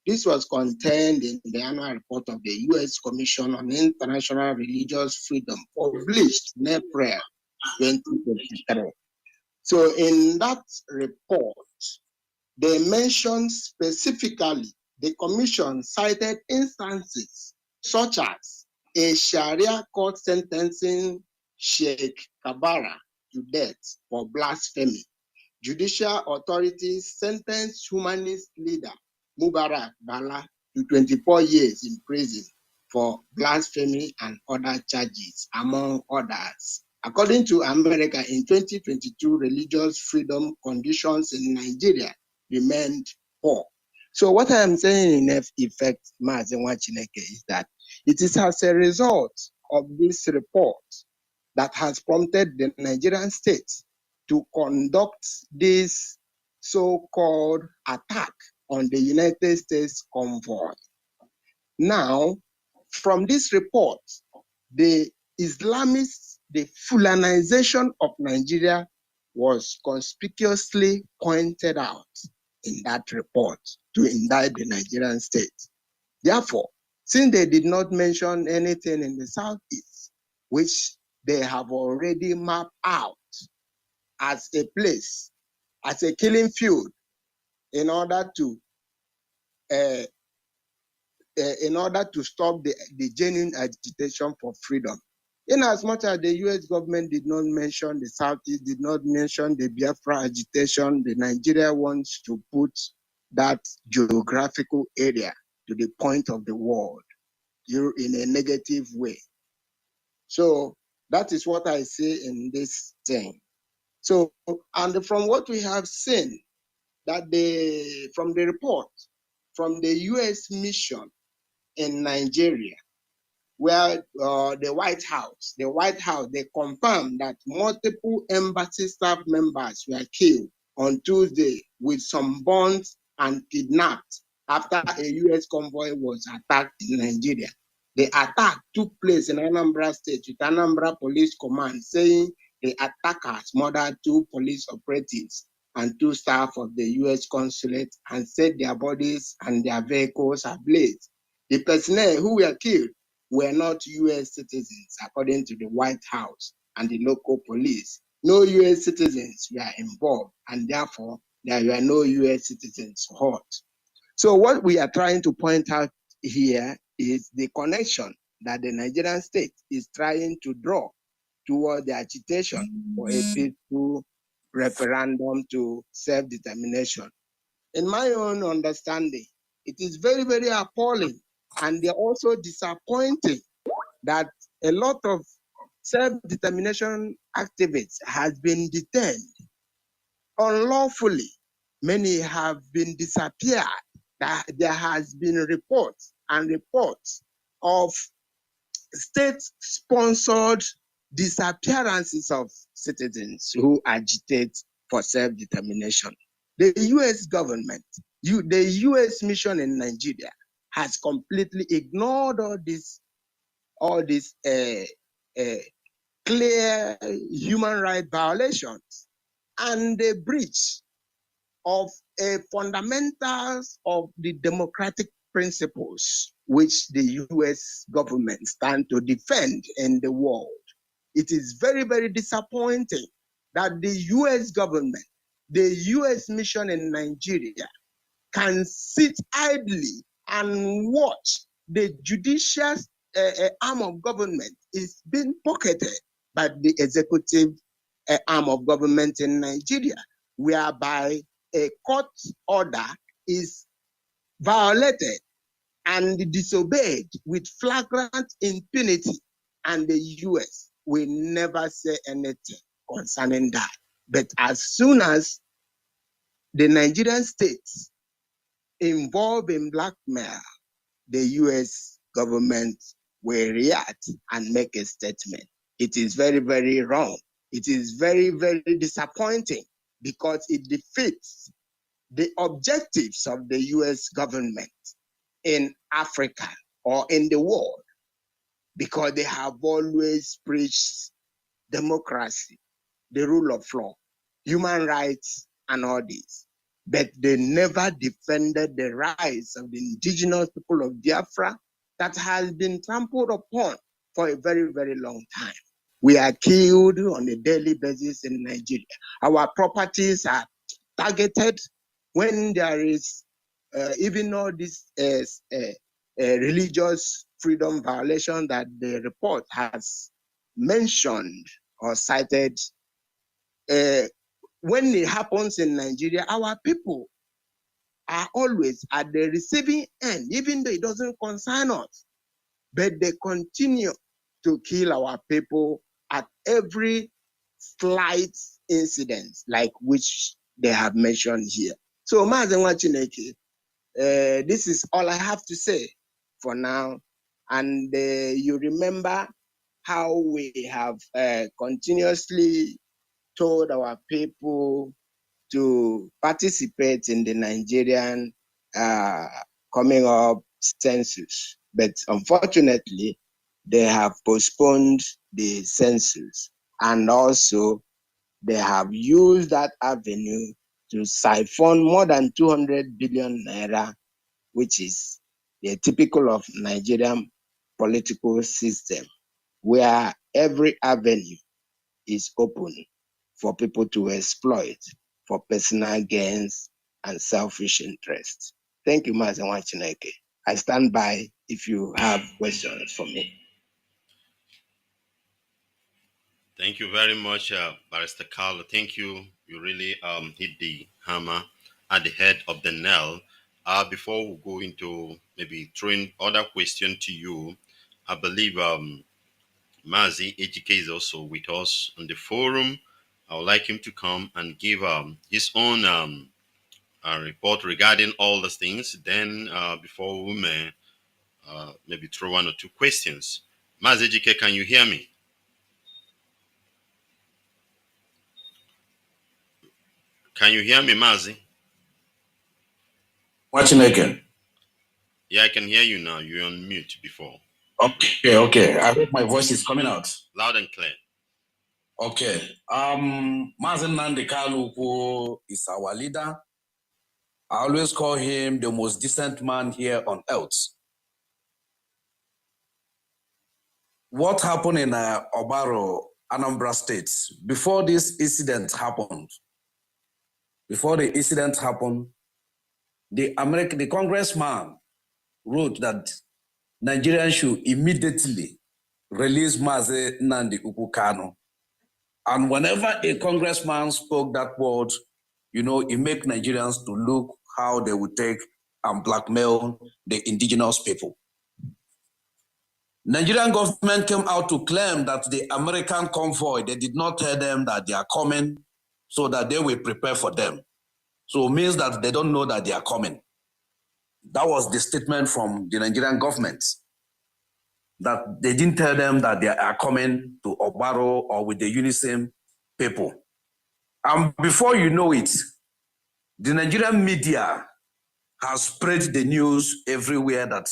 This was contained in the annual report of the U.S. Commission on International Religious Freedom, published in April 2023. So in that report, they mentioned specifically the commission cited instances such as a Sharia court sentencing Sheikh Kabara to death for blasphemy. Judicial authorities sentenced humanist leader Mubarak Bala to 24 years in prison for blasphemy and other charges, among others. According to America, in 2022, religious freedom conditions in Nigeria remained poor. So what I am saying in effect, Mazi Nwachineke, is that it is as a result of this report that has prompted the Nigerian state to conduct this so-called attack on the United States convoy. Now, from this report, the Islamists, the Fulanization of Nigeria was conspicuously pointed out in that report to indict the Nigerian state. Therefore, since they did not mention anything in the Southeast, which they have already mapped out as a place, as a killing field, in order to uh, in order to stop the genuine agitation for freedom. In as much as the US government did not mention the Southeast, did not mention the Biafra agitation, the Nigeria wants to put that geographical area to the point of the world in a negative way. So that is what I say in this thing. So, and from what we have seen, that from the report from the US mission in Nigeria, where the White House, they confirmed that multiple embassy staff members were killed on Tuesday with some bombs and kidnapped after a US convoy was attacked in Nigeria. The attack took place in Anambra State with Anambra Police Command saying the attackers murdered 2 police operatives and 2 staff of the US consulate and set their bodies and their vehicles ablaze. The personnel who were killed were not US citizens, according to the White House and the local police. No US citizens were involved, and therefore there were no US citizens hurt. So what we are trying to point out here is the connection that the Nigerian state is trying to draw toward the agitation for a peaceful referendum to self-determination. In my own understanding, it is very, very appalling, and they're also disappointing that a lot of self-determination activists has been detained unlawfully. Many have been disappeared. There has been reports of state-sponsored disappearances of citizens who agitate for self-determination. The US government, the US mission in Nigeria has completely ignored all these clear human rights violations and the breach of fundamentals of the democratic principles which the US government stand to defend in the world. It is very, very disappointing that the US government, the US mission in Nigeria, can sit idly and watch the judicial arm of government is being pocketed by the executive arm of government in Nigeria, whereby a court order is violated and disobeyed with flagrant impunity, and the US will never say anything concerning that. But as soon as the Nigerian states involved in blackmail, the US government will react and make a statement. It is very, very wrong. It is very, very disappointing because it defeats the objectives of the US government in Africa or in the world, because they have always preached democracy, the rule of law, human rights, and all this. But they never defended the rights of the indigenous people of Biafra that has been trampled upon for a very, very long time. We are killed on a daily basis in Nigeria. Our properties are targeted when there is even all this religious freedom violation that the report has mentioned or cited. When it happens in Nigeria, our people are always at the receiving end, even though it doesn't concern us. But they continue to kill our people at every slight incident, like which they have mentioned here. So, Mazi Nwachineke, this is all I have to say for now. And you remember how we have continuously told our people to participate in the Nigerian coming up census. But unfortunately, they have postponed the census, and also they have used that avenue to siphon more than 200 billion naira, which is the typical of Nigerian political system, where every avenue is open for people to exploit for personal gains and selfish interests. Thank you, Mazi Nwachineke. I stand by if you have questions for me. Thank you very much, Barrister Carlo. Thank you. You really hit the hammer at the head of the nail. Before we go into maybe throwing other question to you, I believe Mazi HK is also with us on the forum. I would like him to come and give his own report regarding all the things. Then before we may maybe throw one or two questions. Mazi HK, can you hear me? Can you hear me, Mazi? Nwachineke. Yeah, I can hear you now. You're on mute before. Okay. I hope my voice is coming out. Loud and clear. Okay. Mazi Nnamdi Kanu is our leader. I always call him the most decent man here on earth. What happened in Obaro, Anambra State, before this incident happened, the congressman wrote that Nigerians should immediately release Mazi Nnamdi Kanu. And whenever a congressman spoke that word, it makes Nigerians to look how they would take and blackmail the indigenous people. Nigerian government came out to claim that the American convoy, they did not tell them that they are coming so that they will prepare for them. So it means that they don't know that they are coming. That was the statement from the Nigerian government, that they didn't tell them that they are coming to Obaro or with the UNICEF people. And before you know it, the Nigerian media has spread the news everywhere that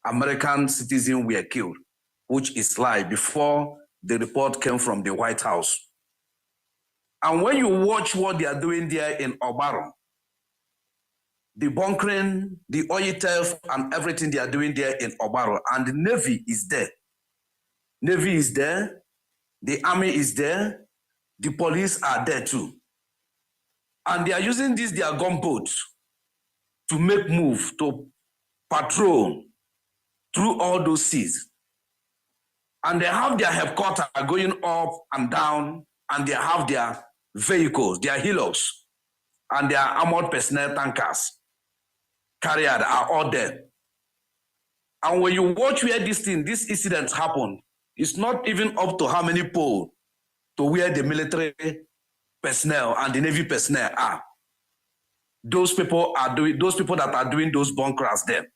American citizens were killed, which is lie, before the report came from the White House. And when you watch what they are doing there in Obaro, the bunkering, the oil theft, and everything they are doing there in Obaro, and the Navy is there. Navy is there, the Army is there, the police are there too. And they are using their gunboats to make move, to patrol through all those seas. And they have their headquarters going up and down, and they have their vehicles, their hillocks, and their armored personnel tankers, carriers are all there. And when you watch where this incident happened, it's not even up to how many poles to where the military personnel and the Navy personnel are. Those people that are doing those bunkers there.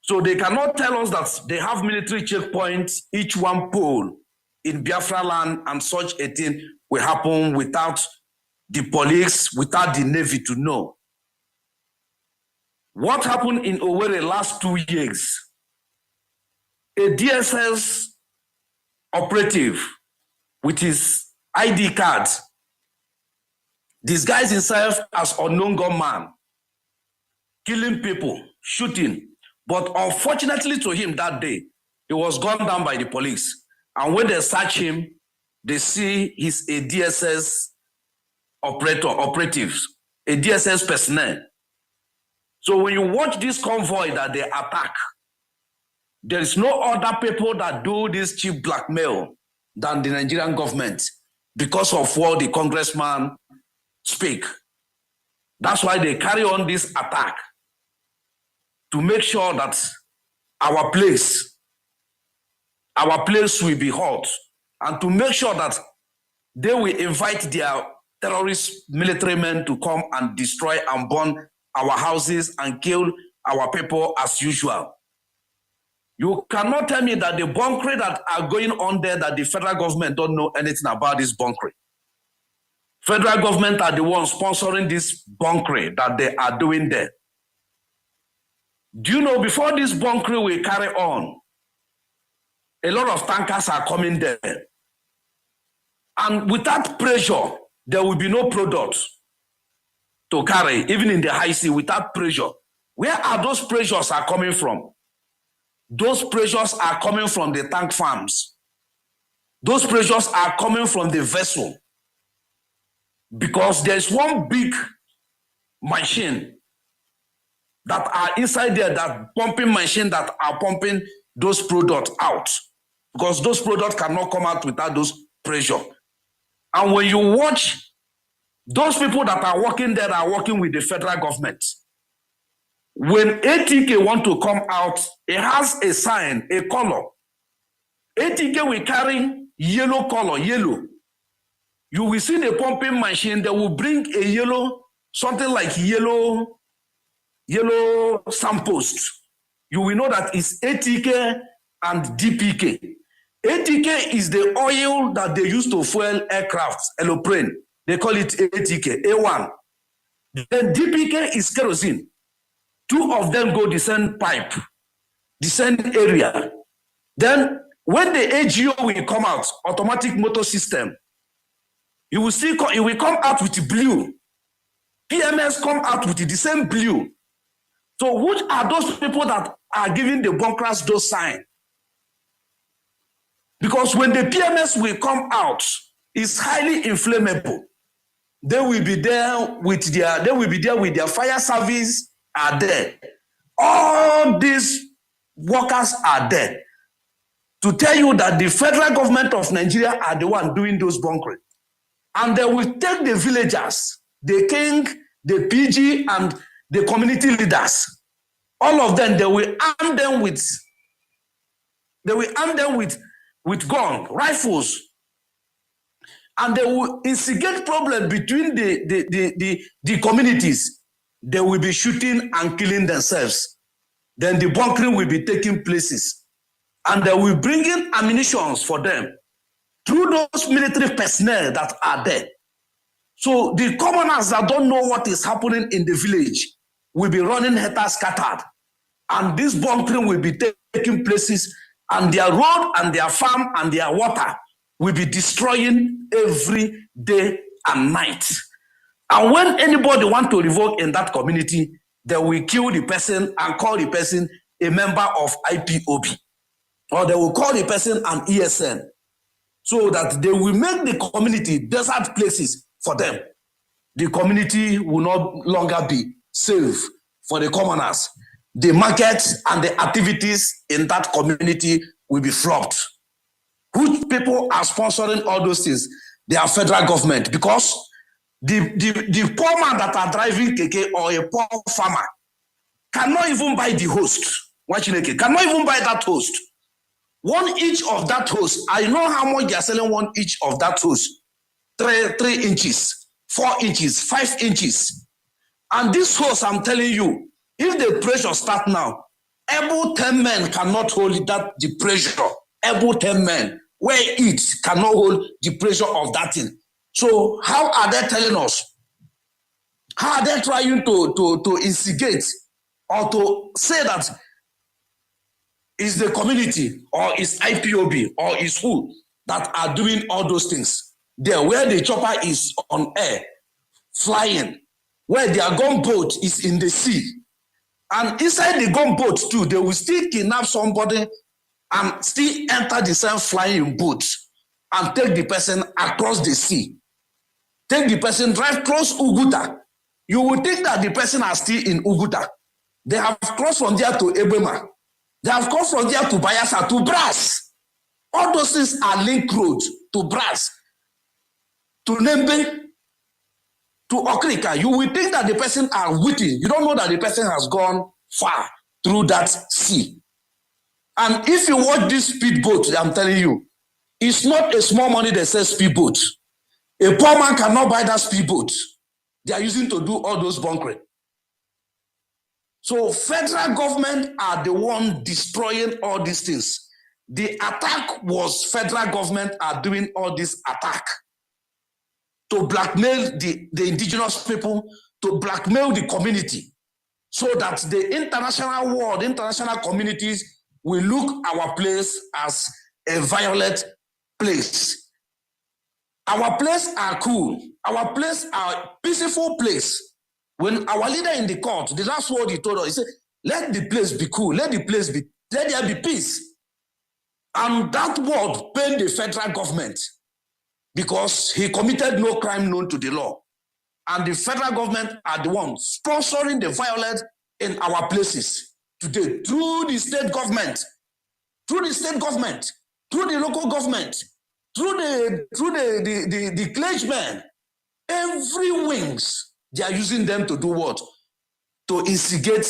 So they cannot tell us that they have military checkpoints, each one pole in Biafra land, and such a thing will happen without the police, without the Navy to know. What happened in Owerri last 2 years? A DSS operative with his ID card disguised himself as unknown gunman, killing people, shooting. But unfortunately to him that day, he was gunned down by the police. And when they search him, they see he's a DSS operatives, a DSS personnel. So when you watch this convoy that they attack, there is no other people that do this cheap blackmail than the Nigerian government because of what the congressman speak. That's why they carry on this attack, to make sure that our place will be hot, and to make sure that they will invite their terrorist military men to come and destroy and burn our houses and kill our people as usual. You cannot tell me that the bunkering that are going on there, that the federal government don't know anything about this bunkering. Federal government are the ones sponsoring this bunkering that they are doing there. Do you know, before this bunkering will carry on, a lot of tankers are coming there. And without pressure, there will be no products to carry, even in the high sea, without pressure. Where are those pressures are coming from? Those pressures are coming from the tank farms. Those pressures are coming from the vessel. Because there's one big machine that are inside there, that pumping machine that are pumping those products out. Because those products cannot come out without those pressure. And when you watch, those people that are working there are working with the federal government. When ATK want to come out, it has a sign, a color. ATK will carry yellow color, yellow. You will see the pumping machine, they will bring a yellow, something like yellow signpost. You will know that it's ATK and DPK. ATK is the oil that they use to fuel aircraft, aeroplane. They call it ATK, A1. Then DPK is kerosene. Two of them go the same pipe, the same area. Then when the AGO will come out, automatic motor system, you will see it will come out with blue. PMS come out with the same blue. So which are those people that are giving the bunkers those signs? Because when the PMS will come out, it's highly inflammable. They will be there with their fire service are there. All these workers are there to tell you that the federal government of Nigeria are the one doing those bunkering. And they will take the villagers, the king, the PG, and the community leaders. All of them, they will arm them with gun, rifles, and they will instigate problem between the communities. They will be shooting and killing themselves. Then the bunkering will be taking places. And they will bring in ammunition for them through those military personnel that are there. So the commoners that don't know what is happening in the village will be running headers scattered. And this bunkering will be taking places, and their road and their farm and their water will be destroying every day and night. And when anybody wants to revolt in that community, they will kill the person and call the person a member of IPOB. Or they will call the person an ESN. So that they will make the community desert places for them. The community will no longer be safe for the commoners. The markets and the activities in that community will be flopped. Which people are sponsoring all those things? They are federal government, because the poor man that are driving keke or a poor farmer cannot even buy the host. Nwachineke cannot even buy that host. One each of that host, I know how much they are selling one each of that host. 3 inches, 4 inches, 5 inches. And this host, I'm telling you, if the pressure start now, able 10 men cannot hold the pressure. Able 10 men, where it cannot hold the pressure of that thing. So how are they telling us? How are they trying to instigate or to say that is the community or is IPOB or is who that are doing all those things? There, where the chopper is on air, flying, where their gunboat is in the sea. And inside the gunboat too, they will still kidnap somebody and still enter the same flying boat and take the person across the sea. Take the person, drive close Uguta. You will think that the person are still in Uguta. They have crossed from there to Ebema. They have crossed from there to Bayelsa, to Brass. All those things are linked roads to Brass, to Nembe, to Okrika. You will think that the person are witty. You don't know that the person has gone far through that sea. And if you watch this speedboat, I'm telling you, it's not a small money that says speedboat. A poor man cannot buy that speedboat. They are using to do all those bunkering. So federal government are the one destroying all these things. The attack was federal government are doing all this attack to blackmail the indigenous people, to blackmail the community, so that the international world, international communities will look our place as a violent place. Our place are cool. Our place are peaceful place. When our leader in the court, the last word he told us, he said, let the place be cool, let there be peace. And that word pained the federal government because he committed no crime known to the law. And the federal government are the ones sponsoring the violence in our places today through the state government, through the local government, through the clergymen, every wings, they are using them to do what? To instigate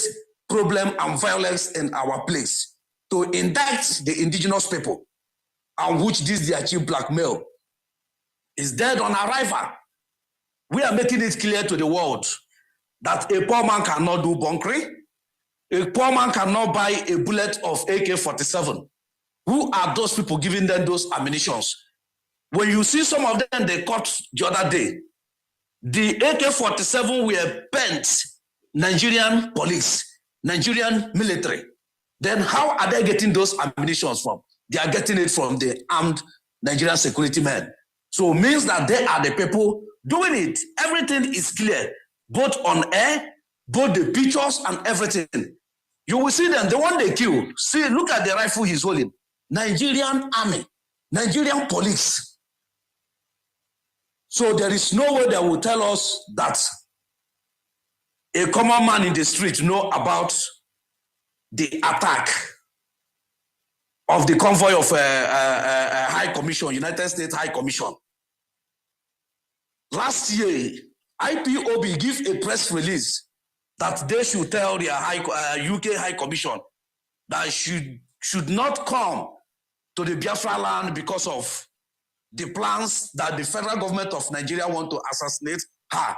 problem and violence in our place, to indict the indigenous people, and which this they achieve blackmail is dead on arrival. We are making it clear to the world that a poor man cannot do bunkering. A poor man cannot buy a bullet of AK-47. Who are those people giving them those ammunitions? When you see some of them, they caught the other day, the AK-47 were bent Nigerian police, Nigerian military. Then how are they getting those ammunitions from? They are getting it from the armed Nigerian security men. So it means that they are the people doing it. Everything is clear, both on air, both the pictures and everything. You will see them, the one they kill. See, look at the rifle he's holding. Nigerian army, Nigerian police. So there is no way they will tell us that a common man in the street know about the attack of the convoy of High Commission, United States High Commission. Last year, IPOB gave a press release that they should tell their UK High Commission that should not come to the Biafra land because of the plans that the federal government of Nigeria want to assassinate her.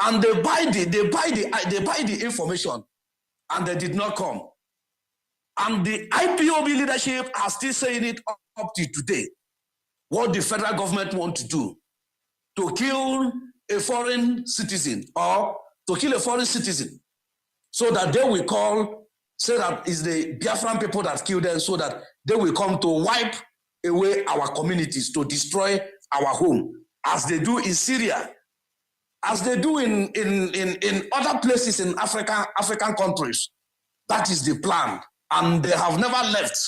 And they buy the information, and they did not come. And the IPOB leadership are still saying it up to today. What the federal government want to do, to kill a foreign citizen or to kill a foreign citizen, so that they will say that it's the Biafran people that killed them, so that they will come to wipe away our communities, to destroy our home, as they do in Syria, as they do in other places in African countries. That is the plan. And they have never left.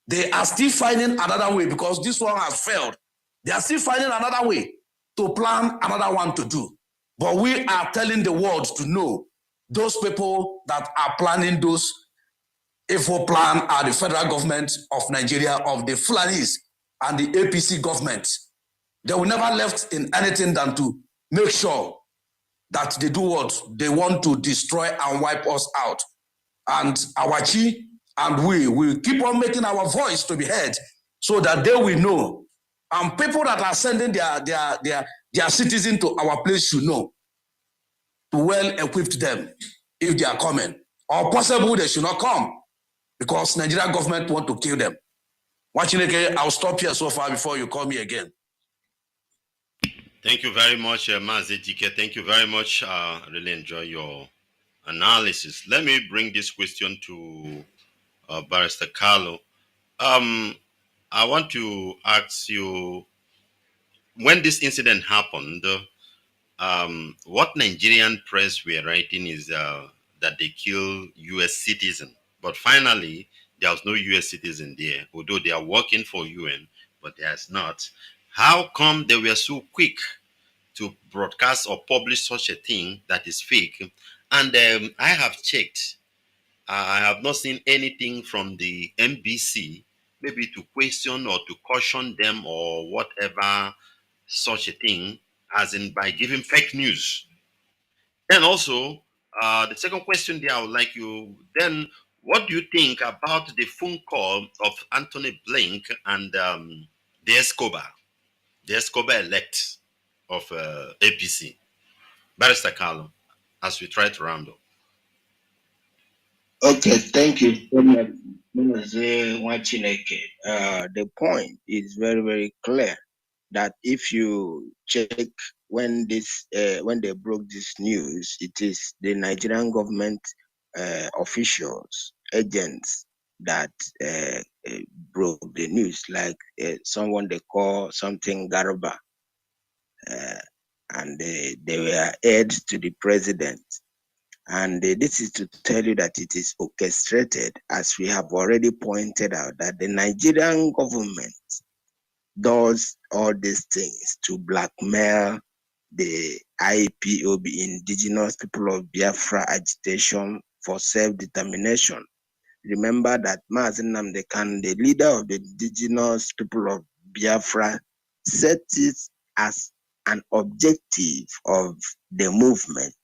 They are still finding another way, because this one has failed. They are still finding another way to plan another one to do. But we are telling the world to know those people that are planning those evil plan are the federal government of Nigeria, of the Fulanis and the APC government. They will never left in anything than to make sure that they do what? They want to destroy and wipe us out. And our chi and we will keep on making our voice to be heard, so that they will know. And people that are sending their citizens to our place should know to well equip them if they are coming. Or possible they should not come, because Nigerian government want to kill them. Nwachineke, I'll stop here so far before you call me again. Thank you very much, Mazi Nwachineke. Thank you very much. I really enjoy your analysis. Let me bring this question to Barrister Carlo. I want to ask you, when this incident happened, what Nigerian press were writing is that they killed U.S. citizen, but finally there was no U.S. citizen there, although they are working for UN, but there's not. How come they were so quick to broadcast or publish such a thing that is fake? And I have checked. I have not seen anything from the NBC, maybe to question or to caution them or whatever such a thing, as in by giving fake news. And also, the second question there, I would like you, then, what do you think about the phone call of Anthony Blink and the Escobar elect of APC? Barrister Carlo, as we try to round up. Okay, thank you so much, Mazi Nwachineke. The point is very, very clear that if you check when they broke this news, it is the Nigerian government officials, agents that broke the news, like someone they call something Garba, and they were aides to the president. And this is to tell you that it is orchestrated, as we have already pointed out, that the Nigerian government does all these things to blackmail the IPOB, Indigenous People of Biafra Agitation for self-determination. Remember that Mazi Nwachineke, the leader of the indigenous people of Biafra, set it as an objective of the movement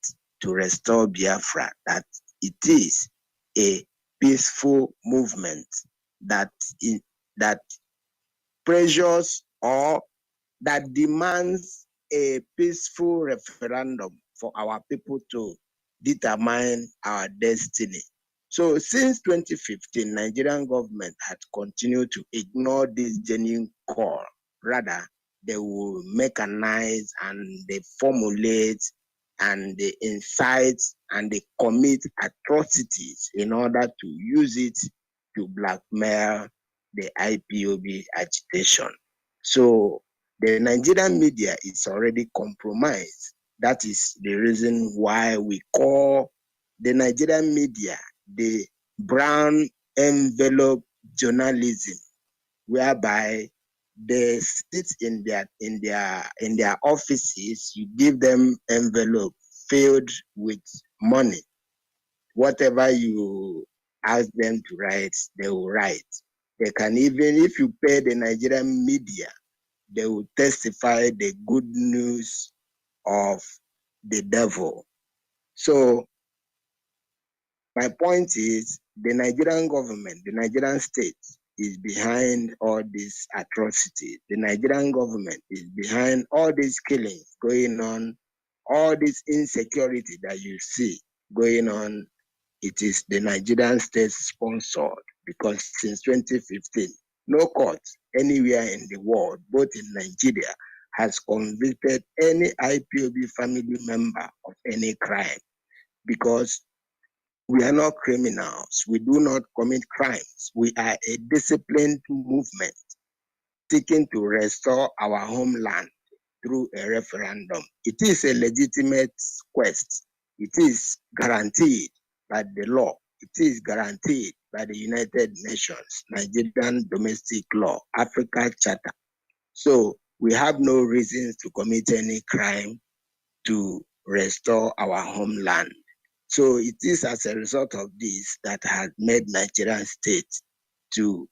to restore Biafra, that it is a peaceful movement that pressures or that demands a peaceful referendum for our people to determine our destiny. So since 2015, Nigerian government had continued to ignore this genuine call. Rather, they will mechanize and they formulate and they incite and they commit atrocities in order to use it to blackmail the IPOB agitation. So the Nigerian media is already compromised. That is the reason why we call the Nigerian media the brown envelope journalism, whereby they sit in their offices, you give them envelope filled with money. Whatever you ask them to write, they will write. They can even, if you pay the Nigerian media, they will testify the good news of the devil. So my point is, the Nigerian government, the Nigerian state is behind all these atrocities. The Nigerian government is behind all these killings going on, all this insecurity that you see going on. It is the Nigerian state sponsored, because since 2015, no court anywhere in the world, both in Nigeria, has convicted any IPOB family member of any crime, because we are not criminals. We do not commit crimes. We are a disciplined movement seeking to restore our homeland through a referendum. It is a legitimate quest. It is guaranteed by the law. It is guaranteed by the United Nations, Nigerian Domestic Law, Africa Charter. So we have no reasons to commit any crime to restore our homeland. So it is as a result of this that has made Nigerian state to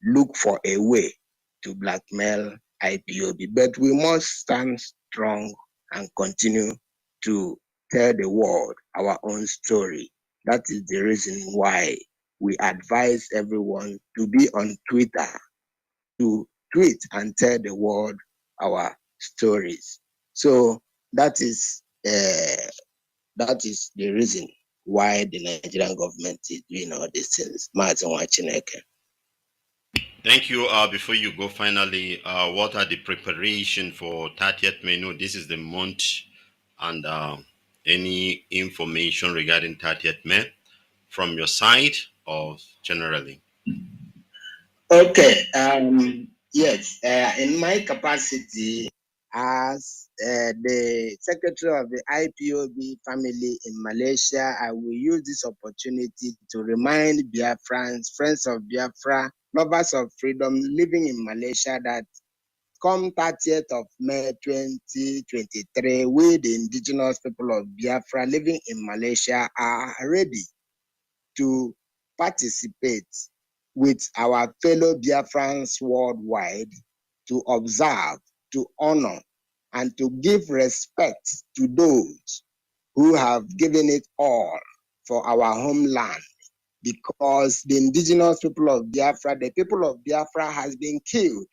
look for a way to blackmail IPOB. But we must stand strong and continue to tell the world our own story. That is the reason why we advise everyone to be on Twitter, to tweet and tell the world our stories. So that is the reason why the Nigerian government is doing all these things. Mazi Nwachineke. Thank you. Before you go, finally, what are the preparation for 30th May? No, this is the month, and any information regarding 30th May from your side or generally? Okay. Yes. In my capacity as the secretary of the IPOB family in Malaysia, I will use this opportunity to remind Biafrans, friends of Biafra, lovers of freedom living in Malaysia, that come 30th of May 2023, we, the indigenous people of Biafra living in Malaysia, are ready to participate with our fellow Biafrans worldwide to observe, to honor, and to give respect to those who have given it all for our homeland. Because the indigenous people of Biafra, the people of Biafra, has been killed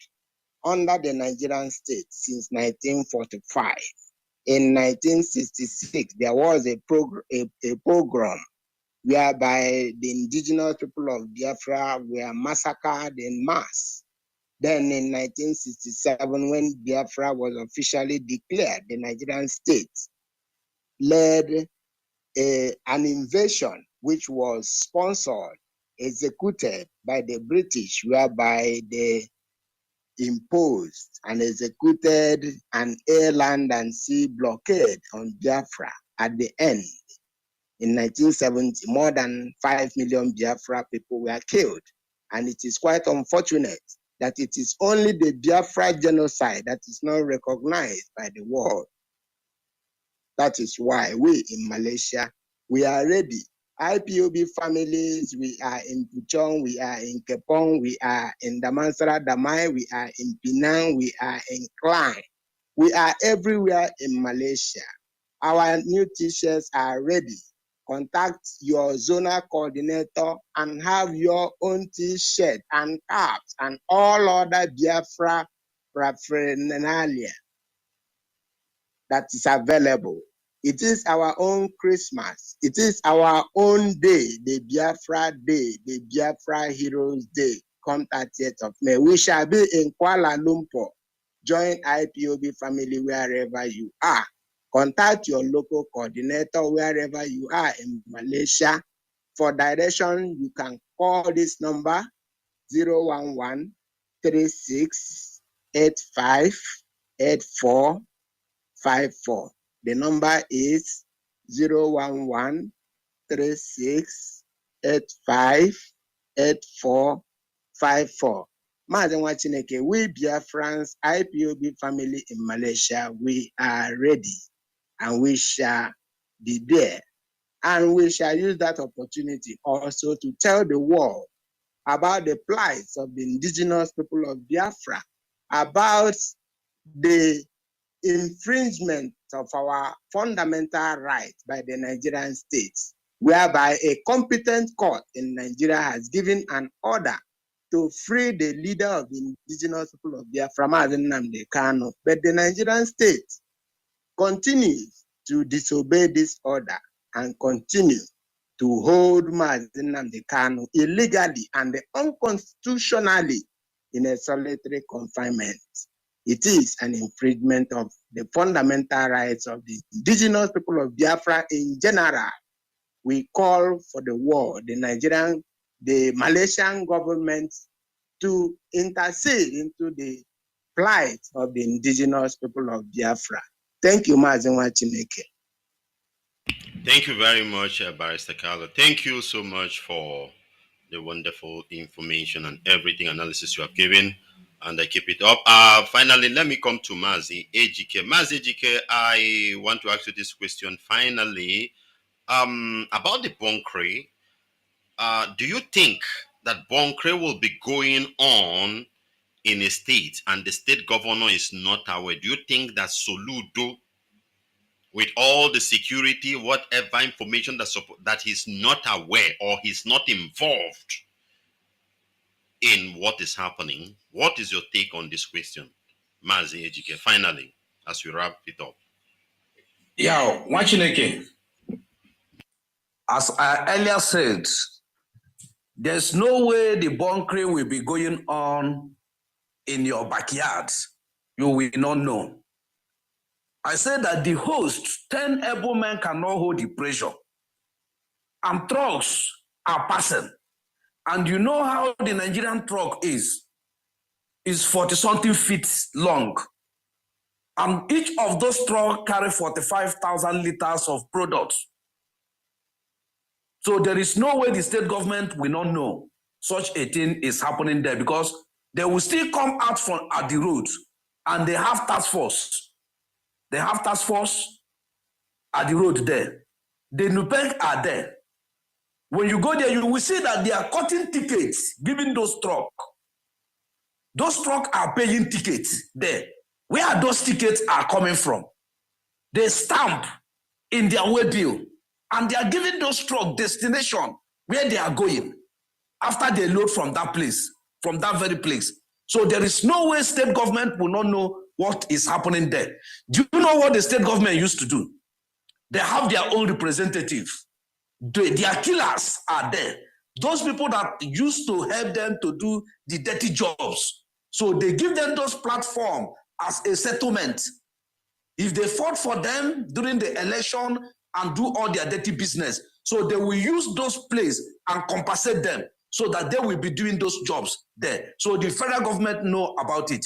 under the Nigerian state since 1945. In 1966, there was a pogrom whereby the indigenous people of Biafra were massacred in mass. Then in 1967, when Biafra was officially declared, the Nigerian state led an invasion which was sponsored, executed by the British, whereby they imposed and executed an air, land, and sea blockade on Biafra. At the end, in 1970, more than 5 million Biafra people were killed. And it is quite unfortunate that it is only the Biafra genocide that is not recognized by the world. That is why we in Malaysia, we are ready IPOB families, we are in Puchong, we are in Kepong, we are in Damansara Damai, we are in Penang, we are in Klang. We are everywhere in Malaysia. Our new t-shirts are ready. Contact your zonal coordinator and have your own t-shirt and caps and all other Biafra paraphernalia that is available. It is our own Christmas. It is our own day, the Biafra Day, the Biafra Heroes Day, come 30th of May. We shall be in Kuala Lumpur. Join IPOB family wherever you are. Contact your local coordinator wherever you are in Malaysia. For direction, you can call this number 011 36 85 8454. The number is 011 36 85 8454. Mazi Nwachineke, we Biafrans, IPOB family in Malaysia, we are ready and we shall be there. And we shall use that opportunity also to tell the world about the plights of the indigenous people of Biafra, about the infringement of our fundamental rights by the Nigerian state, whereby a competent court in Nigeria has given an order to free the leader of the indigenous people of Biafra, Nnamdi Kanu. But the Nigerian state continues to disobey this order and continue to hold Mazi Nnamdi Kanu illegally and unconstitutionally in a solitary confinement. It is an infringement of the fundamental rights of the indigenous people of Biafra in general. We call for the world, the Malaysian government to intercede into the plight of the indigenous people of Biafra. Thank you, Mazi Nwachineke. Thank you very much, Barrister Carlo. Thank you so much for the wonderful information and everything analysis you have given, and I keep it up. Finally, let me come to Mazi Ejike. Mazi Ejike, I want to ask you this question finally about the Bonkre. Do you think that Bonkre will be going on in a state and the state governor is not aware? Do you think that Soludo, with all the security, whatever information that he's not aware or he's not involved in what is happening? What is your take on this question, Mazi Ejike? Finally, as we wrap it up. Yeah, Nwachineke, as I earlier said, there's no way the bunkering will be going on in your backyard. You will not know. I said that the host, 10 able men cannot hold the pressure. And trucks are passing. And you know how the Nigerian truck is 40-something feet long. And each of those trucks carry 45,000 liters of products. So there is no way the state government will not know such a thing is happening there, because they will still come out from at the road and they have task force. They have task force at the road there. The Nupeng are there. When you go there, you will see that they are cutting tickets, giving those trucks. Those trucks are paying tickets there. Where those tickets are coming from? They stamp in their way bill, and they are giving those trucks destination where they are going after they load from that place, from that very place. So there is no way state government will not know what is happening there. Do you know what the state government used to do? They have their own representative. Their killers are there. Those people that used to help them to do the dirty jobs. So they give them those platforms as a settlement. If they fought for them during the election and do all their dirty business, so they will use those places and compensate them so that they will be doing those jobs there. So the federal government know about it.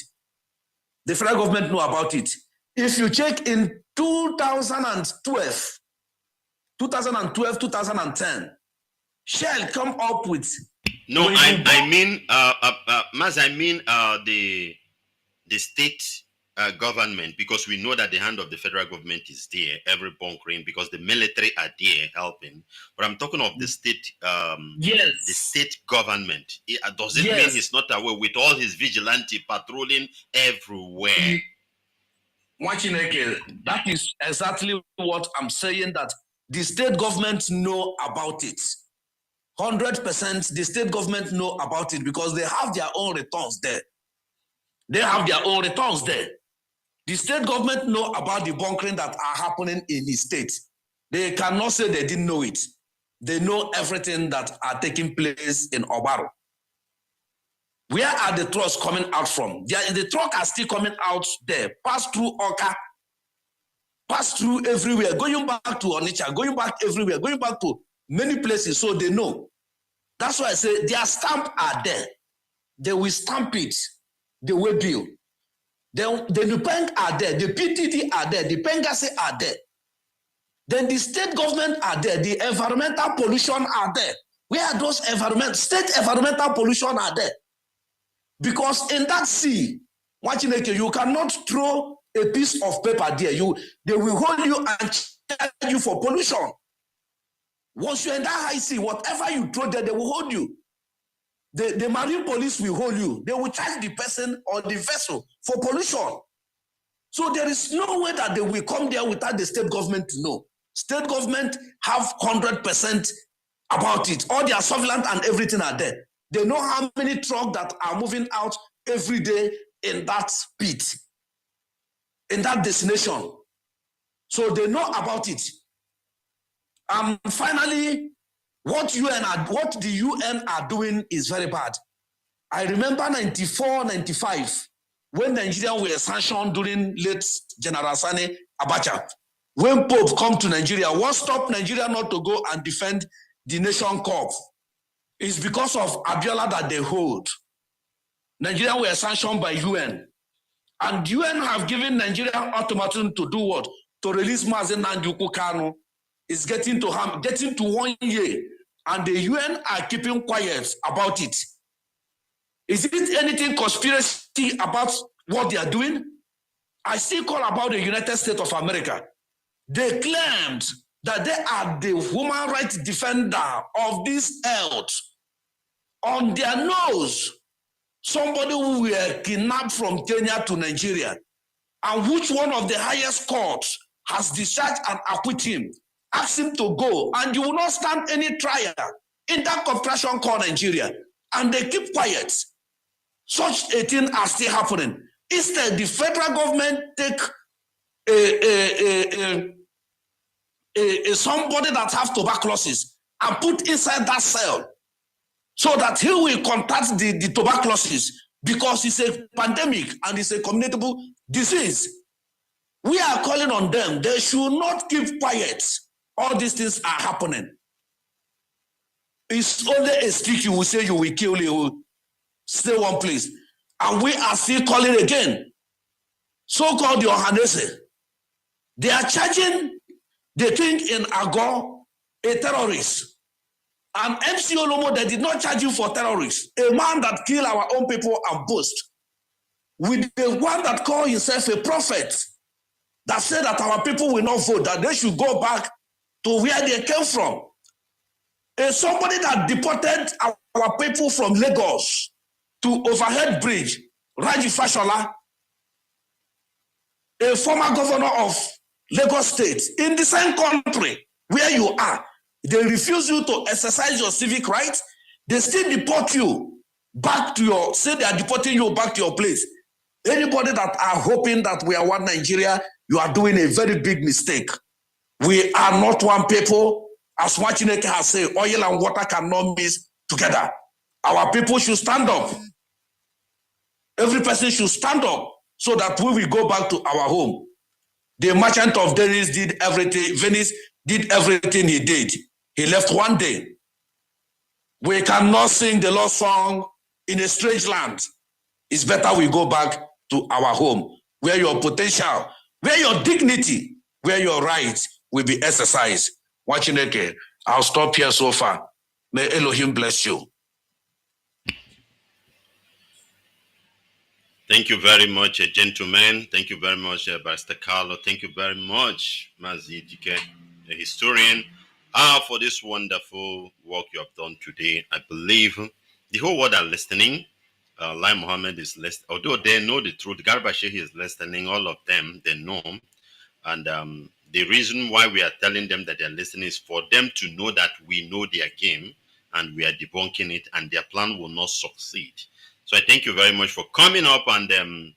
The federal government know about it. If you check in 2012, 2010, Shell come up with... No, I mean, Maz, I mean the state government, because we know that the hand of the federal government is there, every bunkering, because the military are there helping. But I'm talking of the state, yes, the state government. Does it mean he's not aware with all his vigilante patrolling everywhere? Nwachineke, that is exactly what I'm saying, that the state government know about it. 100% the state government know about it because they have their own returns there. They have their own returns there. The state government know about the bunkering that are happening in the state. They cannot say they didn't know it. They know everything that are taking place in Obaro. Where are the trucks coming out from? The trucks are still coming out there, pass through Oka, pass through everywhere, going back to Onitsha, going back everywhere, going back to many places, so they know. That's why I say their stamp are there. They will stamp it. They will bill. The Nupeng are there. The PTD are there. The Pengase are there. Then the state government are there. The environmental pollution are there. Where are those state environmental pollution are there? Because in that sea, Nwachineke, you cannot throw a piece of paper there. They will hold you and charge you for pollution. Once you're in that high sea, whatever you throw there, they will hold you. The marine police will hold you. They will charge the person or the vessel for pollution. So there is no way that they will come there without the state government to know. State government have 100% about it. All their surveillance and everything are there. They know how many trucks that are moving out every day in that pit, in that destination. So they know about it. Finally, what the UN are doing is very bad. I remember 94, 95, when Nigeria were sanctioned during late General Sani Abacha. When Pope come to Nigeria, what stopped Nigeria not to go and defend the nation corps? It's because of Abiola that they hold. Nigeria were sanctioned by UN. And UN have given Nigeria ultimatum to do what? To release Mazi Nwachineke Kanu. It's getting to 1 year. And the UN are keeping quiet about it. Is it anything conspiracy about what they are doing? I still call about the United States of America. They claimed that they are the human rights defender of this earth. On their nose, somebody who were kidnapped from Kenya to Nigeria, and which one of the highest courts has discharged and acquitted him, asked him to go, and you will not stand any trial in that corporation called Nigeria. And they keep quiet. Such a thing are still happening. Instead, the federal government take somebody that have tuberculosis and put inside that cell so that he will contact the tuberculosis, because it's a pandemic and it's a communicable disease. We are calling on them. They should not keep quiet. All these things are happening. It's only a stick you will say you will kill, you will stay one place. And we are still calling again. So-called Yohanese. They are charging the king in Agor a terrorist. And MC Olomo, they did not charge you for terrorists. A man that killed our own people and boast. With the one that called himself a prophet, that said that our people will not vote, that they should go back to where they came from. Somebody that deported our people from Lagos to Overhead Bridge, Raji Fashola, a former governor of Lagos State, in the same country where you are, they refuse you to exercise your civic rights. They still deport you back to say they are deporting you back to your place. Anybody that are hoping that we are one Nigeria, you are doing a very big mistake. We are not one people. As Nwachineke has said, oil and water cannot mix together. Our people should stand up. Every person should stand up so that we will go back to our home. The merchant of Venice did everything he did. He left one day. We cannot sing the Lord's song in a strange land. It's better we go back to our home, where your potential, where your dignity, where your rights will be exercised. Nwachineke, I'll stop here so far. May Elohim bless you. Thank you very much, gentlemen. Thank you very much, Barrister Carlo. Thank you very much, Mazi Dike, a historian, for this wonderful work you have done today. I believe the whole world are listening. Lai Mohammed is listening. Although they know the truth, Garba Shehi is listening. All of them, they know. And the reason why we are telling them that they're listening is for them to know that we know their game and we are debunking it, and their plan will not succeed. So I thank you very much for coming up and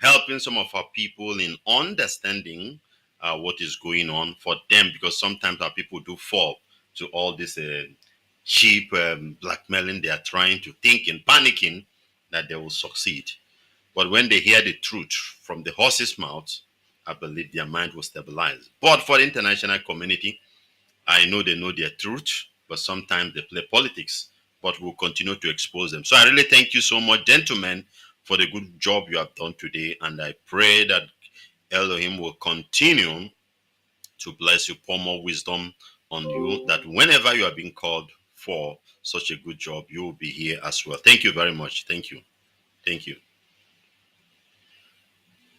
helping some of our people in understanding what is going on for them, because sometimes our people do fall to all this cheap blackmailing. They are trying to think and panicking that they will succeed. But when they hear the truth from the horse's mouth, I believe their mind will stabilize. But for the international community, I know they know their truth, but sometimes they play politics. But we'll continue to expose them. So I really thank you so much, gentlemen, for the good job you have done today. And I pray that Elohim will continue to bless you, pour more wisdom on you, that whenever you are being called for such a good job, you will be here as well. Thank you very much. Thank you. Thank you.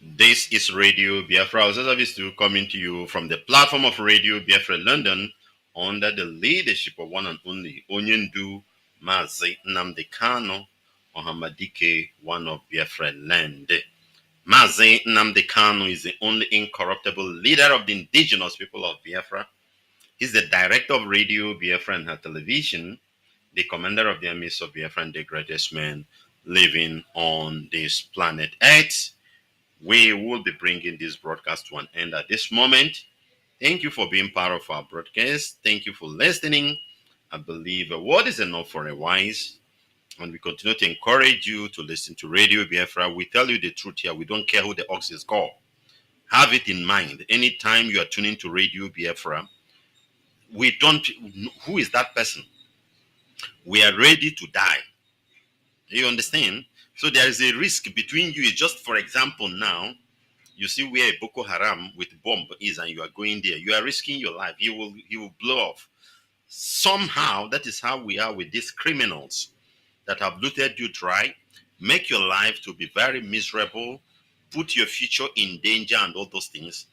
This is Radio Biafra Hausa Service 2 coming to you from the platform of Radio Biafra London under the leadership of one and only Onyendu Mazi Nnamdi Kanu Ohamadike, one of Biafra land. Mazi Nnamdi Kanu is the only incorruptible leader of the indigenous people of Biafra. He's the director of Radio Biafra and her television, the commander of the armies of Biafra, and the greatest man living on this planet Earth. We will be bringing this broadcast to an end at this moment. Thank you for being part of our broadcast. Thank you for listening. I believe a word is enough for a wise. And we continue to encourage you to listen to Radio Biafra. We tell you the truth here. We don't care who the ox is called. Have it in mind. Anytime you are tuning to Radio Biafra, we don't, who is that person? We are ready to die. You understand? So there is a risk between you. Just for example, now, you see where a Boko Haram with bomb is, and you are going there. You are risking your life. He will blow off. Somehow, that is how we are with these criminals that have looted you dry, make your life to be very miserable, put your future in danger, and all those things.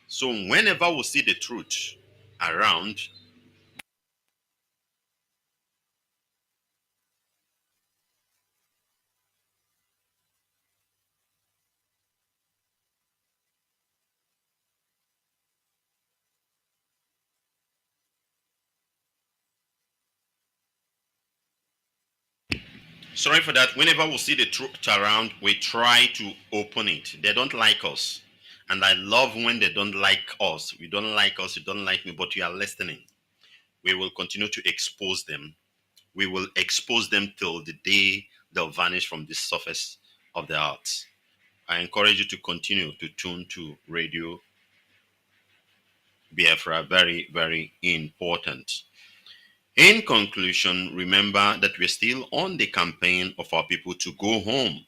So whenever we see the truth around, sorry for that. Whenever we see the truth around, we try to open it. They don't like us. And I love when they don't like us. You don't like us, you don't like me, but you are listening. We will continue to expose them. We will expose them till the day they'll vanish from the surface of the earth. I encourage you to continue to tune to Radio Biafra. Very, very important. In conclusion, remember that we're still on the campaign of our people to go home.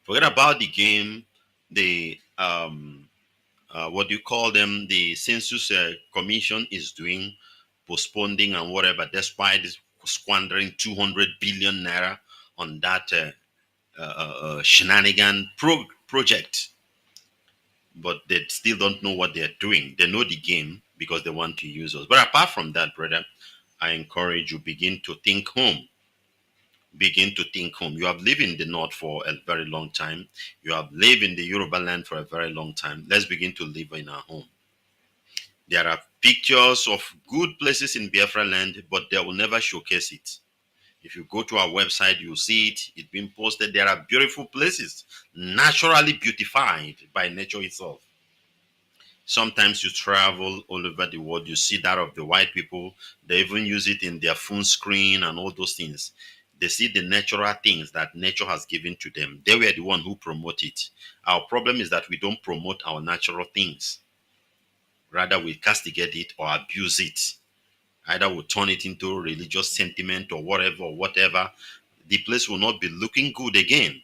Forget about the game, the what do you call them? The census commission is doing, postponing and whatever, despite squandering 200 billion naira on that shenanigan project. But they still don't know what they're doing. They know the game because they want to use us. But apart from that, brother, I encourage you, begin to think home. Begin to think home. You have lived in the north for a very long time. You have lived in the Yoruba land for a very long time. Let's begin to live in our home. There are pictures of good places in Biafra land, but they will never showcase it. If you go to our website, you'll see it. It's been posted. There are beautiful places, naturally beautified by nature itself. Sometimes you travel all over the world, you see that of the white people. They even use it in their phone screen and all those things. They see the natural things that nature has given to them. They were the one who promote it. Our problem is that we don't promote our natural things. Rather, we castigate it or abuse it. Either we turn it into religious sentiment or whatever. The place will not be looking good again.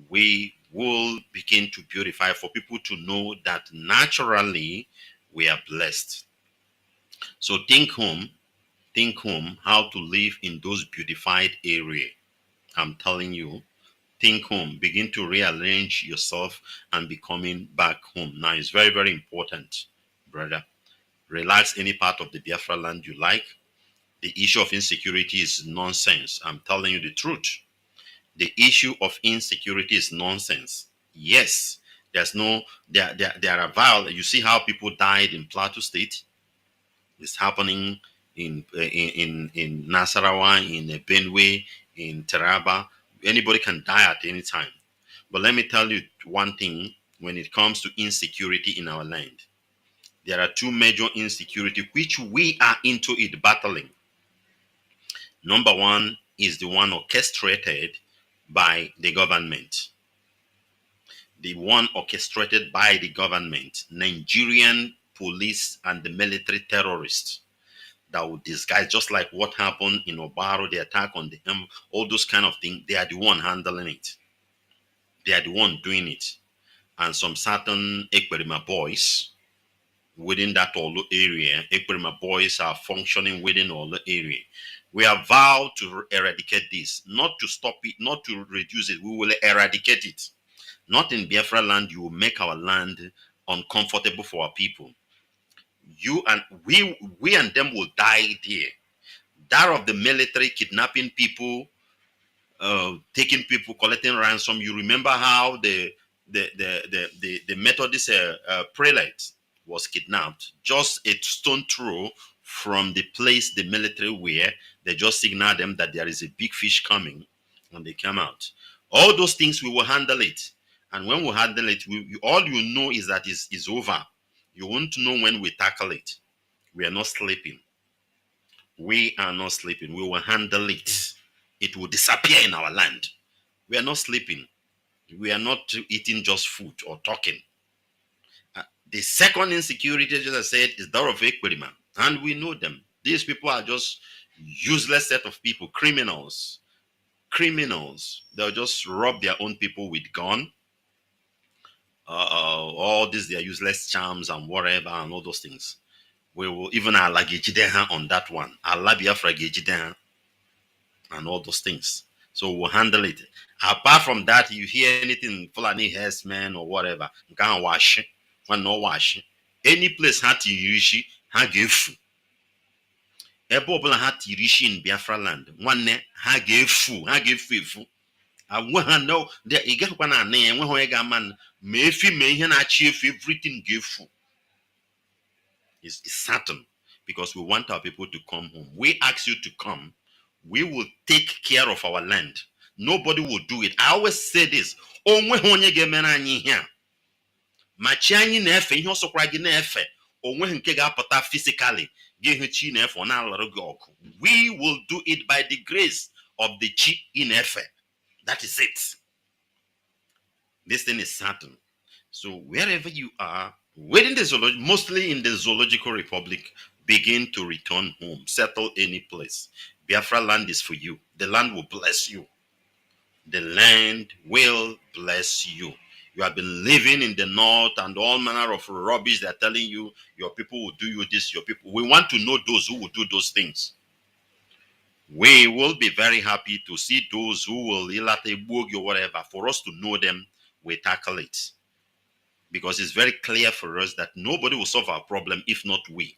We will begin to beautify for people to know that naturally we are blessed. So think home how to live in those beautified areas. I'm telling you, think home, begin to rearrange yourself and be coming back home. Now, it's very, very important, brother. Relax any part of the Biafra land you like. The issue of insecurity is nonsense. I'm telling you the truth. The issue of insecurity is nonsense. Yes, there's no, there are violent. You see how people died in Plateau State? It's happening in Nasarawa, in Benue, in Taraba. Anybody can die at any time. But let me tell you one thing when it comes to insecurity in our land. There are two major insecurity which we are into it battling. Number one is the one orchestrated by the government. The one orchestrated by the government, Nigerian police and the military terrorists that would disguise, just like what happened in Obaro, the attack on the all those kind of things. They are the one handling it. They are the one doing it. And some certain Ekperima boys within that Olo area, Ekperima boys are functioning within Olo area. We have vowed to eradicate this, not to stop it, not to reduce it. We will eradicate it. Not in Biafra land, you will make our land uncomfortable for our people. You and we and them will die there. That of the military kidnapping people, taking people, collecting ransom. You remember how the Methodist prelate was kidnapped, just a stone throw from the place the military were. They just signal them that there is a big fish coming, and they come out. All those things we will handle it, and when we handle it, all you know is that is over. You won't know when we tackle it. We are not sleeping. We are not sleeping. We will handle it. It will disappear in our land. We are not sleeping. We are not eating just food or talking. The second insecurity, as I said, is that of Ekperima. And we know them. These people are just useless set of people, criminals. Criminals. They'll just rob their own people with gun. All these, their useless charms and whatever and all those things. We will even on that one. Allah Biafra and all those things. So we'll handle it. Apart from that, you hear anything Fulani herdsmen or whatever, you can't wash. When no wash. Any place had to rishi, ha give. Ebo had to rishi in Biafra land. One ne ha give fu, ha give fu. I want know that you get one name when I man may fi may achieve everything give fu. It's certain because we want our people to come home. We ask you to come. We will take care of our land. Nobody will do it. I always say this. Machi anyị na-efe ihe ọsọkwara gị na-efe onweghị nke ga-apụta physically gị chi na-efe ọ na-alụrụ gị ọgụ. We will do it by the grace of the chi in efe. That is it. This thing is certain. So wherever you are, within the mostly in the Zoological Republic, begin to return home. Settle any place. Biafra land is for you. The land will bless you. The land will bless you. You have been living in the north and all manner of rubbish. They're telling you, your people will do you this, your people. We want to know those who will do those things. We will be very happy to see those who will or whatever. For us to know them, we tackle it. Because it's very clear for us that nobody will solve our problem if not we.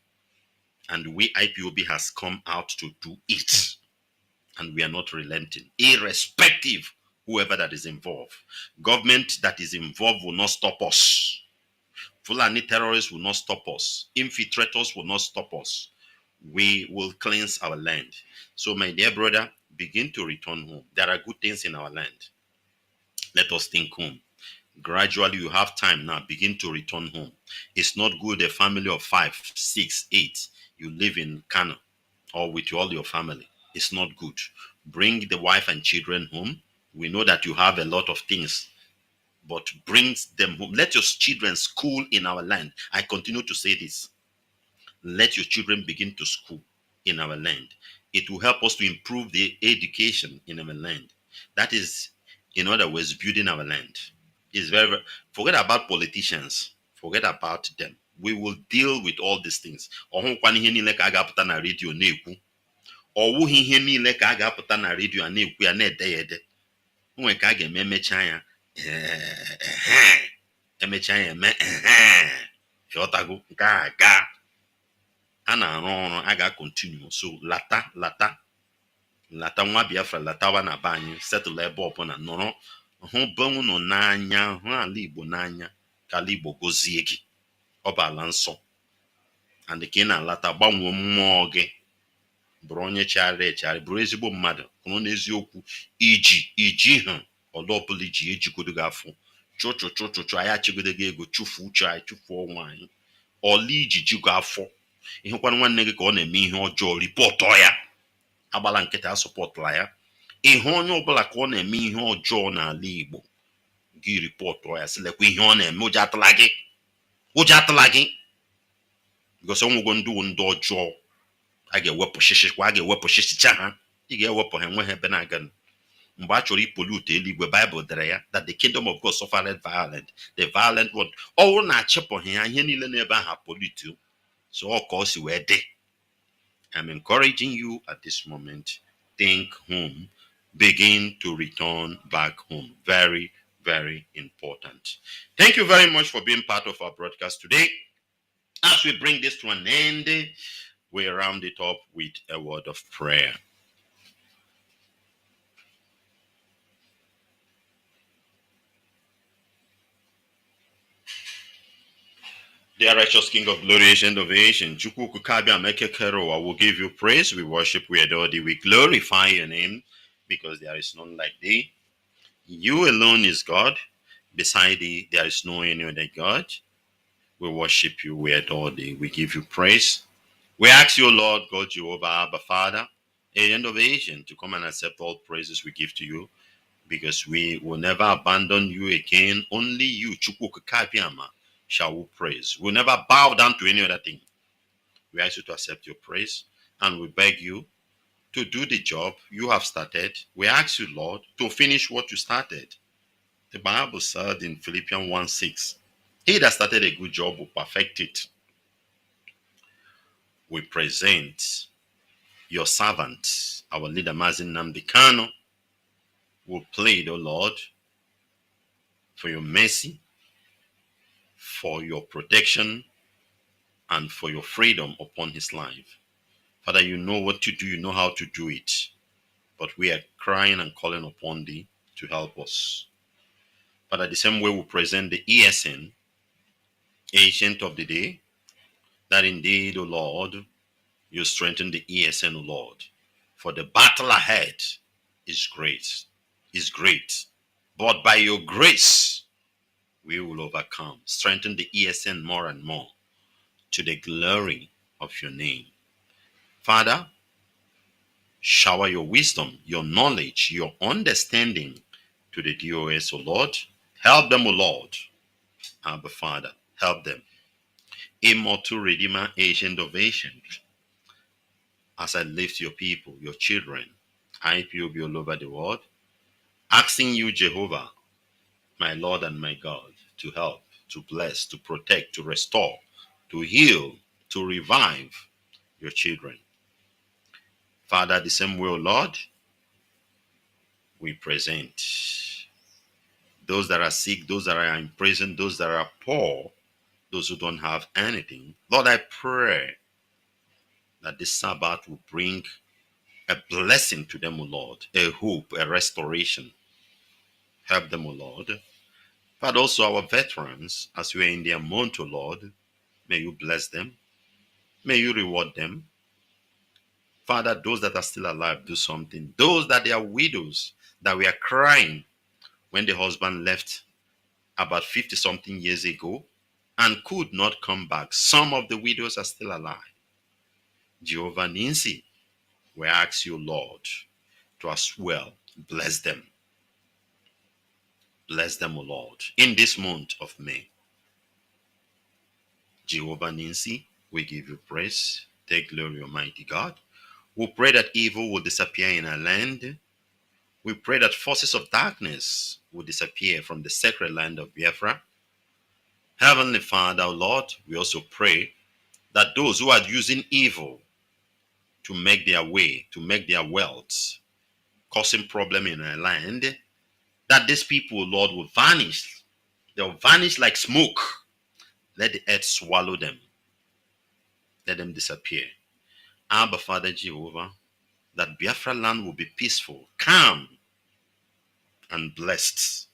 And we, IPOB, has come out to do it. And we are not relenting, irrespective whoever that is involved. Government that is involved will not stop us. Fulani terrorists will not stop us. Infiltrators will not stop us. We will cleanse our land. So my dear brother, begin to return home. There are good things in our land. Let us think home. Gradually, you have time now. Begin to return home. It's not good a family of 5, 6, 8. You live in Kanu or with all your family. It's not good. Bring the wife and children home. We know that you have a lot of things, but bring them home. Let your children school in our land. I continue to say this. Let your children begin to school in our land. It will help us to improve the education in our land. That is, in other words, building our land. It's very forget about politicians. Forget about them. We will deal with all these things. Ọwụghị ihe niile ka a ga-apụta na redio a na-ekwu ya na-ede ya ede. onwe ka a ga-eme emecha ya emecha ya eme ịghọtago nke a ga a na-arụ ọrụ a ga-akọntinu. So lata nwa Biafra latawa na be anyị, setụl ebe ọbụla nọrọ, hụ be unu n'anya, hụ ala Igbo n'anya, ka ala Igbo gozie gị. Ọ bụ ala nsọ, and ka ị na-alata gbanwee mmụọ gị, bụrụ onye chegharịrị echegharị, bụrụ ezigbo mmadụ, kwụrụ n'eziokwu. iji ha ọlụ ọbụla iji ejigodo gị afọ chụchụ anyị achịgodo gị ego, chụfuo uche anyị, chụfuo ọnwa anyị, ọlụ iji jigo afọ. Ịhụkwana nwanne gị ka ọ na-eme ihe ọjọọ, ripọtụ ya, agbala nkịta asọpọtụla ya. Ịhụ onye ọbụla ka ọ na-eme ihe ọjọọ n'ala Igbo, gị ripọtụ ya, silekwa ihe ọ na-eme. Ụjọ atụla gị gosi ọnwụgo ndị ọjọọ a ga-ewepụchicha ha. Ị ga-ewepụ ha, enweghị ebe na-aga. Mgbe a chọrọ ipolute eluigwe, Bible dere ya that the kingdom of God suffered violent, the violent one. Ọwụ na-achịpụghị ya, ihe niile n'ebe ahụ polute. So ọ ka ọ si wee dị. I'm encouraging you at this moment, think home, begin to return back home. Very, very important. Thank you very much for being part of our broadcast today. As we bring this to an end, we round it up with a word of prayer. Dear righteous King of glory, Ancient of Ancients, I will give you praise, we worship, we adore thee, we glorify your name, because there is none like thee. You alone is God. Beside thee, there is no any other God. We worship you, we adore thee, we give you praise. We ask you, Lord God, Jehovah, Abba, Father, Ancient of Ancients, to come and accept all praises we give to you, because we will never abandon you again. Only you, Chukwukabiama, shall we praise. We'll never bow down to any other thing. We ask you to accept your praise, and we beg you to do the job you have started. We ask you, Lord, to finish what you started. The Bible said in Philippians 1:6, he that started a good job will perfect it. We present your servant, our leader Mazi Nwachineke, who plead, O Lord, for your mercy, for your protection, and for your freedom upon his life. Father, you know what to do, you know how to do it, but we are crying and calling upon thee to help us. Father, the same way we present the ESN, Ancient of the Day, that indeed, O Lord, you strengthen the ESN, O Lord, for the battle ahead is great, but by your grace, we will overcome. Strengthen the ESN more and more to the glory of your name. Father, shower your wisdom, your knowledge, your understanding to the DOS, O Lord. Help them, O Lord. Abba, Father, help them. Immortal Redeemer, Ancient of Ancients, as I lift your people, your children, IPOB all over the world, asking you, Jehovah, my Lord and my God, to help, to bless, to protect, to restore, to heal, to revive your children. Father, the same way, O Lord, we present those that are sick, those that are in prison, those that are poor, those who don't have anything. Lord, I pray that this Sabbath will bring a blessing to them, O Lord, a hope, a restoration. Help them, O Lord. But also our veterans, as we are in their month, O Lord, may you bless them. May you reward them. Father, those that are still alive, do something. Those that they are widows, that we are crying when the husband left about 50-something years ago and could not come back. Some of the widows are still alive. Jehovah Ninsi, we ask you, Lord, to as well bless them. Bless them, O Lord, in this month of May. Jehovah Ninsi, we give you praise. Take glory, Almighty God. We pray that evil will disappear in our land. We pray that forces of darkness will disappear from the sacred land of Biafra. Heavenly Father, O Lord, we also pray that those who are using evil to make their way, to make their wealth, causing problem in our land, that these people, Lord, will vanish. They'll vanish like smoke. Let the earth swallow them. Let them disappear. Abba, Father Jehovah, that Biafra land will be peaceful, calm, and blessed.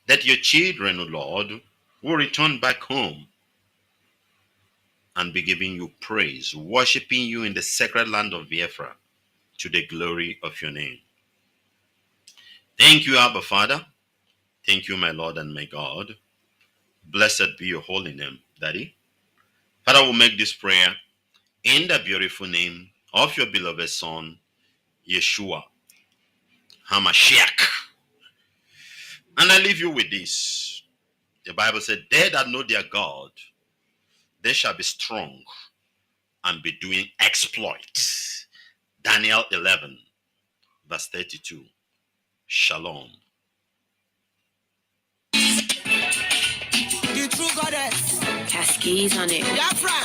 That your children, O Lord, will return back home and be giving you praise, worshiping you in the sacred land of Biafra to the glory of your name. Thank you, Abba Father. Thank you, my Lord and my God. Blessed be your holy name, Daddy. Father, we'll make this prayer in the beautiful name of your beloved Son, Yeshua HaMashiach. And I leave you with this. The Bible said, they that know their God, they shall be strong and be doing exploits. Daniel 11, verse 32. Shalom. The true goddess. Cascades on it. Biafra.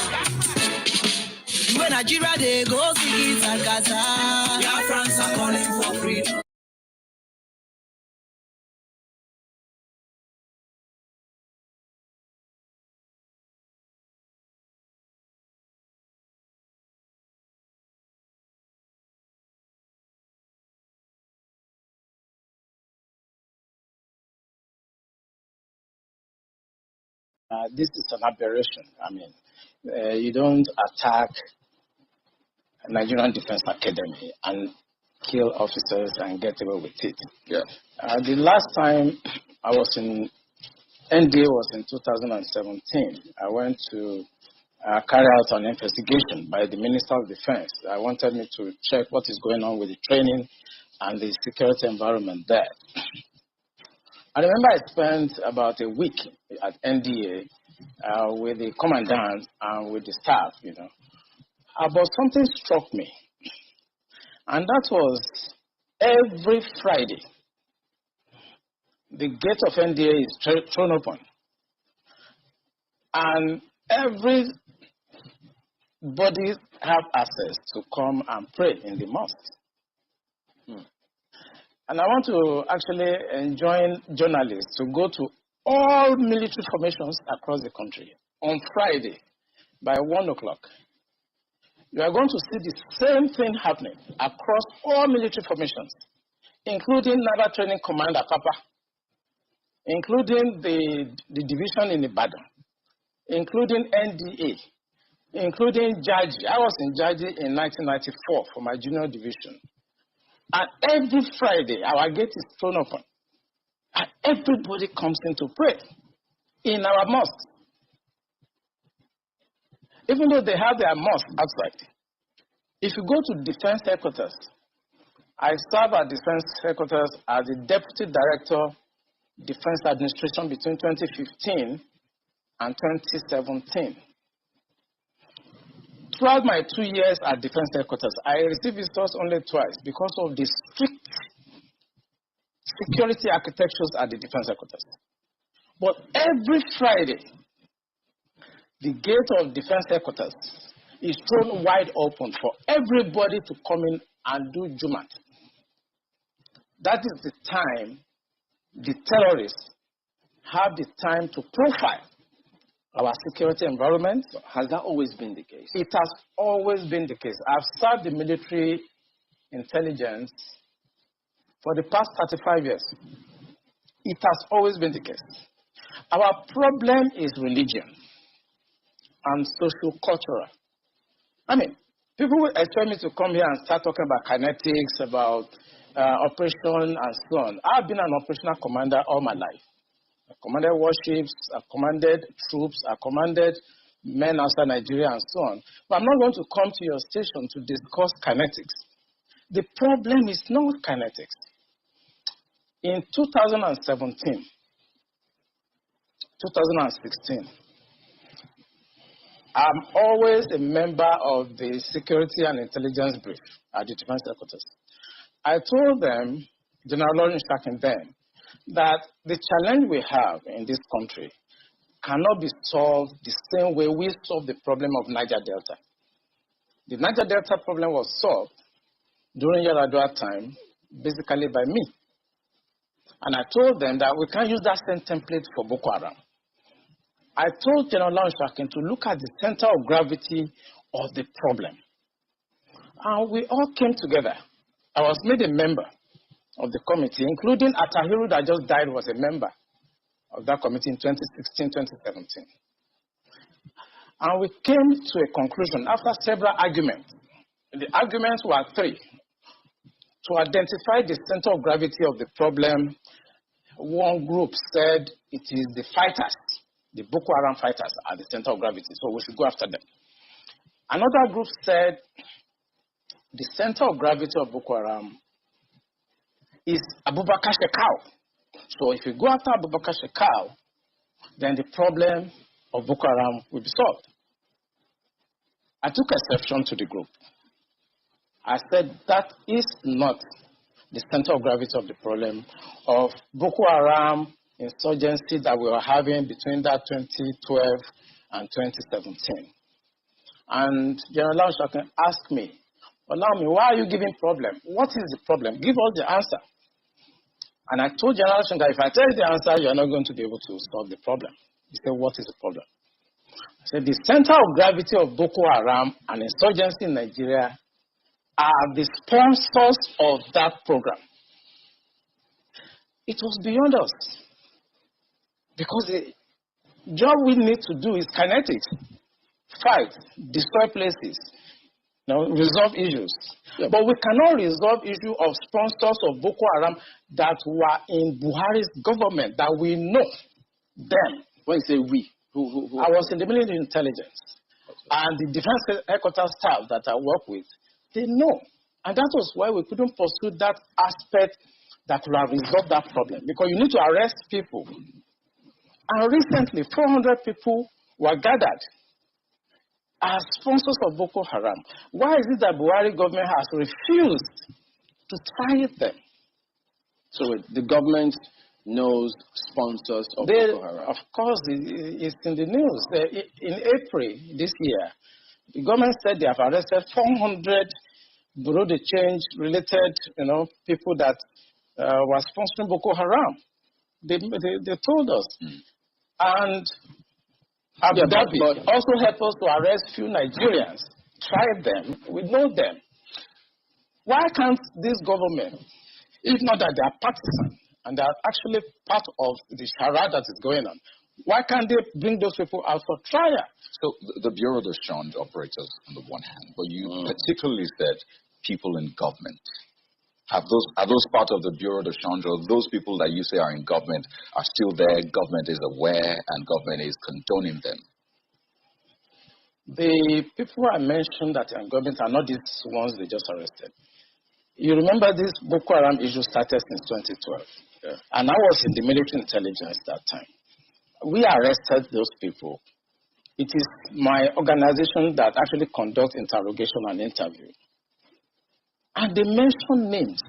When Nigeria they go see it and Gaza. Biafrans are calling for freedom. This is an aberration. I mean, you don't attack Nigerian Defense Academy and kill officers and get away with it. Yeah. The last time I was in NDA was in 2017. I went to carry out an investigation by the Minister of Defense. I wanted me to check what is going on with the training and the security environment there. I remember I spent about a week at NDA with the commandant and with the staff, But something struck me, and that was every Friday, the gate of NDA is thrown open, and everybody have access to come and pray in the mosque. And I want to actually enjoin journalists to go to all military formations across the country on Friday by 1 o'clock. You are going to see the same thing happening across all military formations, including Naval Training Command at Papa, including the division in Ibadan, including NDA, including Jaji. I was in Jaji in 1994 for my junior division. And every Friday, our gate is thrown open. And everybody comes in to pray in our mosque. Even though they have their mosque outside. If you go to Defense Headquarters, I served at Defense Headquarters as the Deputy Director, Defense Administration between 2015 and 2017. Throughout my 2 years at Defense Headquarters, I received visitors only twice because of the strict security architectures at the Defense Headquarters. But every Friday, the gate of Defense Headquarters is thrown wide open for everybody to come in and do Jumat. That is the time the terrorists have the time to profile our security environment. Has that always been the case? It has always been the case. I've served the military intelligence for the past 35 years. It has always been the case. Our problem is religion and social-cultural. I mean, people will expect me to come here and start talking about kinetics, about operation and so on. I've been an operational commander all my life. I commanded warships, I commanded troops, I commanded men outside Nigeria and so on. But I'm not going to come to your station to discuss kinetics. The problem is not kinetics. In 2017, 2016, I'm always a member of the Security and Intelligence Brief at the Defense Headquarters. I told them, General Lawrence Shakin then, that the challenge we have in this country cannot be solved the same way we solved the problem of Niger Delta. The Niger Delta problem was solved during Yaradua time, basically by me. And I told them that we can't use that same template for Boko Haram. I told General Nwachineke to look at the center of gravity of the problem. And we all came together. I was made a member of the committee, including Atahiru that just died was a member of that committee in 2016, 2017. And we came to a conclusion after several arguments. The arguments were three. To identify the center of gravity of the problem, one group said it is the fighters, the Boko Haram fighters are the center of gravity, so we should go after them. Another group said the center of gravity of Boko Haram is Abubakar Shekau. So if you go after Abubakar Shekau, then the problem of Boko Haram will be solved. I took exception to the group. I said that is not the center of gravity of the problem of Boko Haram insurgency that we were having between that 2012 and 2017. And General Nwachineke asked me, why are you giving problem? What is the problem? Give us the answer. And I told General Nwachineke, if I tell you the answer, you're not going to be able to solve the problem. He said, what is the problem? I said, the center of gravity of Boko Haram and insurgency in Nigeria are the sponsors of that program. It was beyond us. Because the job we need to do is kinetics. Fight, destroy places, resolve issues. Yeah. But we cannot resolve issue of sponsors of Boko Haram that were in Buhari's government, that we know them. When you say we, who? I was in the military intelligence. Okay. And the defense headquarters staff that I work with, they know. And that was why we couldn't pursue that aspect that would have resolved that problem. Because you need to arrest people. And recently, 400 people were gathered as sponsors of Boko Haram. Why is it that Buhari government has refused to try them? So the government knows sponsors of Boko Haram? Of course, it's in the news. In April this year, the government said they have arrested 400 Bureau de Change related, people that were sponsoring Boko Haram. They told us. And Abu Dhabi also helped us to arrest few Nigerians, try them, we know them. Why can't this government, if not that they are partisan and they are actually part of the charade that is going on, why can't they bring those people out for trial? So the Bureau de Change operates on the one hand, but you particularly said people in government. Are those part of the Bureau de Change, or those people that you say are in government are still there, government is aware, and government is condoning them? The people I mentioned that are in government are not these ones they just arrested. You remember this Boko Haram issue started since 2012. Yeah. And I was in the military intelligence that time. We arrested those people. It is my organization that actually conducts interrogation and interview. And they mention names.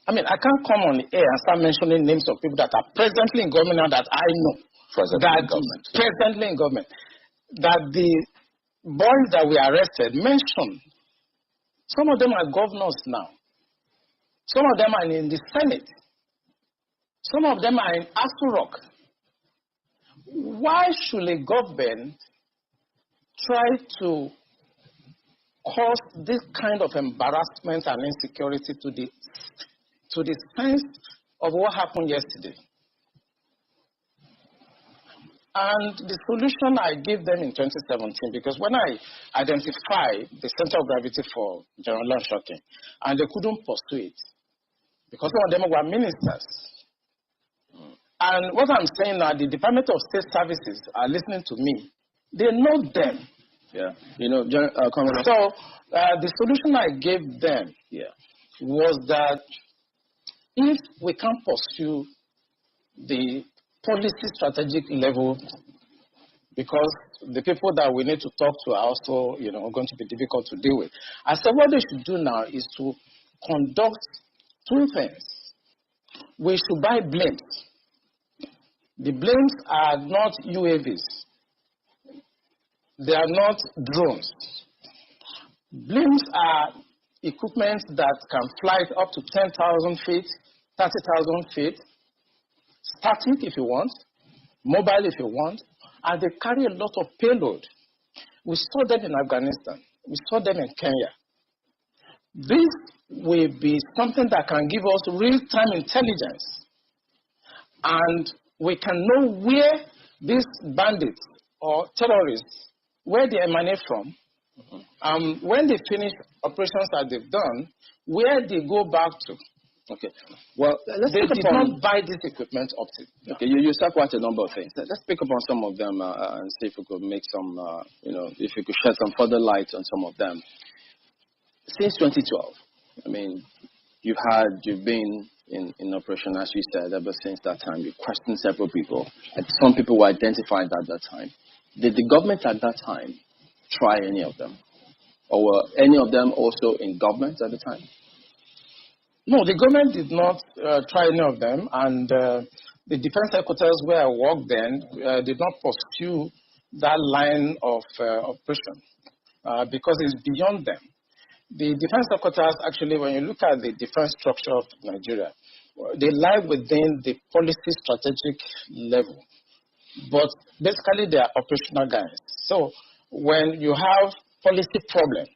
I mean, I can't come on the air and start mentioning names of people that are presently in government now that I know. Presently in government. That the boys that we arrested mentioned. Some of them are governors now. Some of them are in the Senate. Some of them are in Asu Rock. Why should a government try to cause this kind of embarrassment and insecurity to the sense of what happened yesterday? And the solution I gave them in 2017, because when I identified the center of gravity for General Nwachineke, and they couldn't pursue it, because some of them were ministers. And what I'm saying now, the Department of State Services are listening to me. They know them. Yeah, so the solution I gave them was that if we can't pursue the policy strategic level, because the people that we need to talk to are also, going to be difficult to deal with. I said what they should do now is to conduct two things. We should buy blimps. The blimps are not UAVs. They are not drones. Blimps are equipment that can fly up to 10,000 feet 30,000 feet, static if you want, mobile if you want, and they carry a lot of payload. We saw them in Afghanistan. We saw them in Kenya. This will be something that can give us real-time intelligence, and we can know where these bandits or terrorists, where they emanate from, when they finish operations that they've done, where they go back to. Okay. Well, they did not buy this equipment up to. No. Okay, you said quite a number of things. Let's pick up on some of them and see if we could make some, if we could shed some further light on some of them. Since 2012, I mean, you've been in operation, as you said, ever since that time. You questioned several people, and some people were identified at that time. Did the government at that time try any of them? Or were any of them also in government at the time? No, the government did not try any of them, and the defense headquarters where I worked then did not pursue that line of operation because it's beyond them. The defense headquarters, actually, when you look at the defense structure of Nigeria, they lie within the policy strategic level, but basically they are operational guys. So when you have policy problem,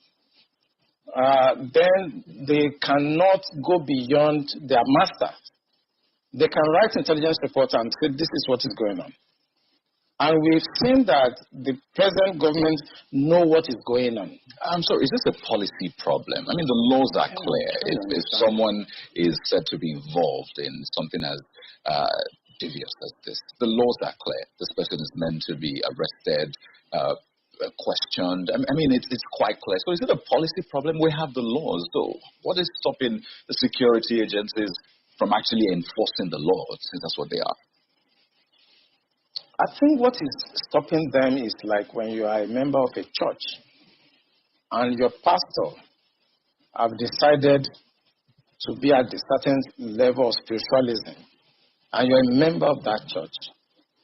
then they cannot go beyond their master. They can write intelligence reports and say this is what is going on. And we've seen that the present government know what is going on. I'm sorry, is this a policy problem? I mean, the laws are clear. If someone is said to be involved in something as devious as this, the laws are clear. This person is meant to be arrested, questioned. I mean, it's quite clear. So is it a policy problem? We have the laws, though. What is stopping the security agencies from actually enforcing the law, since that's what they are? I think what is stopping them is like when you are a member of a church and your pastor have decided to be at a certain level of spiritualism and you're a member of that church,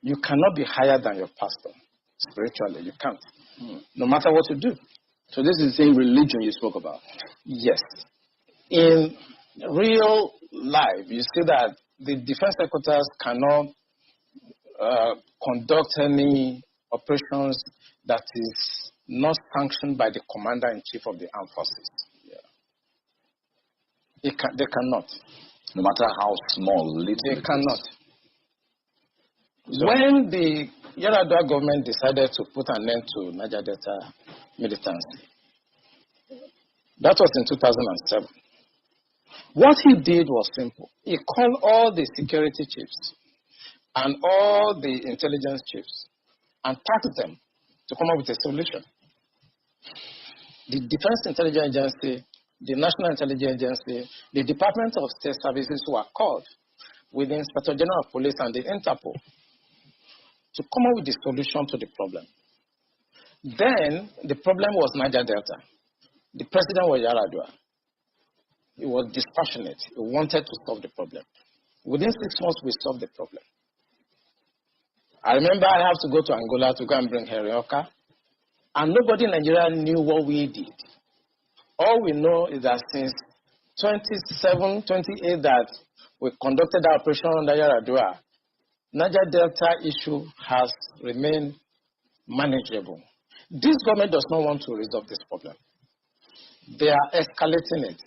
you cannot be higher than your pastor spiritually. You can't, no matter what you do. So this is the same religion you spoke about? Yes. In real life, you see that the defense headquarters cannot conduct any operations that is not sanctioned by the commander-in-chief of the armed forces. Yeah. They cannot. No matter how small, little they cannot. When the Yar'Adua government decided to put an end to Niger Delta militancy, that was in 2007. What he did was simple. He called all the security chiefs and all the intelligence chiefs and tasked them to come up with a solution. The Defense Intelligence Agency, the National Intelligence Agency, the Department of State Services were called with the Inspector General of Police and the Interpol to come up with the solution to the problem. Then the problem was Niger Delta. The president was Yar'Adua. He was dispassionate. He wanted to solve the problem. Within 6 months, we solved the problem. I remember I have to go to Angola to go and bring Herioka, and nobody in Nigeria knew what we did. All we know is that since 27, 28 that we conducted our operation under Yar'Adua, Niger Delta issue has remained manageable. This government does not want to resolve this problem. They are escalating it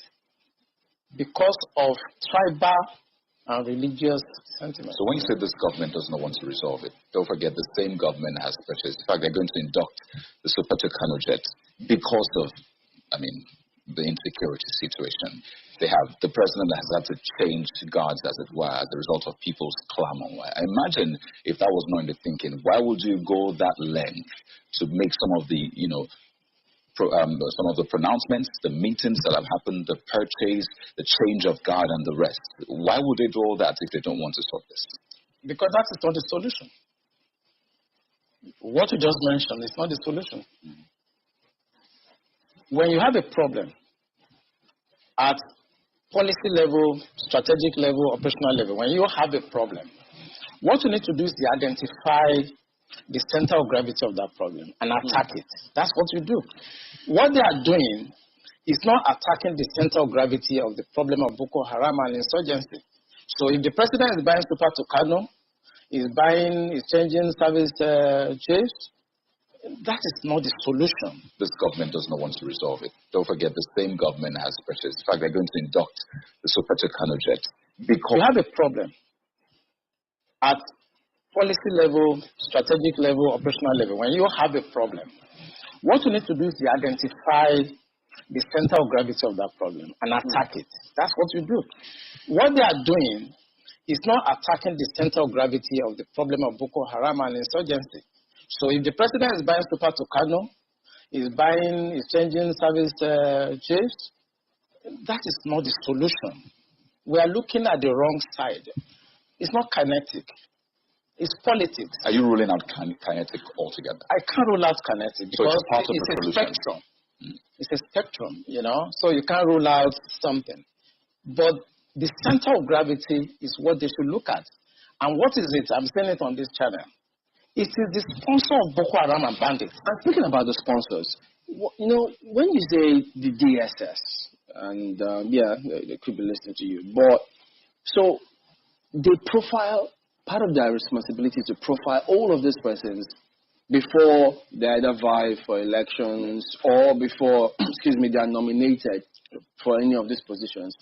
because of tribal and religious sentiments. So when you say this government does not want to resolve it, don't forget the same government has purchased, in fact, they're going to induct the Sokoto Kanu jet because of, the insecurity situation. The president has had to change guards, as it were, as a result of people's clamor. I imagine if that was not in the thinking, why would you go that length to make some of the, some of the pronouncements, the meetings that have happened, the purchase, the change of guard and the rest? Why would they do all that if they don't want to solve this? Because that is not the solution. What you just mentioned is not the solution. When you have a problem at policy level, strategic level, operational level, when you have a problem, what you need to do is to identify the center of gravity of that problem and attack it. That's what you do. What they are doing is not attacking the center of gravity of the problem of Boko Haram and insurgency. So if the president is buying super to Kanu, is changing service chiefs, that is not the solution. This government does not want to resolve it. Don't forget, the same government has purchased. In fact, they're going to induct the super to Kanu jet. Because you have a problem at policy level, strategic level, operational level. When you have a problem, what you need to do is to identify the center of gravity of that problem and attack it. That's what you do. What they are doing is not attacking the center of gravity of the problem of Boko Haram and insurgency. So if the president is buying super to Kanu, is changing service chiefs, that is not the solution. We are looking at the wrong side. It's not kinetic. It's politics. Are you ruling out kinetic altogether? I can't rule out kinetic because it's a spectrum. It's a spectrum, so you can't rule out something. But the center of gravity is what they should look at. And what is it? I'm saying it on this channel. It is the sponsor of Boko Haram and bandits. I'm speaking about the sponsors. When you say the DSS, and they could be listening to you, but so they profile, part of their responsibility is to profile all of these persons before they either vie for elections or before, they are nominated for any of these positions.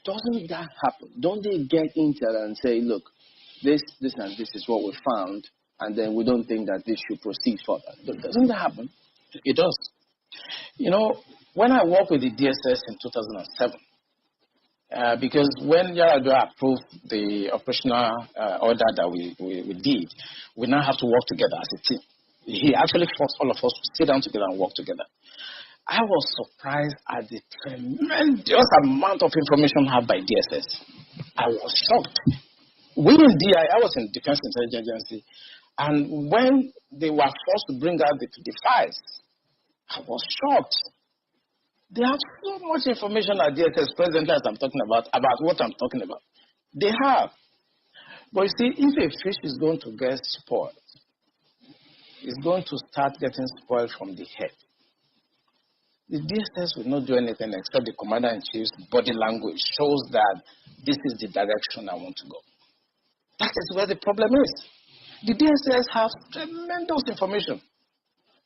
Doesn't that happen? Don't they get into it and say, look, this and this is what we found, and then we don't think that this should proceed further? Doesn't that happen? It does. When I worked with the DSS in 2007, because when Yaradua approved the operational order that we did, we now have to work together as a team. He actually forced all of us to sit down together and work together. I was surprised at the tremendous amount of information had by DSS. I was shocked. We in DI, I was in Defense Intelligence Agency, and when they were forced to bring out the files, I was shocked. They have so much information at DSS presently as I'm talking about what I'm talking about. They have. But you see, if a fish is going to get spoiled, it's going to start getting spoiled from the head. The DSS will not do anything except the commander-in-chief's body language shows that this is the direction I want to go. That is where the problem is. The DSS has tremendous information.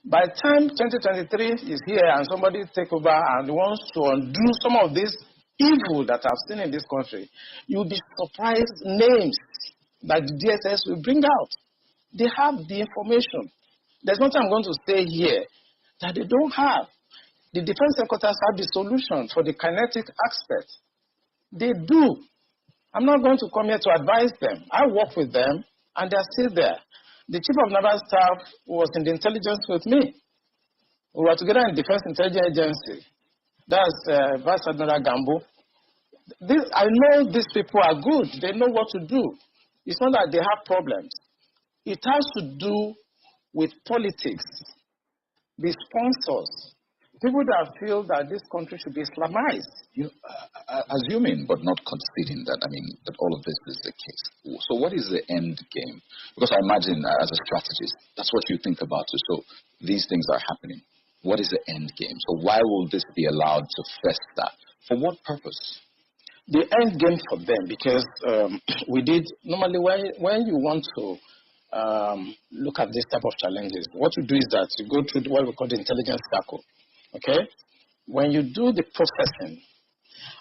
By the time 2023 is here and somebody takes over and wants to undo some of this evil that I've seen in this country, you'll be surprised names that the DSS will bring out. They have the information. There's nothing I'm going to say here that they don't have. The defense headquarters have the solution for the kinetic aspect. They do. I'm not going to come here to advise them. I work with them, and they're still there. The chief of naval staff was in the intelligence with me. We were together in Defense Intelligence Agency. That's Vice Admiral Gambo. I know these people are good. They know what to do. It's not that they have problems. It has to do with politics. The sponsors, people that feel that this country should be Islamized. Assuming but not conceding that, that all of this is the case. So what is the end game? Because I imagine as a strategist, that's what you think about. So these things are happening. What is the end game? So why will this be allowed to fester? For what purpose? The end game for them, because normally when you want to look at this type of challenges, what you do is that you go through what we call the intelligence cycle. Okay? When you do the processing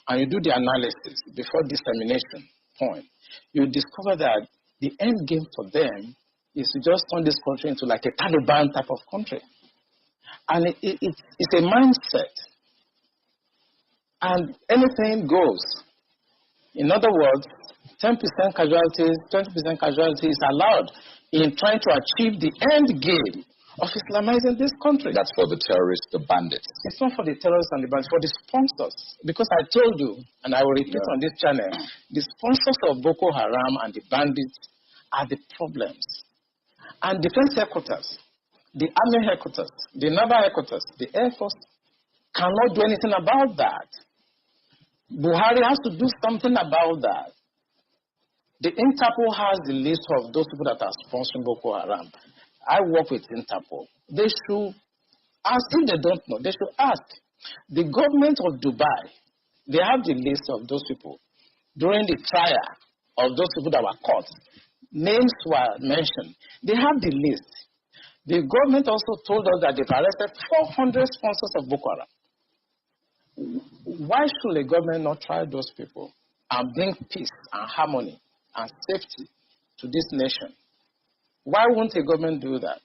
and you do the analysis before dissemination point, you discover that the end game for them is to just turn this country into like a Taliban type of country. And it's a mindset. And anything goes. In other words, 10% casualties, 20% casualties is allowed in trying to achieve the end game of Islamizing this country. That's for the terrorists, the bandits. It's not for the terrorists and the bandits, for the sponsors. Because I told you, and I will repeat on this channel, the sponsors of Boko Haram and the bandits are the problems. And defense headquarters, the army headquarters, the naval headquarters, the air force cannot do anything about that. Buhari has to do something about that. The Interpol has the list of those people that are sponsoring Boko Haram. I work with Interpol. They should ask, if they don't know, they should ask. The government of Dubai, they have the list of those people. During the trial of those people that were caught. Names were mentioned. They have the list. The government also told us that they've arrested 400 sponsors of Boko Haram. Why should the government not try those people and bring peace and harmony and safety to this nation? Why won't the government do that?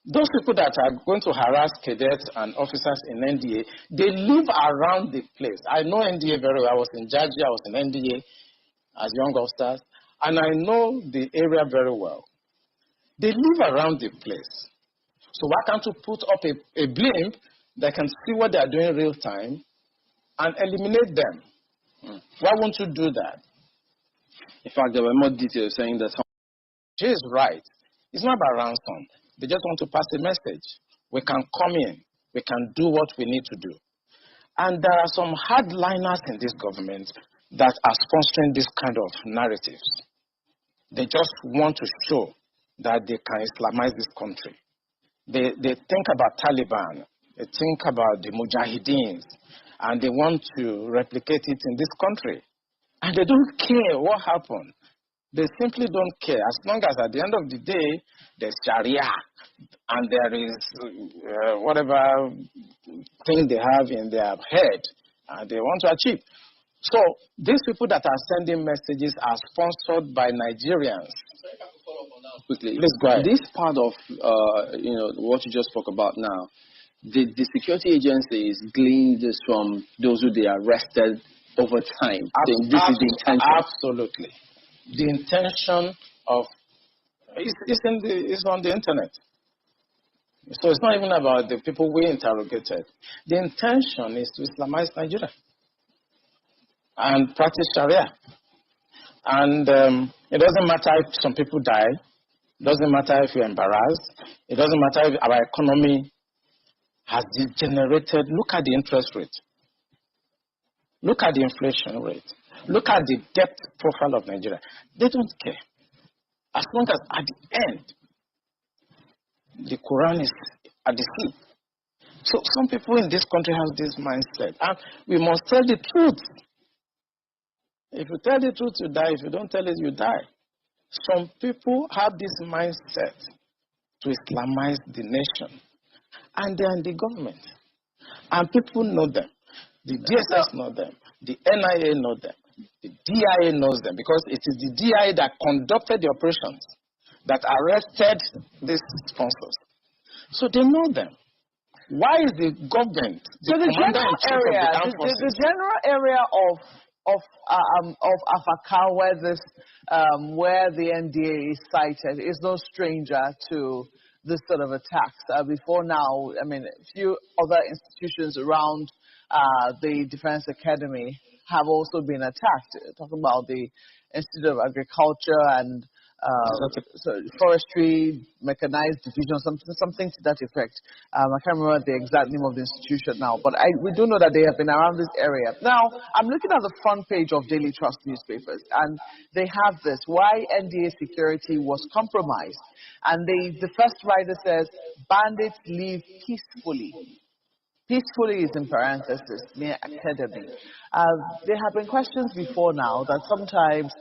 Those people that are going to harass cadets and officers in NDA, they live around the place. I know NDA very well. I was in Georgia, I was in NDA as young officers, and I know the area very well. They live around the place. So why can't you put up a blimp that can see what they are doing in real time and eliminate them? Why won't you do that? In fact, there were more details saying that She is right. It's not about ransom. They just want to pass a message. We can come in. We can do what we need to do. And there are some hardliners in this government that are sponsoring this kind of narratives. They just want to show that they can Islamize this country. They think about Taliban. They think about the Mujahideen. And they want to replicate it in this country. And they don't care what happened. They simply don't care. As long as at the end of the day, there's Sharia and there is whatever thing they have in their head and they want to achieve. So these people that are sending messages are sponsored by Nigerians. quickly, Please go ahead. this part of what you just spoke about now, the security agencies gleaned this from those who they arrested over time. This is the intention. Absolutely. The intention of it's on the internet. So it's not even about the people we interrogated. The intention is to Islamize Nigeria and practice Sharia. And it doesn't matter if some people die. It doesn't matter if you're embarrassed. It doesn't matter if our economy has degenerated. Look at the interest rate. Look at the inflation rate. Look at the debt profile of Nigeria. They don't care. As long as at the end, the Quran is at the sea. So some people in this country have this mindset. And we must tell the truth. If you tell the truth, you die. If you don't tell it, you die. Some people have this mindset to Islamize the nation. And they're in the government. And people know them. The DSS know them. The NIA know them. The DIA knows them. Because it is the DIA that conducted the operations that arrested these sponsors. So they know them. Why is the government, so the general area, the general area of Afaka, where the NDA is cited, is no stranger to this sort of attacks. Before now, I mean, a few other institutions around the Defense Academy have also been attacked. Talking about the Institute of Agriculture and Forestry, Mechanized Division, something to that effect. I can't remember the exact name of the institution now, but we do know that they have been around this area. Now, I'm looking at the front page of Daily Trust newspapers, and they have this, why NDA security was compromised. And the first writer says, bandits leave peacefully. Peacefully is in parenthesis, near academy. There have been questions before now that sometimes,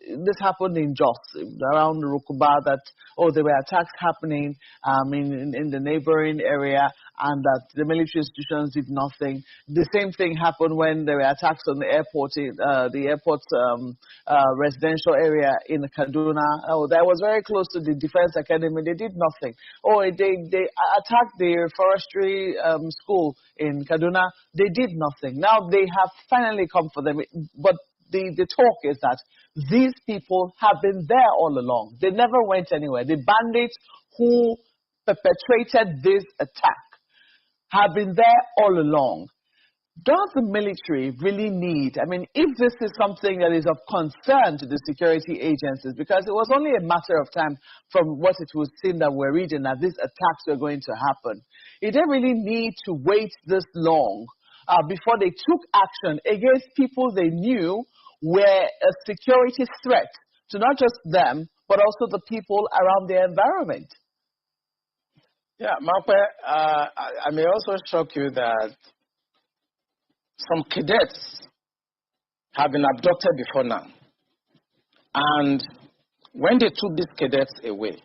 this happened in Jos, around Rukuba, that, there were attacks happening in the neighboring area and that the military institutions did nothing. The same thing happened when there were attacks on the airport, the airport's residential area in Kaduna. That was very close to the Defense Academy. They did nothing. They attacked the forestry school in Kaduna. They did nothing. Now they have finally come for them. But the talk is that these people have been there all along. They never went anywhere. The bandits who perpetrated this attack have been there all along. Does the military really need, if this is something that is of concern to the security agencies, because it was only a matter of time from what it was seen that we're reading that these attacks were going to happen, did they really need to wait this long before they took action against people they knew were a security threat to not just them, but also the people around their environment? Yeah, Mape, I may also shock you that some cadets have been abducted before now. And when they took these cadets away,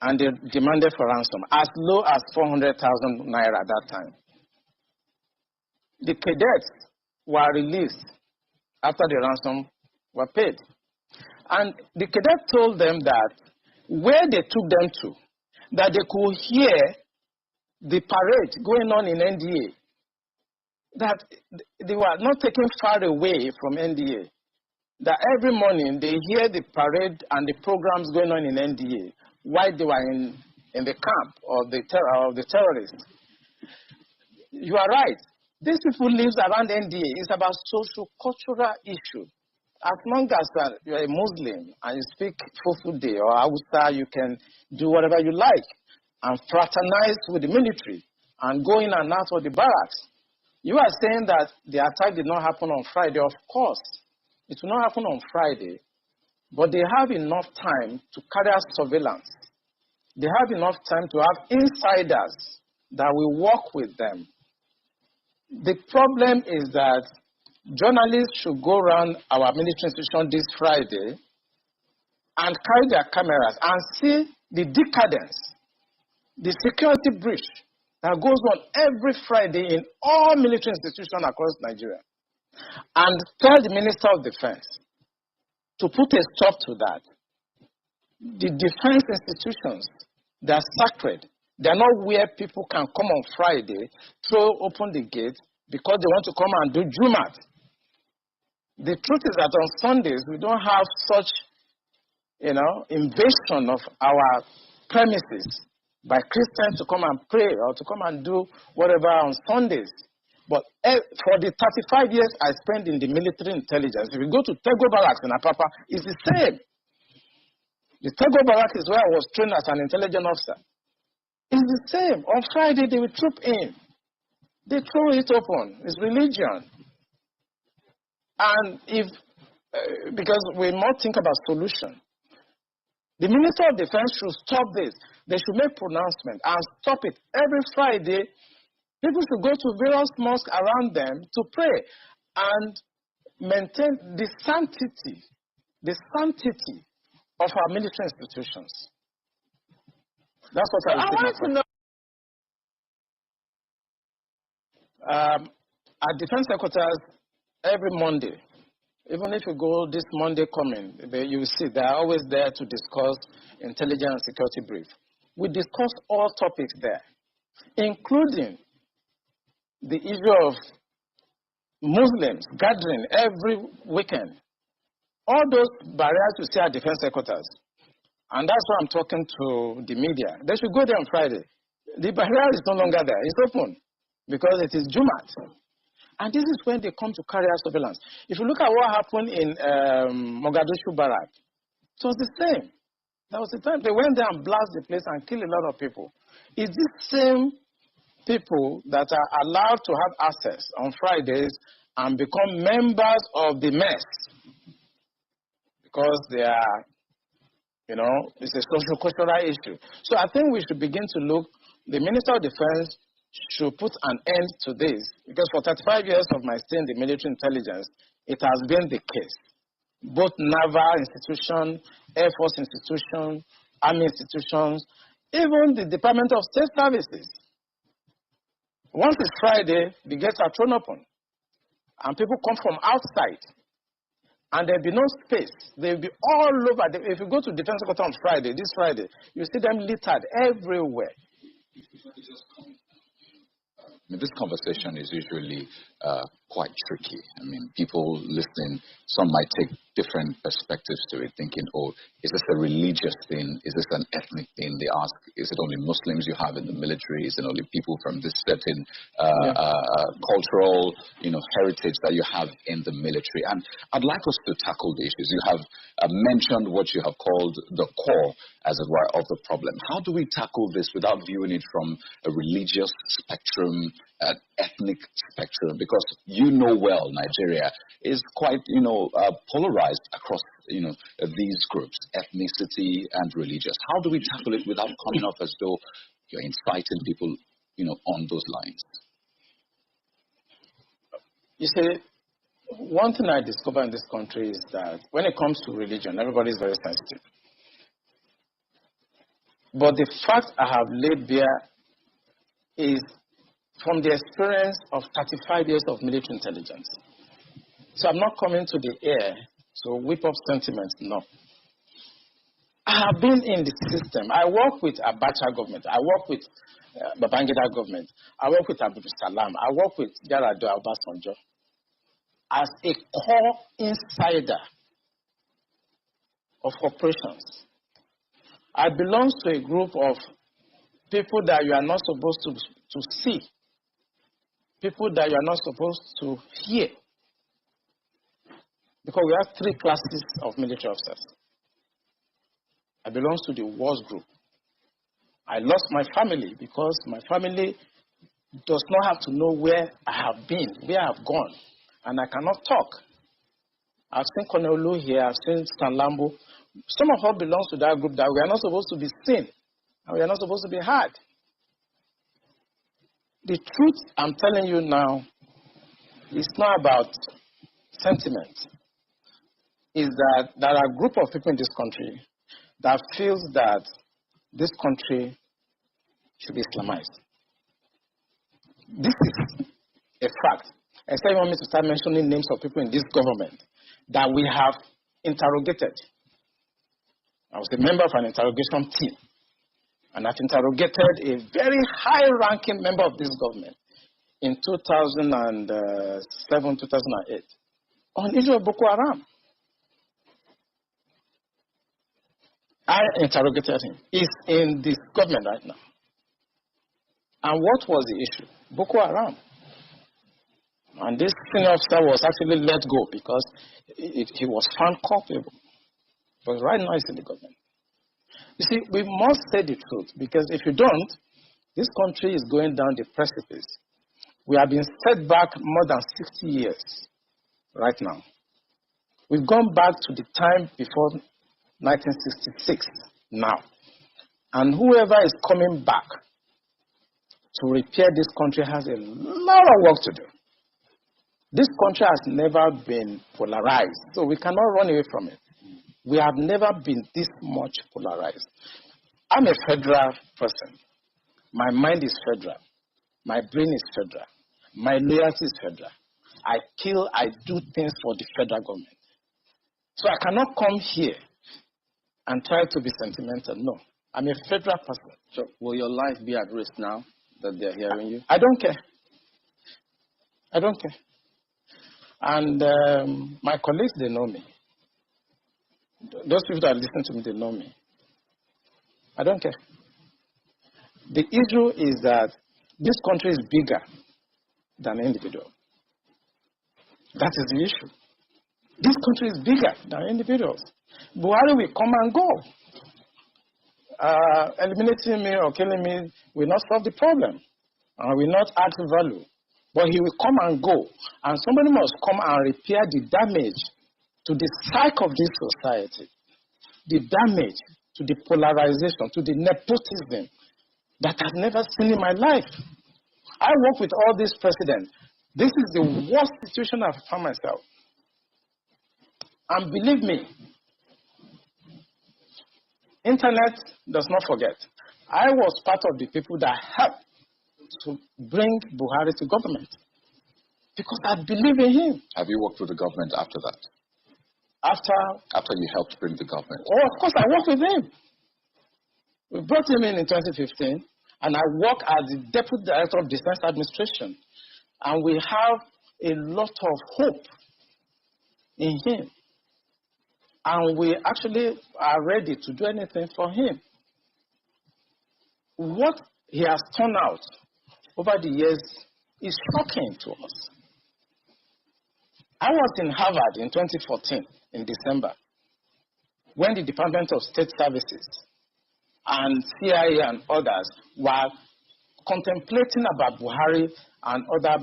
and they demanded for ransom, as low as 400,000 naira at that time, the cadets were released after the ransom were paid. And the cadet told them that where they took them to, that they could hear the parade going on in NDA, that they were not taken far away from NDA, that every morning they hear the parade and the programs going on in NDA while they were in the camp of the terrorists. You are right. These people live around NDA. It's about social-cultural issue. As long as you're a Muslim and you speak Fufude or Hausa, you can do whatever you like and fraternize with the military and go in and out of the barracks. You are saying that the attack did not happen on Friday. Of course, it will not happen on Friday, but they have enough time to carry out surveillance. They have enough time to have insiders that will work with them. The problem is that journalists should go around our military institution this Friday and carry their cameras and see the decadence, the security breach that goes on every Friday in all military institutions across Nigeria, and tell the Minister of Defense to put a stop to that. The defense institutions, they are sacred. They are not where people can come on Friday, throw open the gate because they want to come and do Jumat. The truth is that on Sundays, we don't have such, invasion of our premises by Christians to come and pray or to come and do whatever on Sundays. But for the 35 years I spent in the military intelligence, if you go to Tego Barracks in Apapa, it's the same. The Tego Barracks is where I was trained as an intelligence officer. It's the same. On Friday, they will troop in. They throw it open. It's religion. And because we must think about solution. The Minister of Defense should stop this. They should make pronouncement and stop it. Every Friday, people should go to various mosques around them to pray and maintain the sanctity of our military institutions. That's what I want to know. Our defense secretaries, every Monday, even if you go this Monday coming, you will see they are always there to discuss intelligence and security brief. We discuss all topics there, including the issue of Muslims gathering every weekend. All those barriers you see at defense secretaries. And that's why I'm talking to the media. They should go there on Friday. The barrier is no longer there. It's open because it is Jumat. And this is when they come to carry out surveillance. If you look at what happened in Mogadishu Barrack, it was the same. There was the time they went there and blasted the place and killed a lot of people. It's these same people that are allowed to have access on Fridays and become members of the mess because they are, it's a social-cultural issue. So I think we should begin to look, the Minister of Defense should put an end to this because for 35 years of my stay in the military intelligence, it has been the case. Both naval institutions, Air Force institutions, Army institutions, even the Department of State Services. Once it's Friday, the gates are thrown open. And people come from outside. And there'll be no space. They'll be all over. If you go to Defense Secretary on Friday, this Friday, you see them littered everywhere. This conversation is usually quite tricky. People listening, some might take different perspectives to it, thinking, oh, is this a religious thing? Is this an ethnic thing? They ask, is it only Muslims you have in the military? Is it only people from this certain cultural, heritage that you have in the military? And I'd like us to tackle the issues. You have mentioned what you have called the core, as it were, of the problem. How do we tackle this without viewing it from a religious spectrum, an ethnic spectrum? Because well, Nigeria is quite, polarized across, these groups, ethnicity and religious. How do we tackle it without coming off as though you're inciting people, on those lines? You see, one thing I discovered in this country is that when it comes to religion, everybody is very sensitive. But the fact I have laid bare is from the experience of 35 years of military intelligence. So I'm not coming to the air to whip up sentiments, no. I have been in the system. I work with Abacha government. I work with Babangida government. I work with Abdul Salam. I work with Yar'Adua Obasanjo. As a core insider of operations, I belong to a group of people that you are not supposed to see, people that you are not supposed to hear, because we have 3 classes of military officers. I belong to the wars group. I lost my family because my family does not have to know where I have been, where I have gone, and I cannot talk. I've seen Colonel Lu here, I've seen Stan Lambo. Some of us belong to that group that we are not supposed to be seen, and we are not supposed to be heard. The truth I'm telling you now is not about sentiment. Is that there are a group of people in this country that feels that this country should be Islamized. This is a fact. Except you want me to start mentioning names of people in this government that we have interrogated. I was a member of an interrogation team, and I've interrogated a very high-ranking member of this government in 2007, 2008 on issue of Boko Haram. I interrogated him. He's in this government right now. And what was the issue? Boko Haram. And this senior officer was actually let go because he was found culpable. But right now he's in the government. You see, we must say the truth, because if you don't, this country is going down the precipice. We have been set back more than 60 years right now. We've gone back to the time before 1966 now. And whoever is coming back to repair this country has a lot of work to do. This country has never been polarized, so we cannot run away from it. We have never been this much polarized. I'm a federal person. My mind is federal. My brain is federal. My loyalty is federal. I do things for the federal government. So I cannot come here and try to be sentimental. No, I'm a federal person. So will your life be at risk now that they're hearing you? I don't care. I don't care. And my colleagues, they know me. Those people that listen to me, they know me. I don't care. The issue is that this country is bigger than an individual. That is the issue. This country is bigger than individuals. Buhari will come and go. Eliminating me or killing me will not solve the problem. And will not add value. But he will come and go. And somebody must come and repair the damage to the psyche of this society. The damage to the polarization, to the nepotism that I've never seen in my life. I work with all these presidents. This is the worst situation I've found myself. And believe me, internet does not forget. I was part of the people that helped to bring Buhari to government because I believe in him. Have you worked with the government after that? After you helped bring the government? Oh, of course, I worked with him. We brought him in 2015, and I work as the Deputy Director of Defense Administration. And we have a lot of hope in him. And we actually are ready to do anything for him. What he has turned out over the years is shocking to us. I was in Harvard in 2014, in December, when the Department of State Services and CIA and others were contemplating about Buhari and other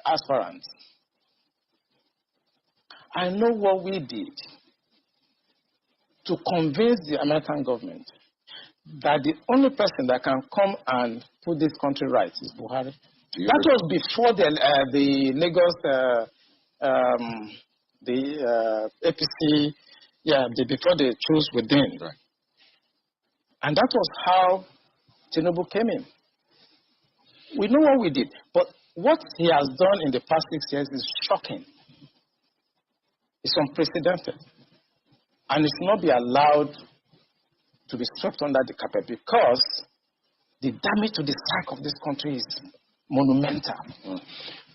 aspirants. I know what we did to convince the American government that the only person that can come and put this country right is Buhari. That was before the Lagos, APC, before they chose within. Right. And that was how Tinubu came in. We know what we did, but what he has done in the past 6 years is shocking. It's unprecedented. And it should not be allowed to be swept under the carpet because the damage to the psyche of this country is monumental.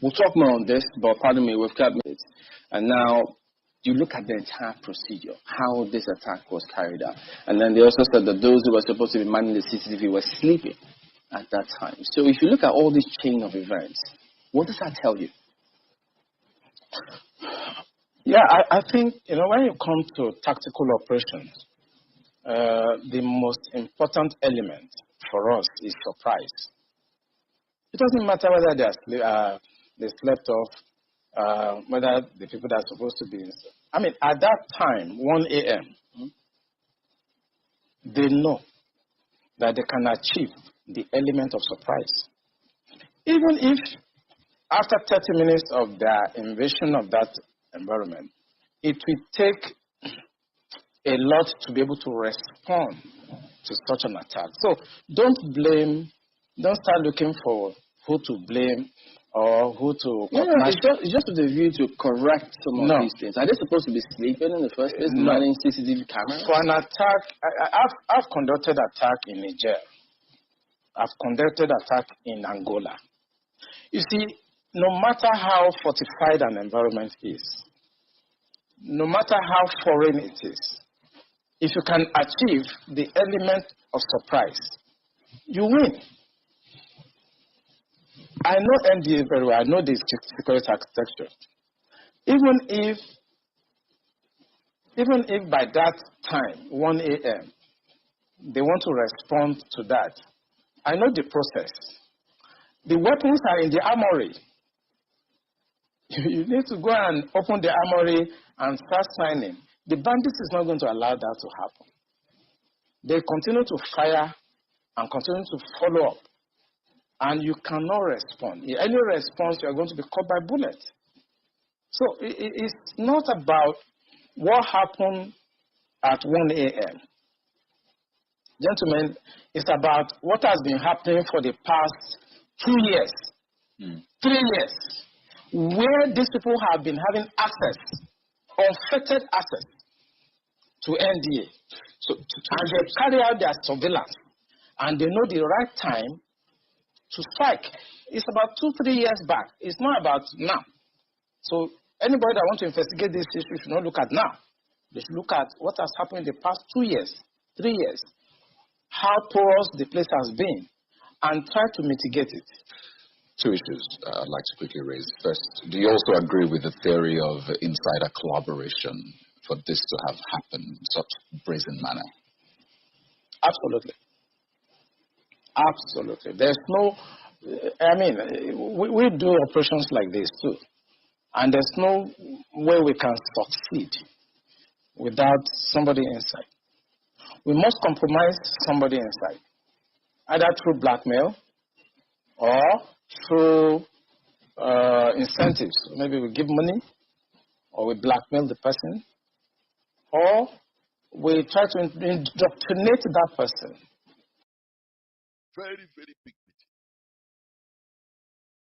We'll talk more on this, but pardon me, we've got minutes. And now you look at the entire procedure, how this attack was carried out. And then they also said that those who were supposed to be manning the CCTV were sleeping at that time. So if you look at all this chain of events, what does that tell you? Yeah, I think, when you come to tactical operations, the most important element for us is surprise. It doesn't matter whether they slept off, whether the people that are supposed to be. I mean, at that time, 1 a.m., they know that they can achieve the element of surprise. Even if after 30 minutes of their invasion of that environment, it will take a lot to be able to respond to such an attack. So don't start looking for who to blame or who to... It's just with the view to correct some of these things. Are they supposed to be sleeping in the first place, manning CCTV cameras? For an attack, I've conducted attack in Niger. I've conducted attack in Angola. You see, no matter how fortified an environment is, no matter how foreign it is, if you can achieve the element of surprise, you win. I know NDA very well. I know the security architecture. Even if by that time, 1 a.m., they want to respond to that, I know the process. The weapons are in the armory. You need to go and open the armory and start signing. The bandits is not going to allow that to happen. They continue to fire and continue to follow up. And you cannot respond. In any response, you are going to be caught by bullets. So it's not about what happened at 1 a.m. Gentlemen, it's about what has been happening for the past 2 years, 3 years, where these people have been having access, unfettered access to NDA. And they carry out their surveillance, and they know the right time to strike. It's about 2-3 years back. It's not about now. So anybody that wants to investigate this issue should not look at now. They should look at what has happened in the past 2 years, 3 years, how porous the place has been, and try to mitigate it. Two issues I'd like to quickly raise. First, do you also agree with the theory of insider collaboration for this to have happened in such brazen manner? Absolutely. Absolutely. There's no, we do operations like this too. And there's no way we can succeed without somebody inside. We must compromise somebody inside, either through blackmail or through incentives. Maybe we give money, or we blackmail the person, or we try to indoctrinate that person. Very, very big meeting.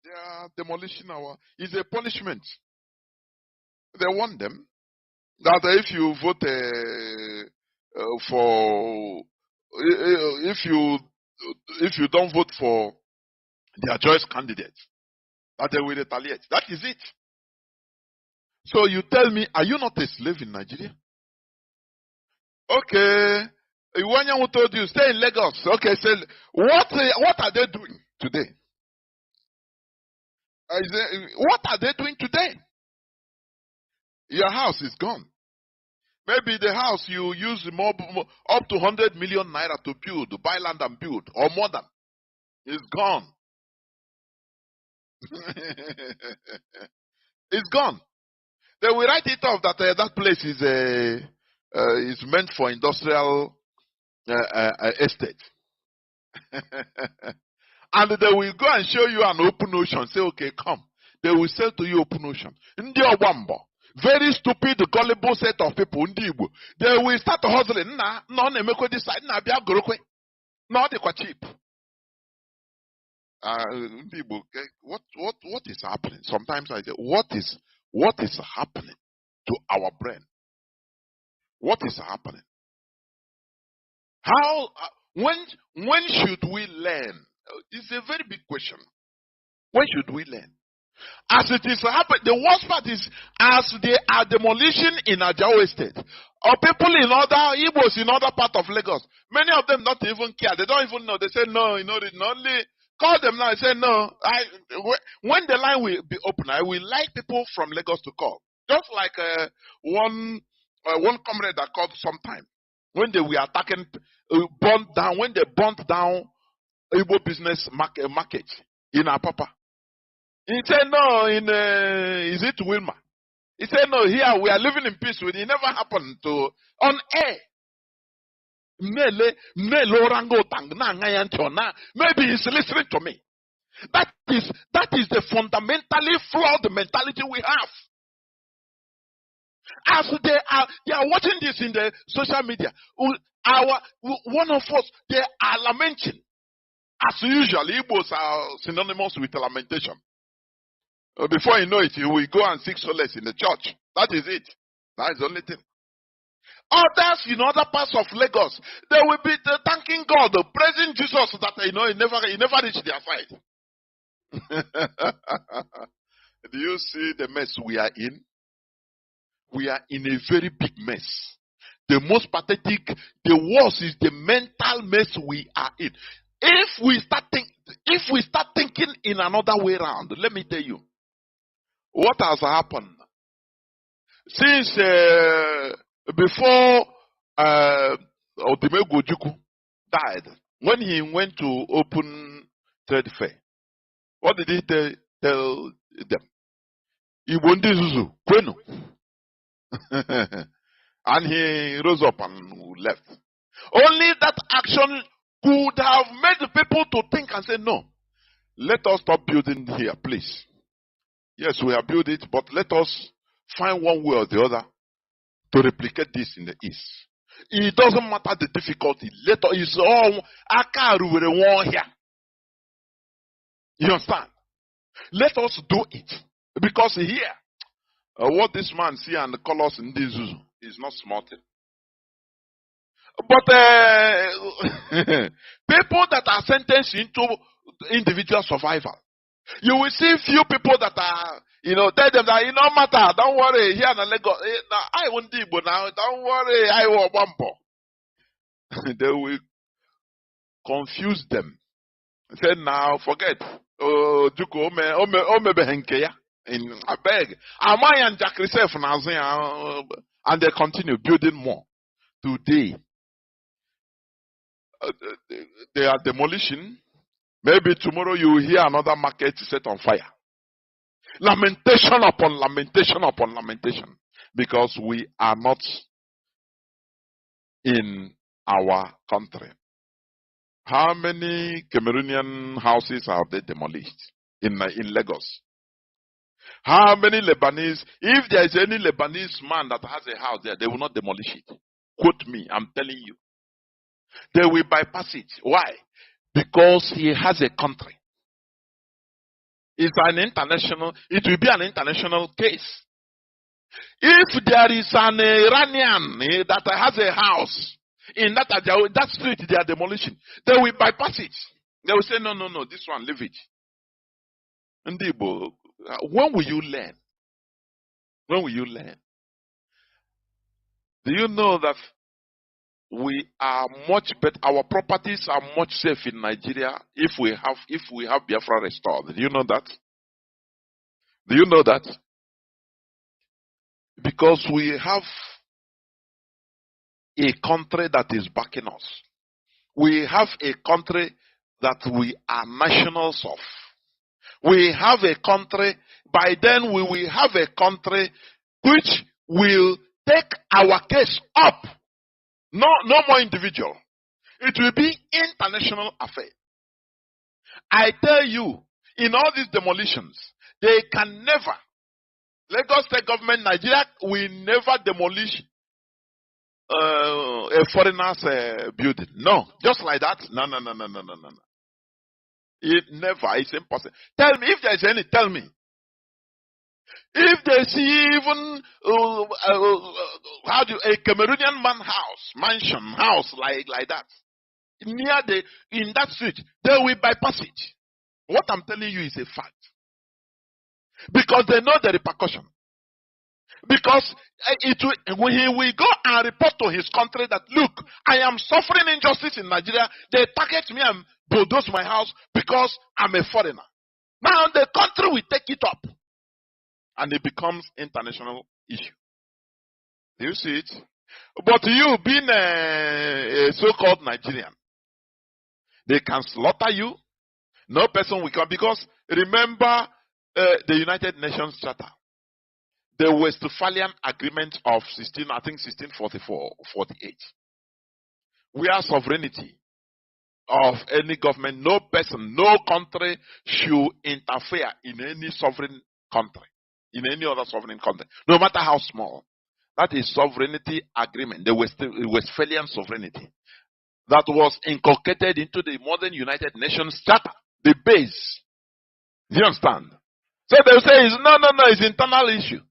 They are demolishing it's a punishment. They want them that if you vote if you don't vote for their choice candidate, that they will retaliate. That is it. So you tell me, are you not a slave in Nigeria? Okay. Iwanyanwu told you, stay in Lagos. Okay, so what are they doing today? What are they doing today? Your house is gone. Maybe the house you use more up to 100 million naira to build, to buy land and build, or more than, is gone. It's gone. They will write it off that that place is meant for industrial estate. And they will go and show you an open ocean. Say, okay, come. They will sell to you open ocean. Ndi Obambo. Very stupid, gullible set of people. Ndi. They will start hustling. No, they make this side. No, they quite cheap. What is happening? Sometimes I say, what is happening to our brain? What is happening? How? When should we learn? It's a very big question. When should we learn? As it is happening, the worst part is as they are demolishing in Ajao Estate, or people in other Igbos in other part of Lagos. Many of them don't even care. They don't even know. They say no. They only call them now and say no. When the line will be open, I will like people from Lagos to call. Just like one comrade that called sometime when they were attacking, burnt down. When they burnt down Igbo business market in Apapa. He said no is it Wilma? He said no, here we are living in peace with it. It never happened to on air. Maybe he's listening to me. That is the fundamentally flawed mentality we have. As they are watching this in the social media, one of us, they are lamenting. As usual, Igbos are synonymous with lamentation. Before you know it, you will go and seek solace in the church. That is it. That is the only thing. Others in other parts of Lagos, they will be thanking God, praising Jesus that he never reached their side. Do you see the mess we are in? We are in a very big mess. The most pathetic, the worst is the mental mess we are in. If we start thinking in another way around, let me tell you, what has happened since before Odimegwu Ojukwu died, when he went to open trade fair? What did he tell them? Igbo Zuzu, Kwenu. And he rose up and left. Only that action could have made the people to think and say, no, let us stop building here, please. Yes, we have built it, but let us find one way or the other to replicate this in the East. It doesn't matter the difficulty. It's all here. You understand? Let us do it. Because here, what this man see and the colors in this is not small thing. But people that are sentenced into individual survival, you will see few people that are, tell them that it don't matter, don't worry, here in Lagos, I won't do it now, don't worry, I will bump. They will confuse them. Say now, forget. Juko, ome behenkeya. I beg. Amaya and Jack Reserve and they continue building more. Today, they are demolishing. Maybe tomorrow you will hear another market set on fire. Lamentation upon lamentation upon lamentation. Because we are not in our country. How many Cameroonian houses have they demolished in Lagos? How many Lebanese? If there is any Lebanese man that has a house there, they will not demolish it. Quote me, I'm telling you. They will bypass it. Why? Because he has a country. It will be an international case. If there is an Iranian that has a house in that street they are demolishing, they will bypass it. They will say, no, this one, leave it. Ndibo, when will you learn? When will you learn? Do you know that we are much better, our properties are much safe in Nigeria if we have Biafra restored? Do you know that? Do you know that? Because we have a country that is backing us. We have a country that we are nationals of. We have a country, by then we will have a country which will take our case up. No more individual. It will be international affair. I tell you, in all these demolitions, they can never, Lagos State government, Nigeria will never demolish a foreigner's building. No, just like that. No. It never. It's impossible. Tell me if there's any. Tell me if they see even a Cameroonian mansion house like that near in that street, they will bypass it. What I'm telling you is a fact, because they know the repercussion. Because he will go and report to his country that, look, I am suffering injustice in Nigeria. They target me and bulldoze my house because I'm a foreigner. Now the country will take it up, and it becomes international issue. Do you see it? But you being a so-called Nigerian, they can slaughter you. No person will come, because remember the United Nations Charter. The Westphalian Agreement of 1644-48, where sovereignty of any government, no person, no country should interfere in any sovereign country, in any other sovereign country, no matter how small. That is sovereignty agreement, the Westphalian sovereignty, that was inculcated into the modern United Nations Charter, the base. Do you understand? So they say, no, it's internal issue.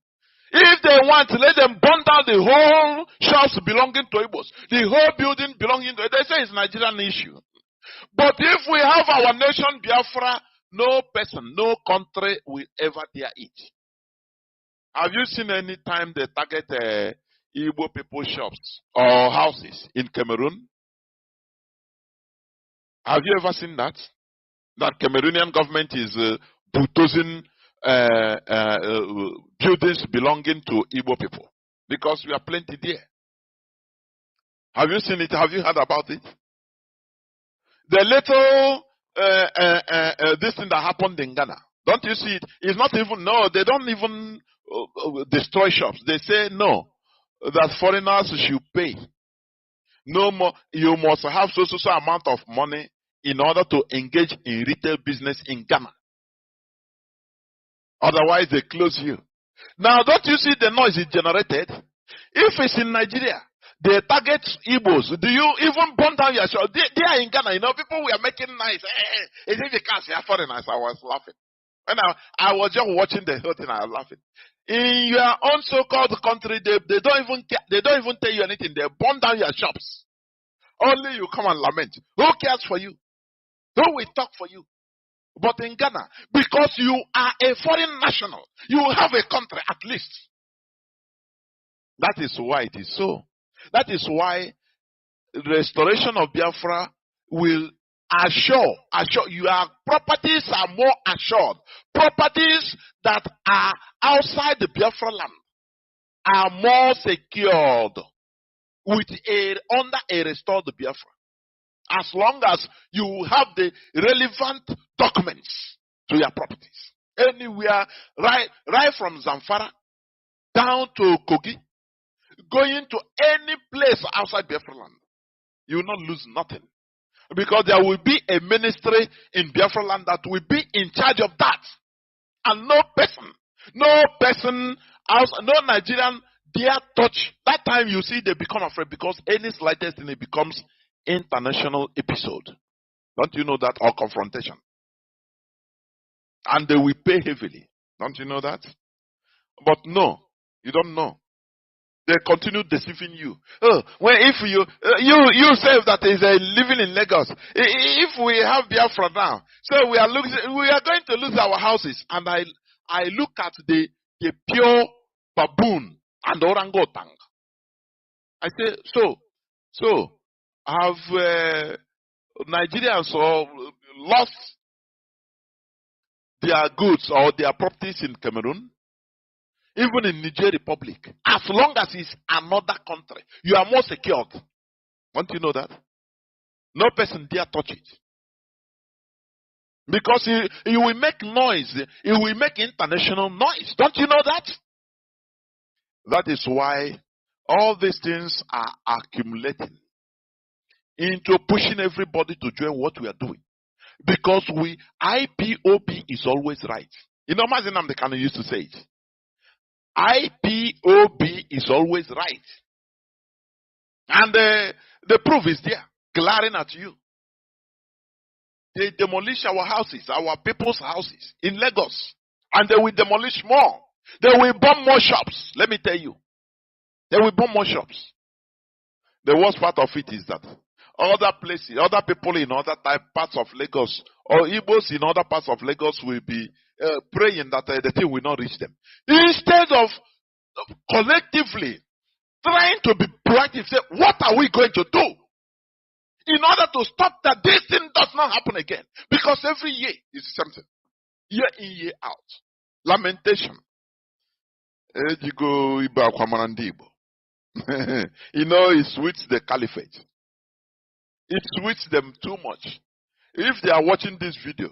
If they want, let them burn down the whole shops belonging to Igbos, the whole building belonging to, they say it's Nigerian issue. But if we have our nation, Biafra, no person, no country will ever dare it. Have you seen any time they target Igbo people's shops or houses in Cameroon? Have you ever seen that? That Cameroonian government is bulldozing buildings belonging to Igbo people, because we are plenty there. Have you seen it? Have you heard about it? The little this thing that happened in Ghana, don't you see it? It's not even, no, they don't even destroy shops. They say no, that foreigners should pay. No more, you must have so amount of money in order to engage in retail business in Ghana. Otherwise, they close you. Now, don't you see the noise it generated? If it's in Nigeria, they target Igbos. Do you even burn down your shop? They are in Ghana. You know, people were making nice. As if you can't say foreigners. I was laughing. When I was just watching the whole thing, I was laughing. In your own so-called country, they don't even care. They don't even tell you anything. They burn down your shops. Only you come and lament. Who cares for you? Who will talk for you? But in Ghana, because you are a foreign national, you have a country at least. That is why it is so. That is why the restoration of Biafra will assure your properties are more assured. Properties that are outside the Biafra land are more secured under a restored Biafra. As long as you have the relevant documents to your properties. Anywhere, right from Zamfara down to Kogi, going to any place outside Biafra land, you will not lose nothing. Because there will be a ministry in Biafra land that will be in charge of that. And no person else, no Nigerian dare touch. That time you see they become afraid, because any slightest thing, it becomes international episode. Don't you know that? Or confrontation. And they will pay heavily. Don't you know that? But no, you don't know. They continue deceiving you. Oh, well, if you say that is living in Lagos. If we have Biafra now, so we are going to lose our houses. And I look at the pure baboon and orangutan. I say, so have Nigerians lost their goods or their properties in Cameroon? Even in Niger Republic, as long as it's another country, you are more secured. Don't you know that? No person dare touch it. Because you will make noise. It will make international noise. Don't you know that? That is why all these things are accumulating into pushing everybody to join what we are doing. Because IPOB is always right. You know, Mazi Nwachineke used to say it. IPOB is always right. And the proof is there, glaring at you. They demolish our houses, our people's houses in Lagos. And they will demolish more. They will bomb more shops. Let me tell you. They will bomb more shops. The worst part of it is that other places, other people in other parts of Lagos, or Igbos in other parts of Lagos will be praying that the thing will not reach them. Instead of collectively trying to be proactive, say, what are we going to do in order to stop that this thing does not happen again? Because every year is something. Year in, year out. Lamentation. You know, it suits the caliphate. It suits them too much. If they are watching this video,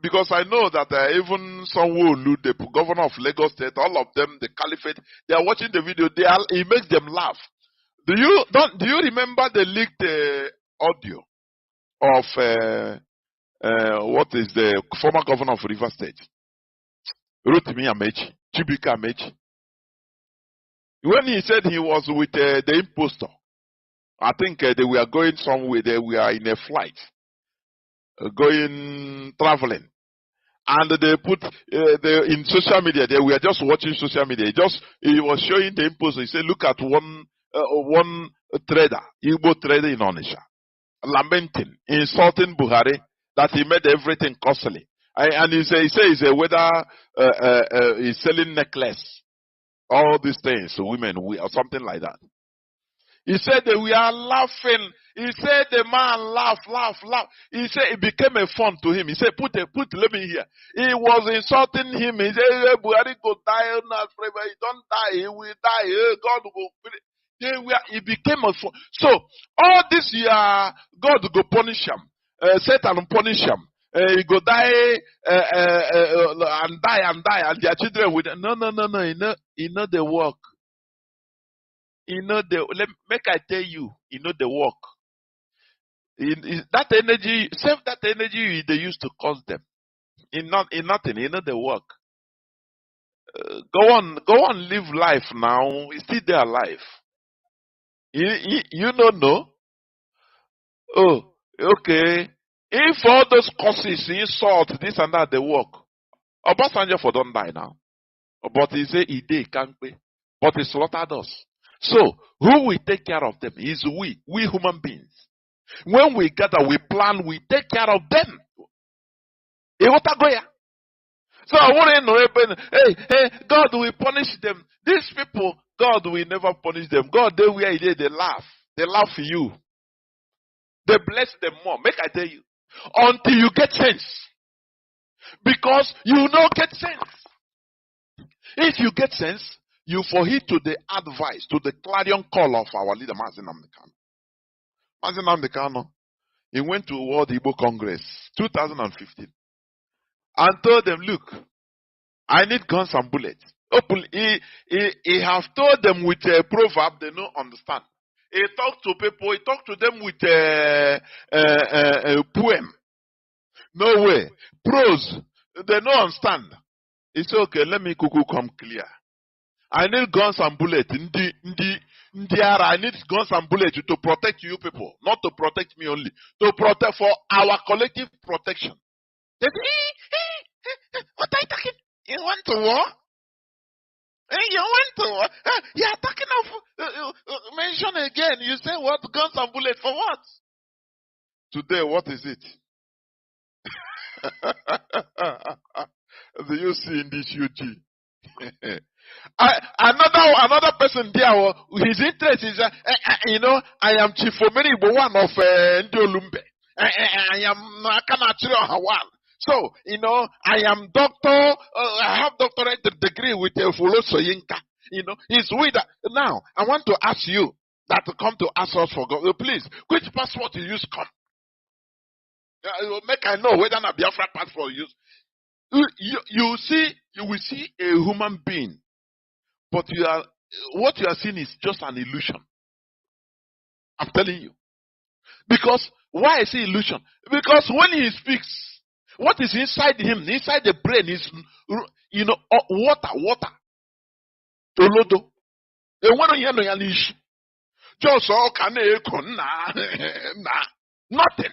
because I know that even Sanwo-Olu, the governor of Lagos State, all of them, the caliphate, they are watching the video. It makes them laugh. Do you remember the leaked audio of what is the former governor of Rivers State, Rotimi Amechi, Chibuike Amechi? When he said he was with the impostor, I think they were going somewhere. They were in a flight, traveling. And they put in social media, they were just watching social media. He was showing the imposter. He said, look at one trader, Igbo trader in Onitsha, lamenting, insulting Buhari, that he made everything costly. And he says whether he's selling necklace, all these things, women, or something like that. He said that we are laughing. He said the man laugh. He said it became a fun to him. He said, let me hear. He was insulting him. He said, hey, Buhari go die not forever. He don't die. He will die. Hey, God will it became a fun. So all this year, God will punish him. Satan will punish him. He go die and die, and their children will. No. You know the work. Make I tell you, the work. That energy, save that energy they used to cause them. In nothing, the work. Go on, live life now. It's still their life. You don't know? Oh, okay. If all those causes, insult, this and that, they work. Obasanjo for don't die now. But he say he can't pay. But he slaughtered us. So, who will take care of them is we human beings. When we gather, we plan, we take care of them. So I want to know, hey, God will punish them. These people, God will never punish them. God, they laugh. They laugh for you. They bless them more. Make I tell you. Until you get sense. Because you don't get sense. If you get sense, you forheed to the advice, to the clarion call of our leader, Mazi Nwachineke. Mazi Nwachineke, he went to World Igbo Congress 2015 and told them, look, I need guns and bullets. He have told them with a proverb they don't understand. He talked to people, he talked to them with a poem. No way. Prose, they don't understand. He said, okay, let me come clear. I need guns and bullets. I need guns and bullets to protect you people, not to protect me only. To protect for our collective protection. They say, what are you talking? You want to war? You want to war? You are talking of mention again. You say what? Guns and bullets for what? Today, what is it? Do you see in this UG? Another person there, his interest is, I am Chief Omeri, one of Ndiolumbe. I am Akanachiro Hawan. So, I am doctor, I have doctorate degree with Fulo Soyinka. It's with that. Now, I want to ask you that to come to ask us for God. Please, which passport you use come? Make I know whether a Biafra passport you use. You will see a human being. But what you are seeing is just an illusion. I'm telling you. Because Why is it illusion? Because when he speaks, what is inside him, inside the brain is, water. Tolodo. Just all can nothing.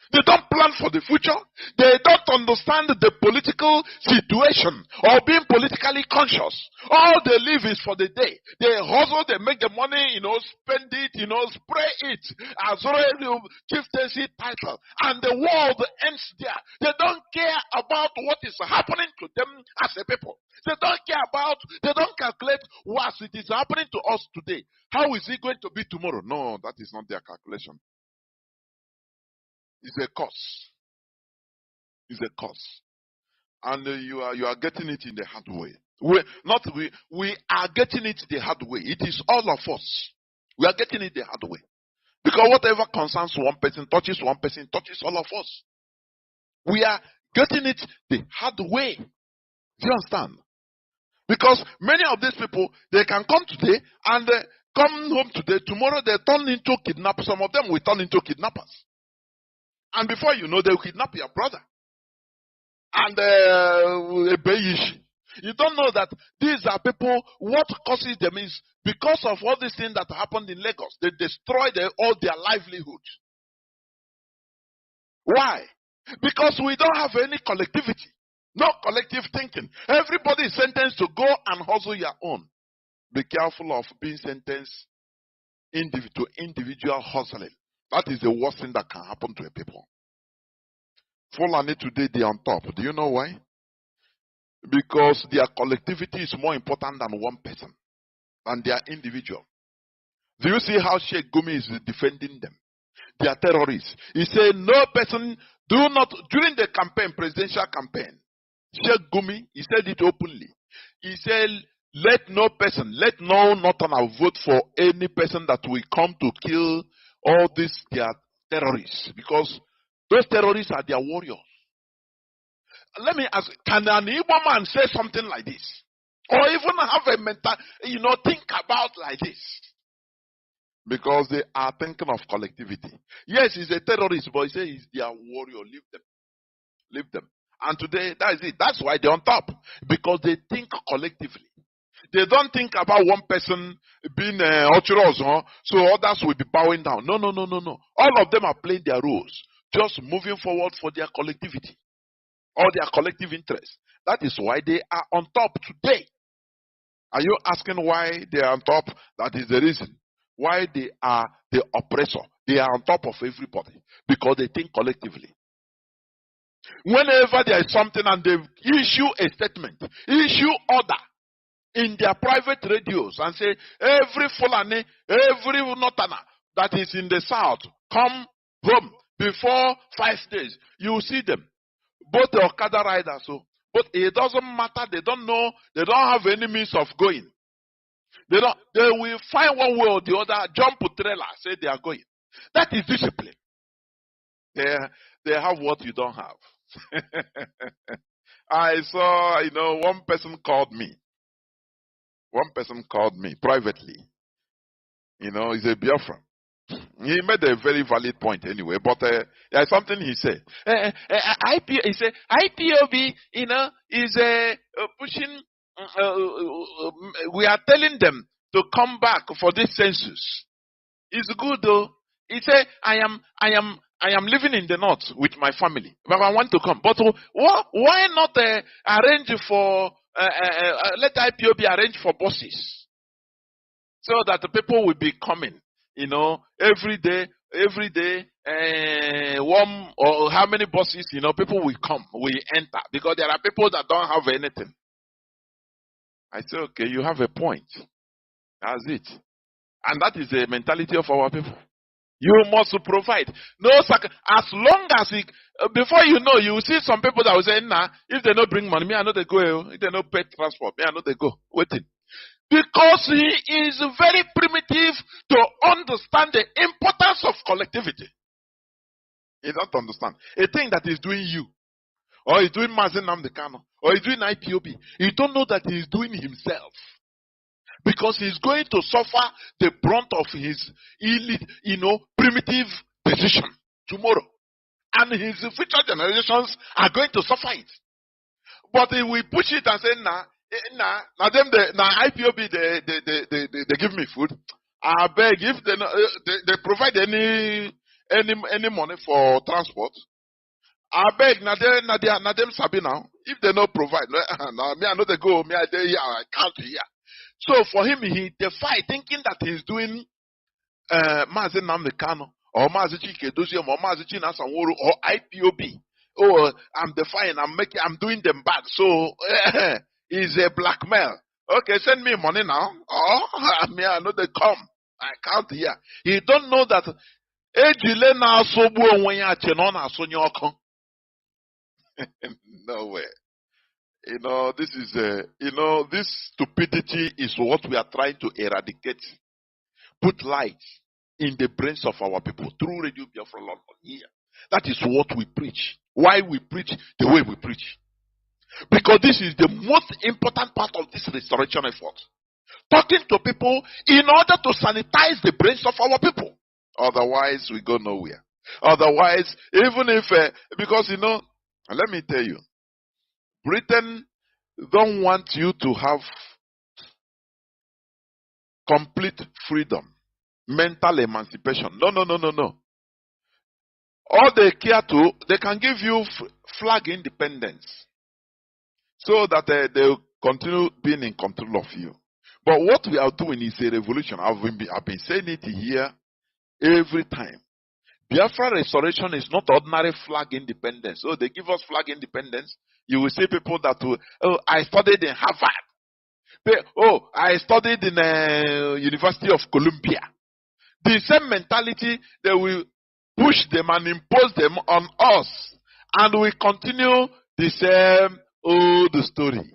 They don't plan for the future. They don't understand the political situation or being politically conscious. All they live is for the day. They hustle, they make the money, spend it, spray it as royal chieftaincy title. And the world ends there. They don't care about what is happening to them as a people. They don't calculate what it is happening to us today. How is it going to be tomorrow? No, that is not their calculation. It's a curse. It's a curse. And you are getting it in the hard way. We are getting it the hard way. It is all of us. We are getting it the hard way. Because whatever concerns one person, touches all of us. We are getting it the hard way. Do you understand? Because many of these people, they can come today and come home today. Tomorrow they turn into kidnappers. Some of them will turn into kidnappers. And before you know, they will kidnap your brother. And you don't know that these are people, what causes them is because of all these things that happened in Lagos. They destroyed all their livelihood. Why? Because we don't have any collectivity. No collective thinking. Everybody is sentenced to go and hustle your own. Be careful of being sentenced to individual hustling. That is the worst thing that can happen to a people. Fulani today, they are on top. Do you know why? Because their collectivity is more important than one person, than their individual. Do you see how Sheikh Gumi is defending them? They are terrorists. He said, no person, do not, during the campaign, presidential campaign, Sheikh Gumi, he said it openly. He said, let no northerner vote for any person that will come to kill all these their terrorists, because those terrorists are their warriors. Let me ask, can an Igbo man say something like this? Or even have a mental, think about like this? Because they are thinking of collectivity. Yes, he's a terrorist, but he says he's their warrior. Leave them. Leave them. And today, that is it. That's why they're on top. Because they think collectively. They don't think about one person being ultras, so others will be bowing down. No. All of them are playing their roles, just moving forward for their collectivity or their collective interest. That is why they are on top today. Are you asking why they are on top? That is the reason why they are the oppressor. They are on top of everybody because they think collectively. Whenever there is something and they issue a statement, issue order in their private radios and say, every Fulani, every northerner that is in the south, come home before 5 days. You will see them. Both the Okada riders. But it doesn't matter. They don't know. They don't have any means of going. They will find one way or the other, jump a trailer, say they are going. That is discipline. They have what you don't have. I saw, one person called me. One person called me privately. He's a Biafran. He made a very valid point anyway, but there's something he said. He said, IPOB, is pushing, we are telling them to come back for this census. It's good though. He said, I am living in the north with my family, but I want to come. But why not arrange for, let IPOB arrange for buses so that the people will be coming, every day, one or how many buses, people will come, will enter, because there are people that don't have anything. I say, okay, you have a point. That's it. And that is the mentality of our people. You must provide. No, as long as before you know, you will see some people that will say, nah, if they don't bring money, me I know they go. If they don't pay transport, me I know they go. Waiting. Because he is very primitive to understand the importance of collectivity. He don't understand. A thing that is doing you, or is doing Mazi Nwachineke, or is doing IPOB, you don't know that he is doing himself. Because he's going to suffer the brunt of his primitive decision tomorrow. And his future generations are going to suffer it. But if we push it and say, now them IPOB they give me food. I beg if they provide any money for transport. I beg na them sabi now. If they not provide, now me I know they go, me I dey here, I can't here. So for him, he defied thinking that he's doing Mazi Nwachineke or Mazi Chikedozie or Mazi Chinasanworo or IPOB. Oh, I'm defying, I'm doing them bad. So he's a blackmail. Okay, send me money now. Oh, I know they come. I can't hear. He don't know that no way. This is this stupidity is what we are trying to eradicate. Put light in the brains of our people through Radio Biafra London here. That is what we preach. Why we preach the way we preach. Because this is the most important part of this restoration effort. Talking to people in order to sanitize the brains of our people. Otherwise, we go nowhere. Otherwise, even if, because let me tell you, Britain don't want you to have complete freedom, mental emancipation. No. All they care to, they can give you flag independence so that they will continue being in control of you. But what we are doing is a revolution. I've been saying it here every time. Biafra restoration is not ordinary flag independence. So they give us flag independence. You will see people that will, I studied in Harvard. I studied in University of Columbia. The same mentality, they will push them and impose them on us. And we continue the same old story.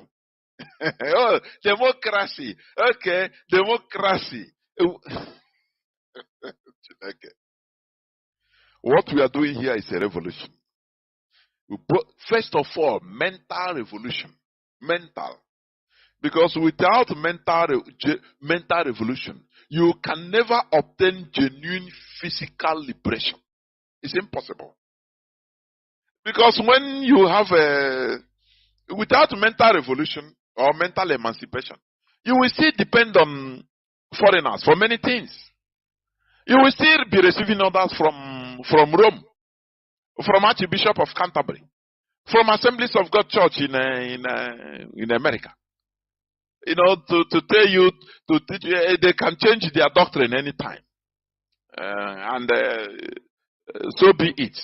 Oh, democracy. Okay, democracy. Okay. What we are doing here is a revolution. First of all, mental revolution. Mental. Because without mental revolution, you can never obtain genuine physical liberation. It's impossible. Because when you have without mental revolution or mental emancipation, you will still depend on foreigners for many things. You will still be receiving orders from Rome, from Archbishop of Canterbury, from Assemblies of God Church in America. To tell you, to teach you, they can change their doctrine anytime. So be it.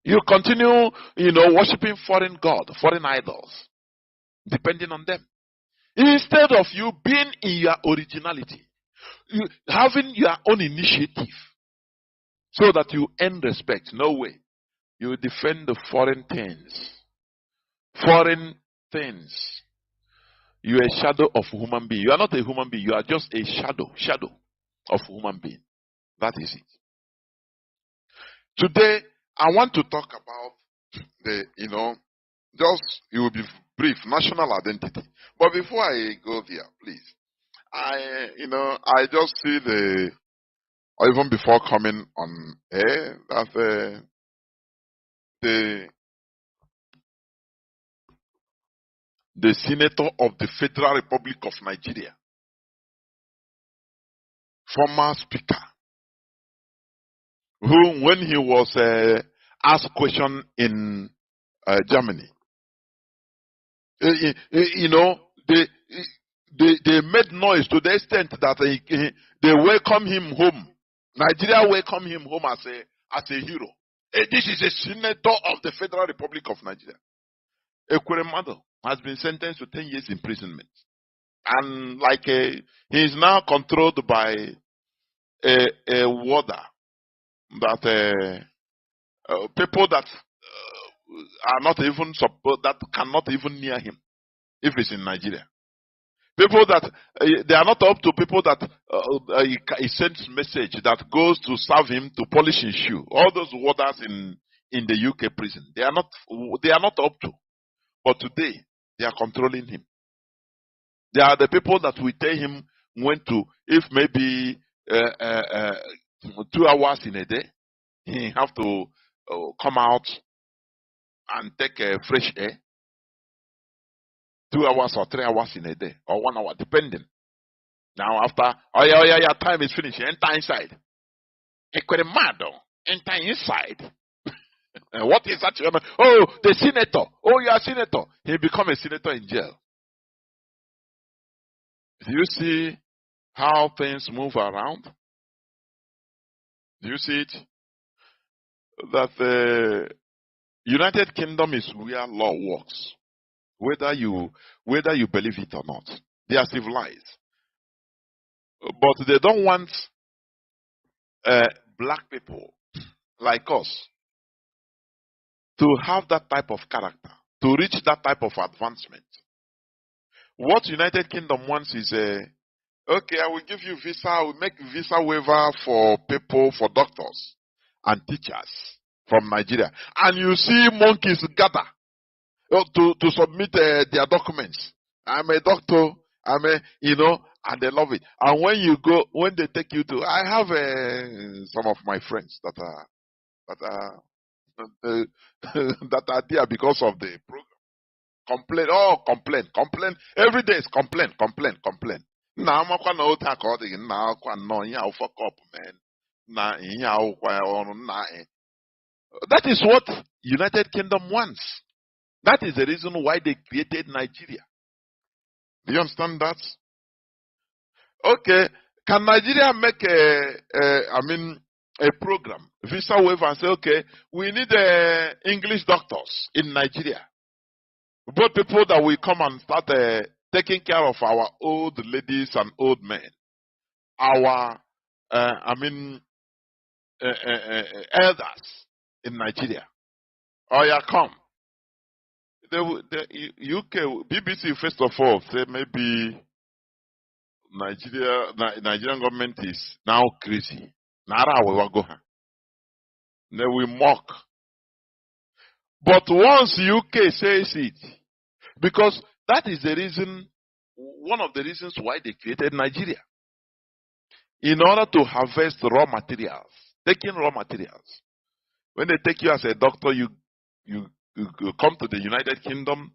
You continue, worshiping foreign God, foreign idols, depending on them. Instead of you being in your originality, having your own initiative, so that you earn respect. No way. You defend the foreign things. Foreign things. You are a shadow of a human being. You are not a human being. You are just a shadow of a human being. That is it. Today, I want to talk about it will be brief, national identity. But before I go there, please, I just see or even before coming on air, that the senator of the Federal Republic of Nigeria, former speaker, who, when he was asked a question in Germany, they made noise to the extent that they welcome him home. Nigeria welcomed him home as a hero. This is a senator of the Federal Republic of Nigeria. Ekweremadu has been sentenced to 10 years imprisonment. And he is now controlled by a warder that people that are not even that cannot even near him if he's in Nigeria. People that they are not up to people that he sends message that goes to serve him to polish his shoe. All those warders in the UK prison, they are not up to. But today they are controlling him. They are the people that will tell him when to, if maybe 2 hours in a day. He have to come out and take a fresh air. 2 hours or 3 hours in a day, or 1 hour, depending. Now after, yeah, time is finished. Enter inside. Enter inside. What is that? Oh, the senator. Oh, you are a senator. He become a senator in jail. Do you see how things move around? Do you see it? That the United Kingdom is where law works. Whether you believe it or not. They are civilized. But they don't want black people like us to have that type of character, to reach that type of advancement. What United Kingdom wants is okay, I will give you visa, I will make visa waiver for people, for doctors and teachers from Nigeria. And you see monkeys gather to submit their documents. I'm a doctor, and they love it. And when you go, when they take you to, I have some of my friends that are that are there because of the program. Complain. Every day is complain. Now I'm not going to according now. No, fuck up, man. That is what United Kingdom wants. That is the reason why they created Nigeria. Do you understand that? Okay, can Nigeria make a program, visa waiver, and say, okay, we need English doctors in Nigeria. Both people that will come and start taking care of our old ladies and old men. Our, elders in Nigeria. Oh yeah, come. The UK, BBC first of all say maybe Nigerian government is now crazy. Nara we will go. They will mock. But once UK says it, because that is the reason, one of the reasons why they created Nigeria. In order to harvest raw materials, taking raw materials. When they take you as a doctor, you come to the United Kingdom.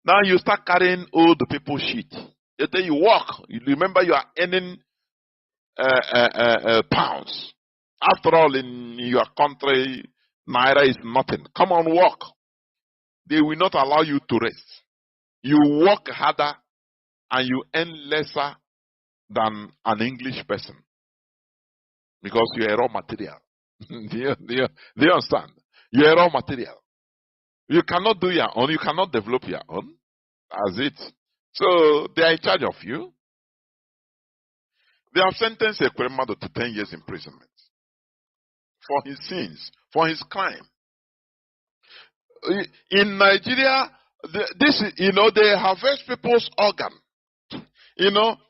Now you start carrying old people's shit. Then you walk. You remember you are earning pounds. After all, in your country, naira is nothing. Come on, walk. They will not allow you to rest. You work harder and you earn lesser than an English person because you are raw material. do you understand? You are raw material. You cannot do your own. You cannot develop your own. That's it. So they are in charge of you. They have sentenced Ekweremadu to 10 years imprisonment for his sins, for his crime. In Nigeria, they harvest people's organ.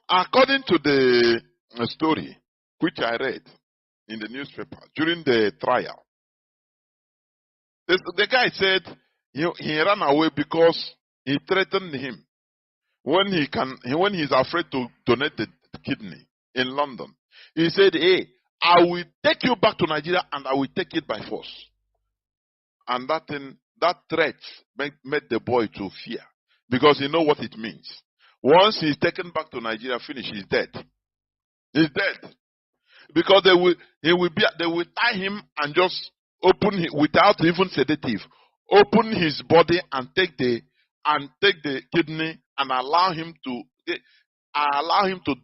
According to the story which I read in the newspaper during the trial, the guy said he ran away because he threatened him when he's afraid to donate the kidney in London. He said, "Hey, I will take you back to Nigeria and I will take it by force." And that threat made the boy to fear because he know what it means. Once he's taken back to Nigeria, finish, he's dead. He's dead because they will tie him and just open without even sedative, open his body and take the kidney and allow him to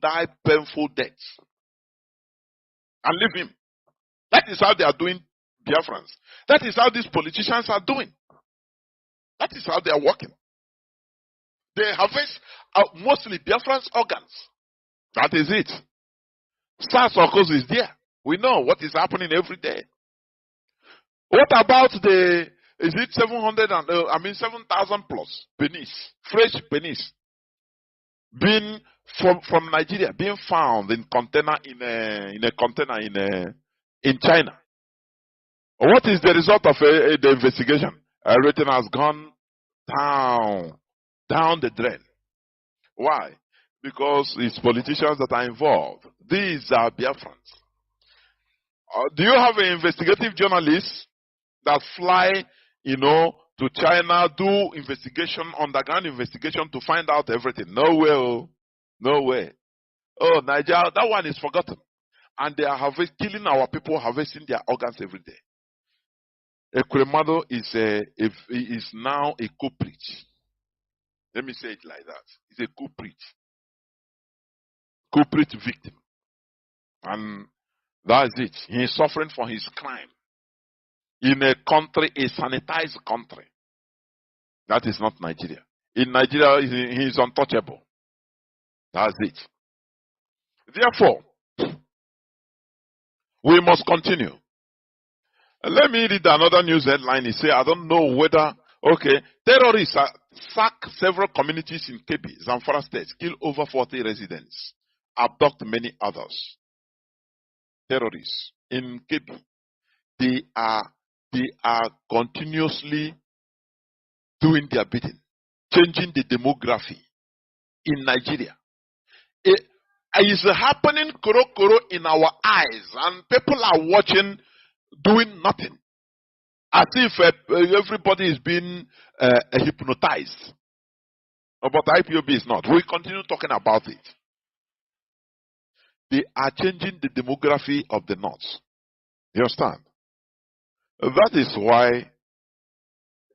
die painful deaths and leave him. That is how they are doing Biafrans. That is how these politicians are doing. That is how they are working. They harvest mostly Biafrans' organs. That is it. SARS occurs is there. We know what is happening every day. What about is it 7,000 plus pennies, fresh pennies, being from Nigeria, being found in container in a container in China? What is the result of the investigation? Everything has gone down the drain. Why? Because it's politicians that are involved. These are Biafrans. Do you have an investigative journalist that fly, to China, do investigation, underground investigation to find out everything? No way, oh. No way. Oh, Nigeria, that one is forgotten. And they are killing our people, harvesting their organs every day. Ekwemado is now a culprit. Let me say it like that. He's a culprit. Culprit victim. And that's it. He is suffering for his crime. In a country, a sanitized country. That is not Nigeria. In Nigeria, he is untouchable. That's it. Therefore, we must continue. Let me read another news headline. He said, I don't know whether, terrorists sack several communities in Kebbi, Zamfara State, kill over 40 residents, abduct many others. Terrorists in Kebbi, they are continuously doing their bidding, changing the demography in Nigeria. It is happening koro in our eyes, and people are watching, doing nothing, as if everybody is being hypnotized. But IPOB is not. We continue talking about it. They are changing the demography of the North. You understand? That is why,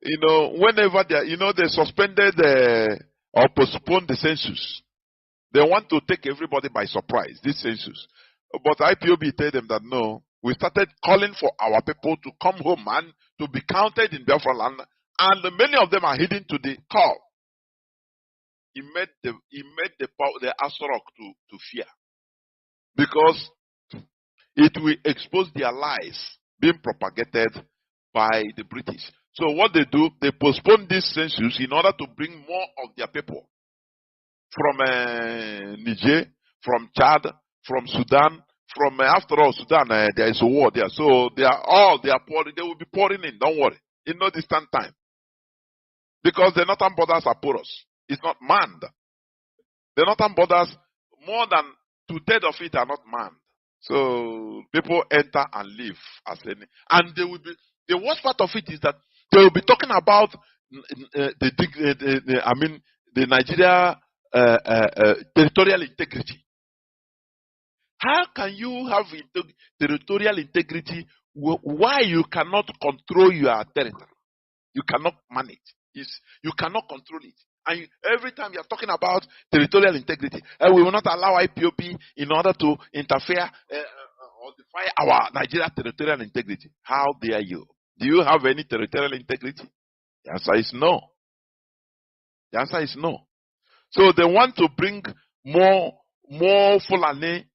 whenever they suspended or postponed the census, they want to take everybody by surprise, this census. But IPOB tell them that no, we started calling for our people to come home and to be counted in Biafra land, and many of them are heeding to the call. He made the Asorok to fear, because it will expose their lies being propagated by the British. So what they do, they postpone this census in order to bring more of their people from Niger, from Chad, from Sudan, from after all Sudan, there is a war there. So they will be pouring in. Don't worry, in no distant time, because the northern borders are porous. It's not manned. The northern borders, more than 2/3 of it are not manned. So people enter and leave as any, and they will be. The worst part of it is that they will be talking about the Nigeria territorial integrity. How can you have territorial integrity? Why you cannot control your territory? You cannot manage. You cannot control it. And every time you are talking about territorial integrity, we will not allow IPOB in order to interfere or defy our Nigeria territorial integrity. How dare you? Do you have any territorial integrity? The answer is no. The answer is no. So they want to bring more Fulani,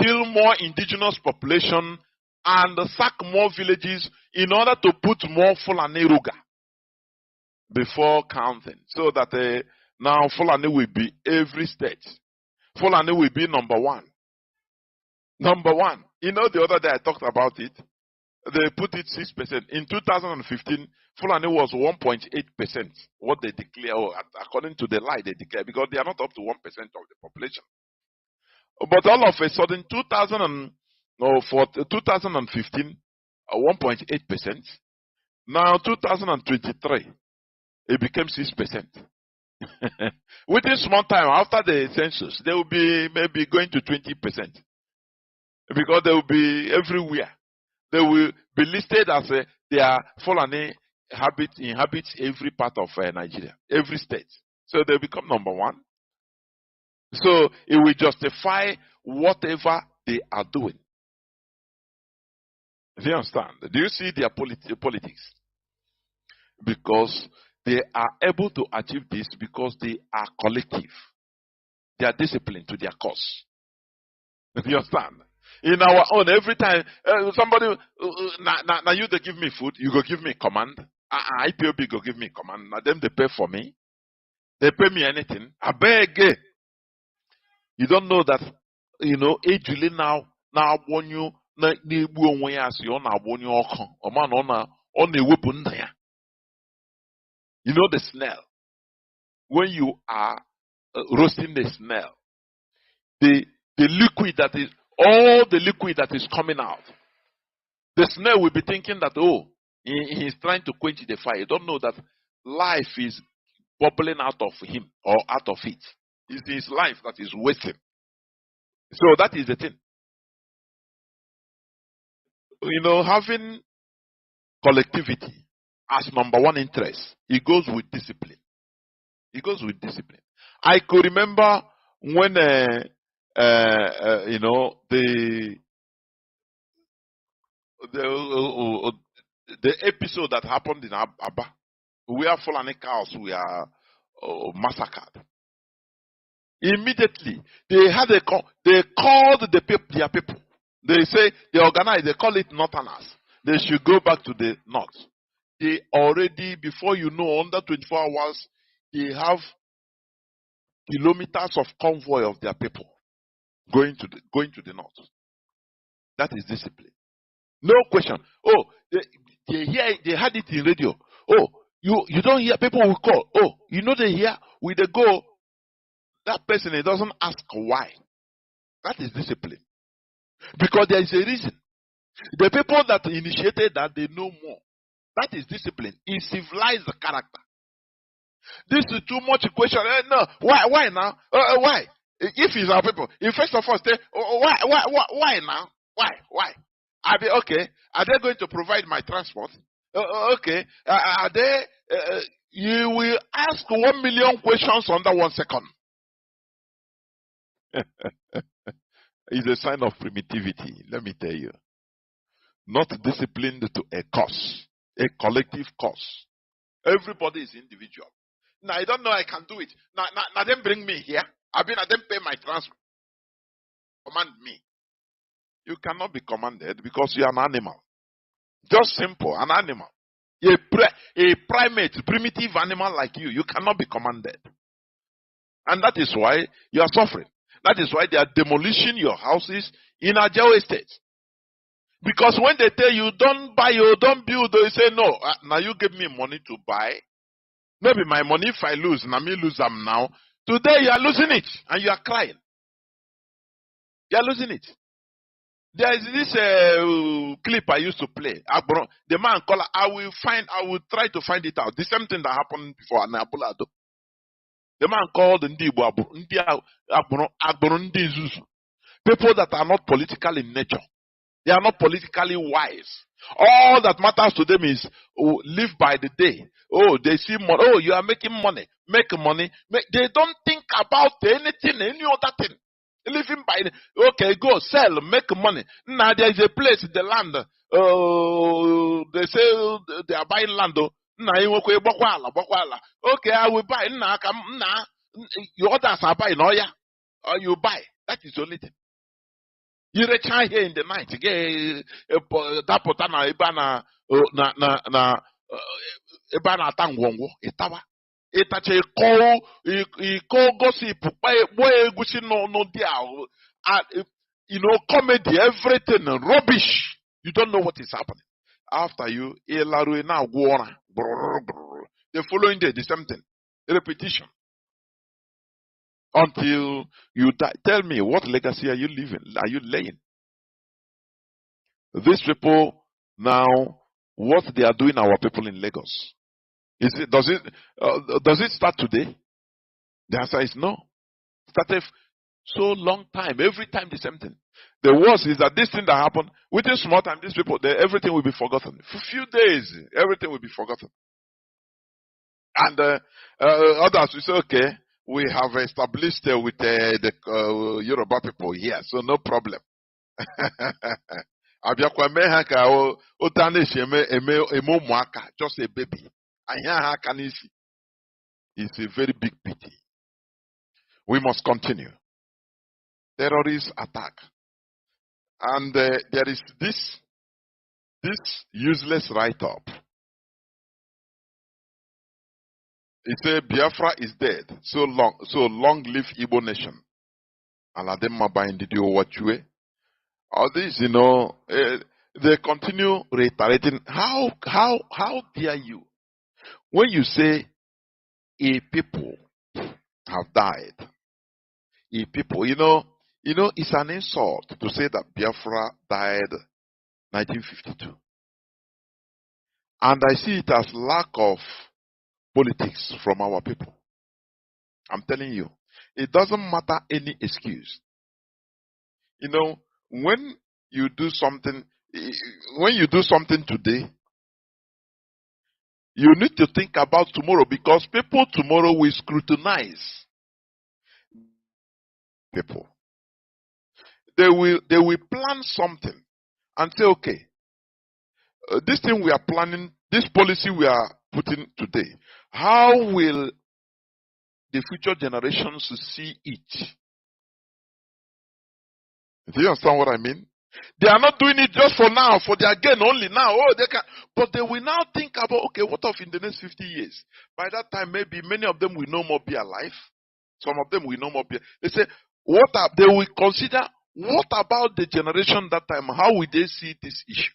kill more indigenous population, and sack more villages in order to put more Fulani Ruga before counting. So that now Fulani will be every state. Fulani will be number one. Number one. The other day I talked about it. They put it 6%. In 2015, Fulani was 1.8%. What they declare, according to the lie they declare, because they are not up to 1% of the population. But all of a sudden, 2015, 1.8%. Now 2023, it became 6%. Within small time after the census, they will be maybe going to 20%. Because they will be everywhere. They will be listed as their Fulani inhabits every part of Nigeria, every state. So they become number one. So it will justify whatever they are doing. Do you understand? Do you see their politics? Because they are able to achieve this because they are collective. They are disciplined to their cause. Do you understand? In our own, every time somebody, now you they give me food, you go give me command. IPOB go give me command. Now them they pay for me. They pay me anything. I beg. You don't know that, ejuli now warn you na egbu onwe ya si ọ na-agba onye ọkụ. Ọma na ọ na-ewepụ nna ya. You know the smell. When you are roasting the smell, the liquid that is all the liquid that is coming out The snail will be thinking that, oh, he's trying to quench the fire. You don't know that life is bubbling out of him or out of it. It's his life that is wasting. So that is the thing. Having collectivity as number one interest, it goes with discipline. It goes with discipline. I could remember when the episode that happened in Abba, where Fulani cows were massacred. Immediately they called their people. They say they organize. They call it Northerners. They should go back to the north. They already, before under 24 hours, they have kilometers of convoy of their people going to the north. That is discipline. No question. Oh, they had it in radio. Oh, you don't hear, people will call. Oh, they hear, we they go. That person, he doesn't ask why. That is discipline. Because there is a reason. The people that initiated that, they know more. That is discipline. It civilizes the character. This is too much question. No, why now? Why? If it's our people, first of all say, why now? Why? Are they okay? Are they going to provide my transport? Okay. Are they? You will ask 1 million questions under 1 second. It's a sign of primitivity. Let me tell you. Not disciplined to a cause, a collective cause. Everybody is individual. Now I don't know I can do it. Now then bring me here. I then pay my transport. Command me. You cannot be commanded because you are an animal. Just simple, an animal. A primate, primitive animal like you cannot be commanded. And that is why you are suffering. That is why they are demolishing your houses in Ajao estates. Because when they tell you don't buy, you don't build, they say no. Now you give me money to buy. Maybe my money if I lose, now me lose them now. Today you are losing it and you are crying. You are losing it. There is this clip I used to play. The man called, I will try to find it out. The same thing that happened before Nabulado. The man called people that are not political in nature. They are not politically wise. All that matters to them is live by the day. Oh, they see money. Oh, you are making money. Make money. They don't think about anything, any other thing. Living by the, okay, go sell, make money. Now there is a place in the land. They say they are buying land. Okay, I will buy. Your others are buying. Oh yeah, or you buy. That is the only thing. You reach here in the night. That potana ibana ibana tangwongo itawa. Itache iko gossip. Boy gushi no dia. Comedy, everything rubbish. You don't know what is happening. After you, now go on. The following day, the same thing. Repetition. Until you die. Tell me, what legacy are you living? Are you laying? These people now, what they are doing, our people in Lagos, does it start today? The answer is no. Started so long time. Every time the same thing. The worst is that this thing that happened within small time, these people, everything will be forgotten. For a few days, everything will be forgotten. And others will say, okay, we have established with the Yoruba people here, so no problem. Just a baby. It's a very big pity. We must continue. Terrorist attack. And there is this useless write-up. It says Biafra is dead. So long live Igbo nation. Aladema Baindidio Wachue. All this, they continue reiterating. How dare you? When you say a people have died, a people, it's an insult to say that Biafra died 1952. And I see it as lack of politics from our people. I'm telling you, it doesn't matter any excuse. You know, when you do something today, you need to think about tomorrow, because people tomorrow will scrutinize people. They will plan something and say, okay, this thing we are planning, this policy we are putting today, how will the future generations see it? Do you understand what I mean? They are not doing it just for now, for their gain only now. Oh, they can, but they will now think about, okay, what of in the next 50 years? By that time, maybe many of them will no more be alive. Some of them will no more be. They say, they will consider, what about the generation that time? How will they see this issue?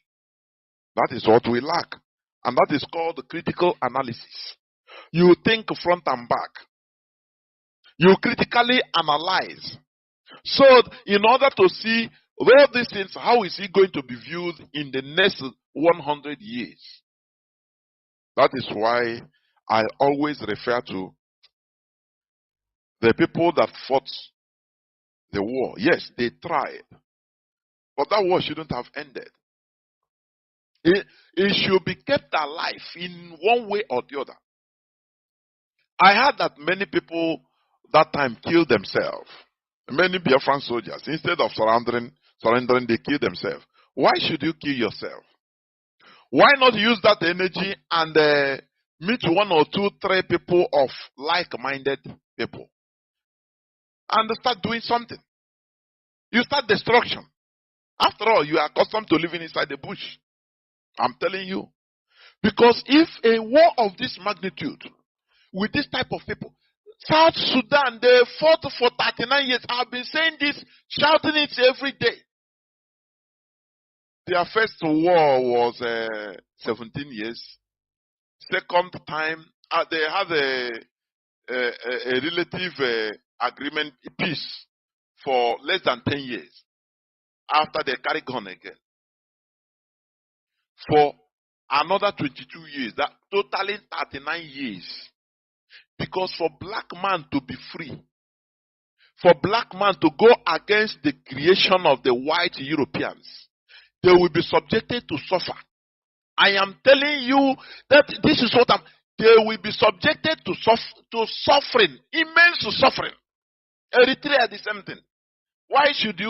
That is what we lack. And that is called critical analysis. You think front and back. You critically analyze. So, in order to see all these things, how is it going to be viewed in the next 100 years? That is why I always refer to the people that fought the war. Yes, they tried. But that war shouldn't have ended. It should be kept alive in one way or the other. I heard that many people that time killed themselves. Many Biafran soldiers, instead of surrendering, they killed themselves. Why should you kill yourself? Why not use that energy and meet 1 or 2, 3 people of like-minded people and start doing something? You start destruction. After all, you are accustomed to living inside the bush. I'm telling you. Because if a war of this magnitude, with this type of people, South Sudan, they fought for 39 years. I've been saying this, shouting it every day. Their first war was 17 years. Second time, they had a relative agreement, peace, for less than 10 years. After they carried gun again. For another 22 years, that totaling 39 years. Because for black man to be free, for black man to go against the creation of the white Europeans, they will be subjected to suffer. I am telling you that this is what they will be subjected to suffering, immense suffering. Eritrea, the same thing. Why should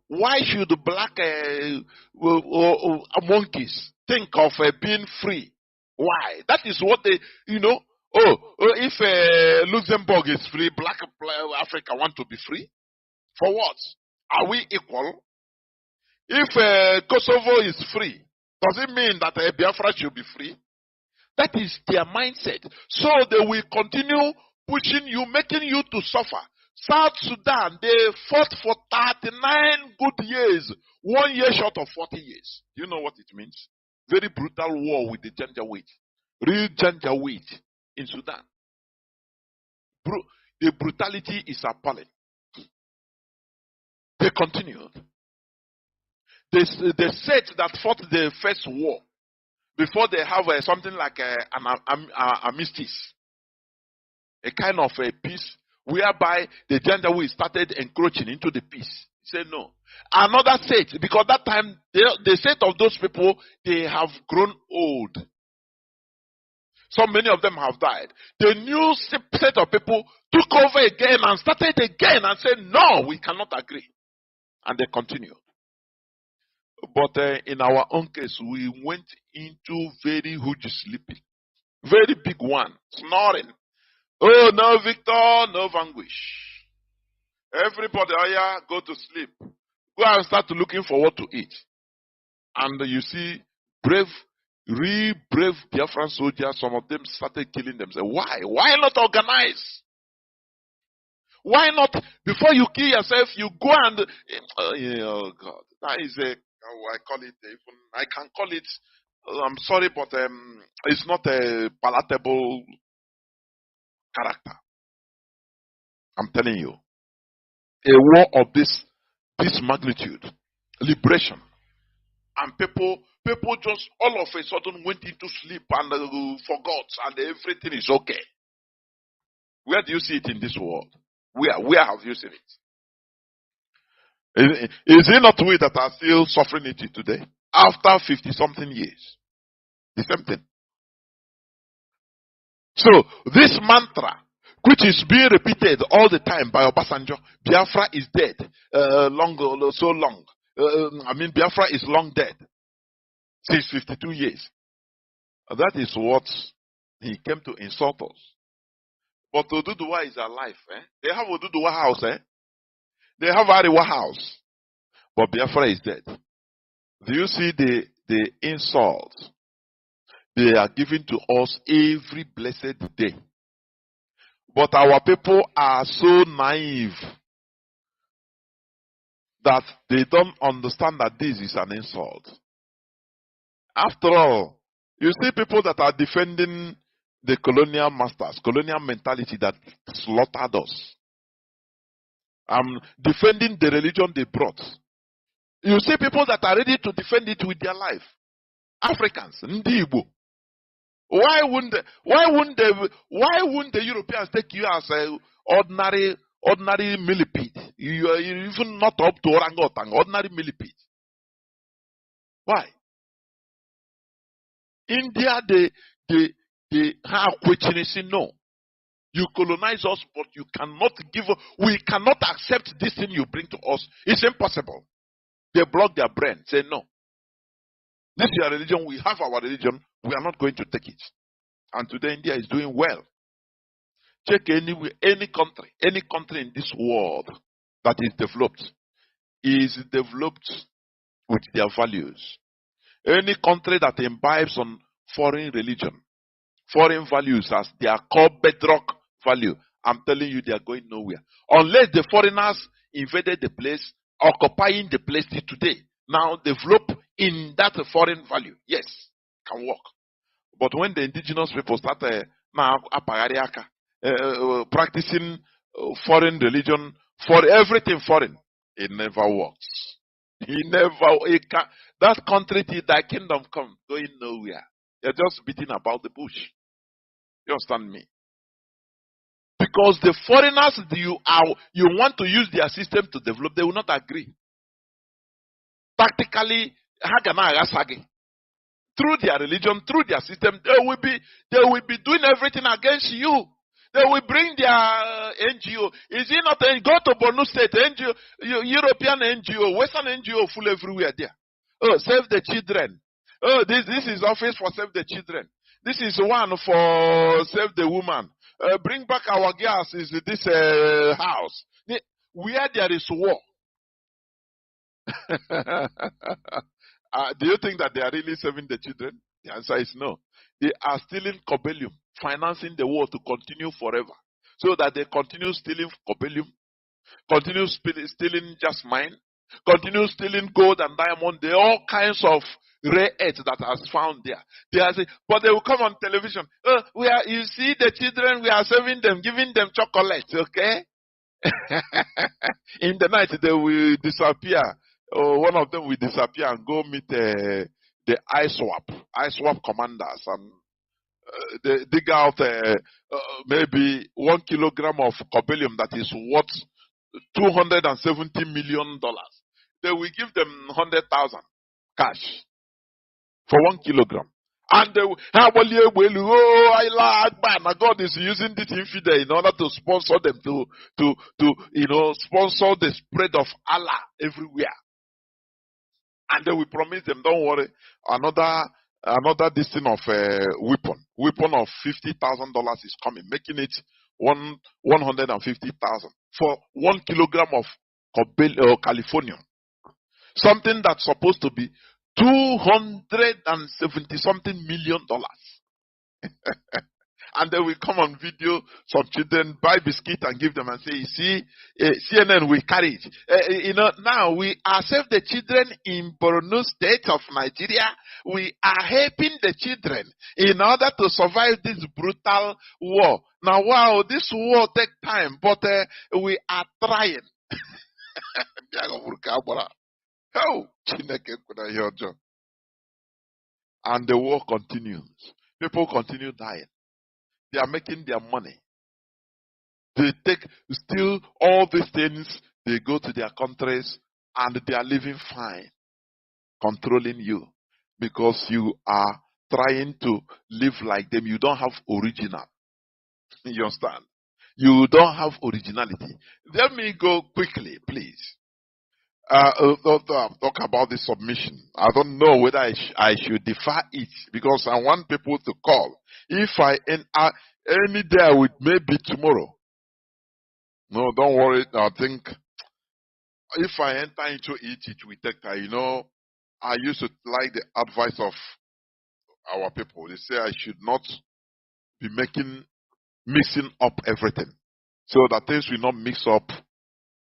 why should black monkeys think of being free? Why? That is what they, if Luxembourg is free, black Africa want to be free? For what? Are we equal? If Kosovo is free, does it mean that Biafra should be free? That is their mindset. So they will continue pushing you, making you to suffer. South Sudan, they fought for 39 good years, 1 year short of 40 years. Do you know what it means? Very brutal war with the Janjaweed. Real Janjaweed in Sudan. The brutality is appalling. They continued. They said that fought the first war before they have something like an armistice, a kind of a peace whereby the Janjaweed started encroaching into the peace. He said no. Another set, because that time the set of those people, they have grown old. So many of them have died. The new set of people took over again and started again and said, no, we cannot agree. And they continued. But in our own case, we went into very huge sleeping. Very big one. Snoring. Oh, no victor, no vanquish. Everybody, go to sleep. Go and start looking for what to eat. And you see, real brave Biafran soldiers, some of them started killing themselves. Why? Why not organize? Why not, before you kill yourself, you go and, oh God, that is I call it, I can call it, I'm sorry, but it's not a palatable character. I'm telling you. A war of this magnitude, liberation, And people just all of a sudden went into sleep and forgot, and everything is okay. Where do you see it in this world? Where have you seen it? Is it not we that are still suffering it today? After 50-something years. The same thing. So, this mantra, which is being repeated all the time by Obasanjo, Biafra is dead, so long. Biafra is long dead. Since 52 years. That is what he came to insult us. But Oduduwa is alive. They have Oduduwa house. They have Ariwa house. But Biafra is dead. Do you see the insult they are giving to us every blessed day? But our people are so naive that they don't understand that this is an insult. After all, you see people that are defending the colonial masters, colonial mentality that slaughtered us. Defending the religion they brought. You see people that are ready to defend it with their life. Africans, Ndi Igbo. Why wouldn't the Europeans take you as an ordinary millipede? You're even not up to orangutan, ordinary millipede. Why? India, they have questioning. No. You colonize us, but you cannot we cannot accept this thing you bring to us. It's impossible. They block their brain, say no. This is your religion, we have our religion, we are not going to take it. And today India is doing well. Check any country in this world that is developed with their values. Any country that imbibes on foreign religion, foreign values as their core bedrock value, I'm telling you, they are going nowhere. Unless the foreigners invaded the place, occupying the place today, now develop in that foreign value. Yes, can work. But when the indigenous people start practicing foreign religion, for everything foreign, it never works. That country till thy kingdom come, going nowhere. You're just beating about the bush. You understand me? Because the foreigners you want to use their system to develop, they will not agree. Practically, through their religion, through their system, they will be doing everything against you. They will bring their NGO. Is it not? Go to Borno State, NGO, European NGO, Western NGO, full everywhere there. Oh, Save the Children. Oh, this is office for Save the Children. This is one for Save the Woman. Bring back our girls is this house. Where there is war. Do you think that they are really saving the children? The answer is no. They are stealing cobelium, financing the war to continue forever. So that they continue stealing cobelium, continue stealing jasmine, continue stealing gold and diamond. There are all kinds of rare earth that are found there. But they will come on television. You see the children, we are saving them, giving them chocolate, okay? In the night, they will disappear. One of them will disappear and go meet the ISWAP commanders, and they dig out maybe 1 kilogram of cobelium that is worth $270 million. They will give them 100,000 cash for 1 kilogram. And they will, God is using this infidel in order to sponsor them to sponsor the spread of Allah everywhere. And they will promise them, don't worry, another destination of weapon of $50,000 is coming, making it 150,000 for 1 kilogram of Californium. Something that's supposed to be $270-something million. And they will come on video, some children buy biscuit and give them and say, you see, CNN will carry it. Now we are Save the Children in Borno State of Nigeria. We are helping the children in order to survive this brutal war. Now, wow, this war takes time, but we are trying. Oh, and the war continues. People continue dying. They are making their money. They steal all these things, they go to their countries, and they are living fine, controlling you, because you are trying to live like them. You don't have original. You understand? You don't have originality. Let me go quickly, please. Talk about the submission. I don't know whether I should defer it, because I want people to call. If any day I would, maybe tomorrow. No, don't worry. I think if I enter into it will take time. You know, I used to like the advice of our people. They say I should not be mixing up everything, so that things will not mix up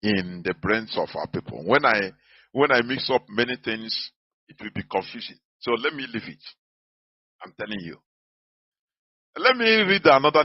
in the brains of our people. When I mix up many things, it will be confusing. So let me leave it. I'm telling you. Let me read another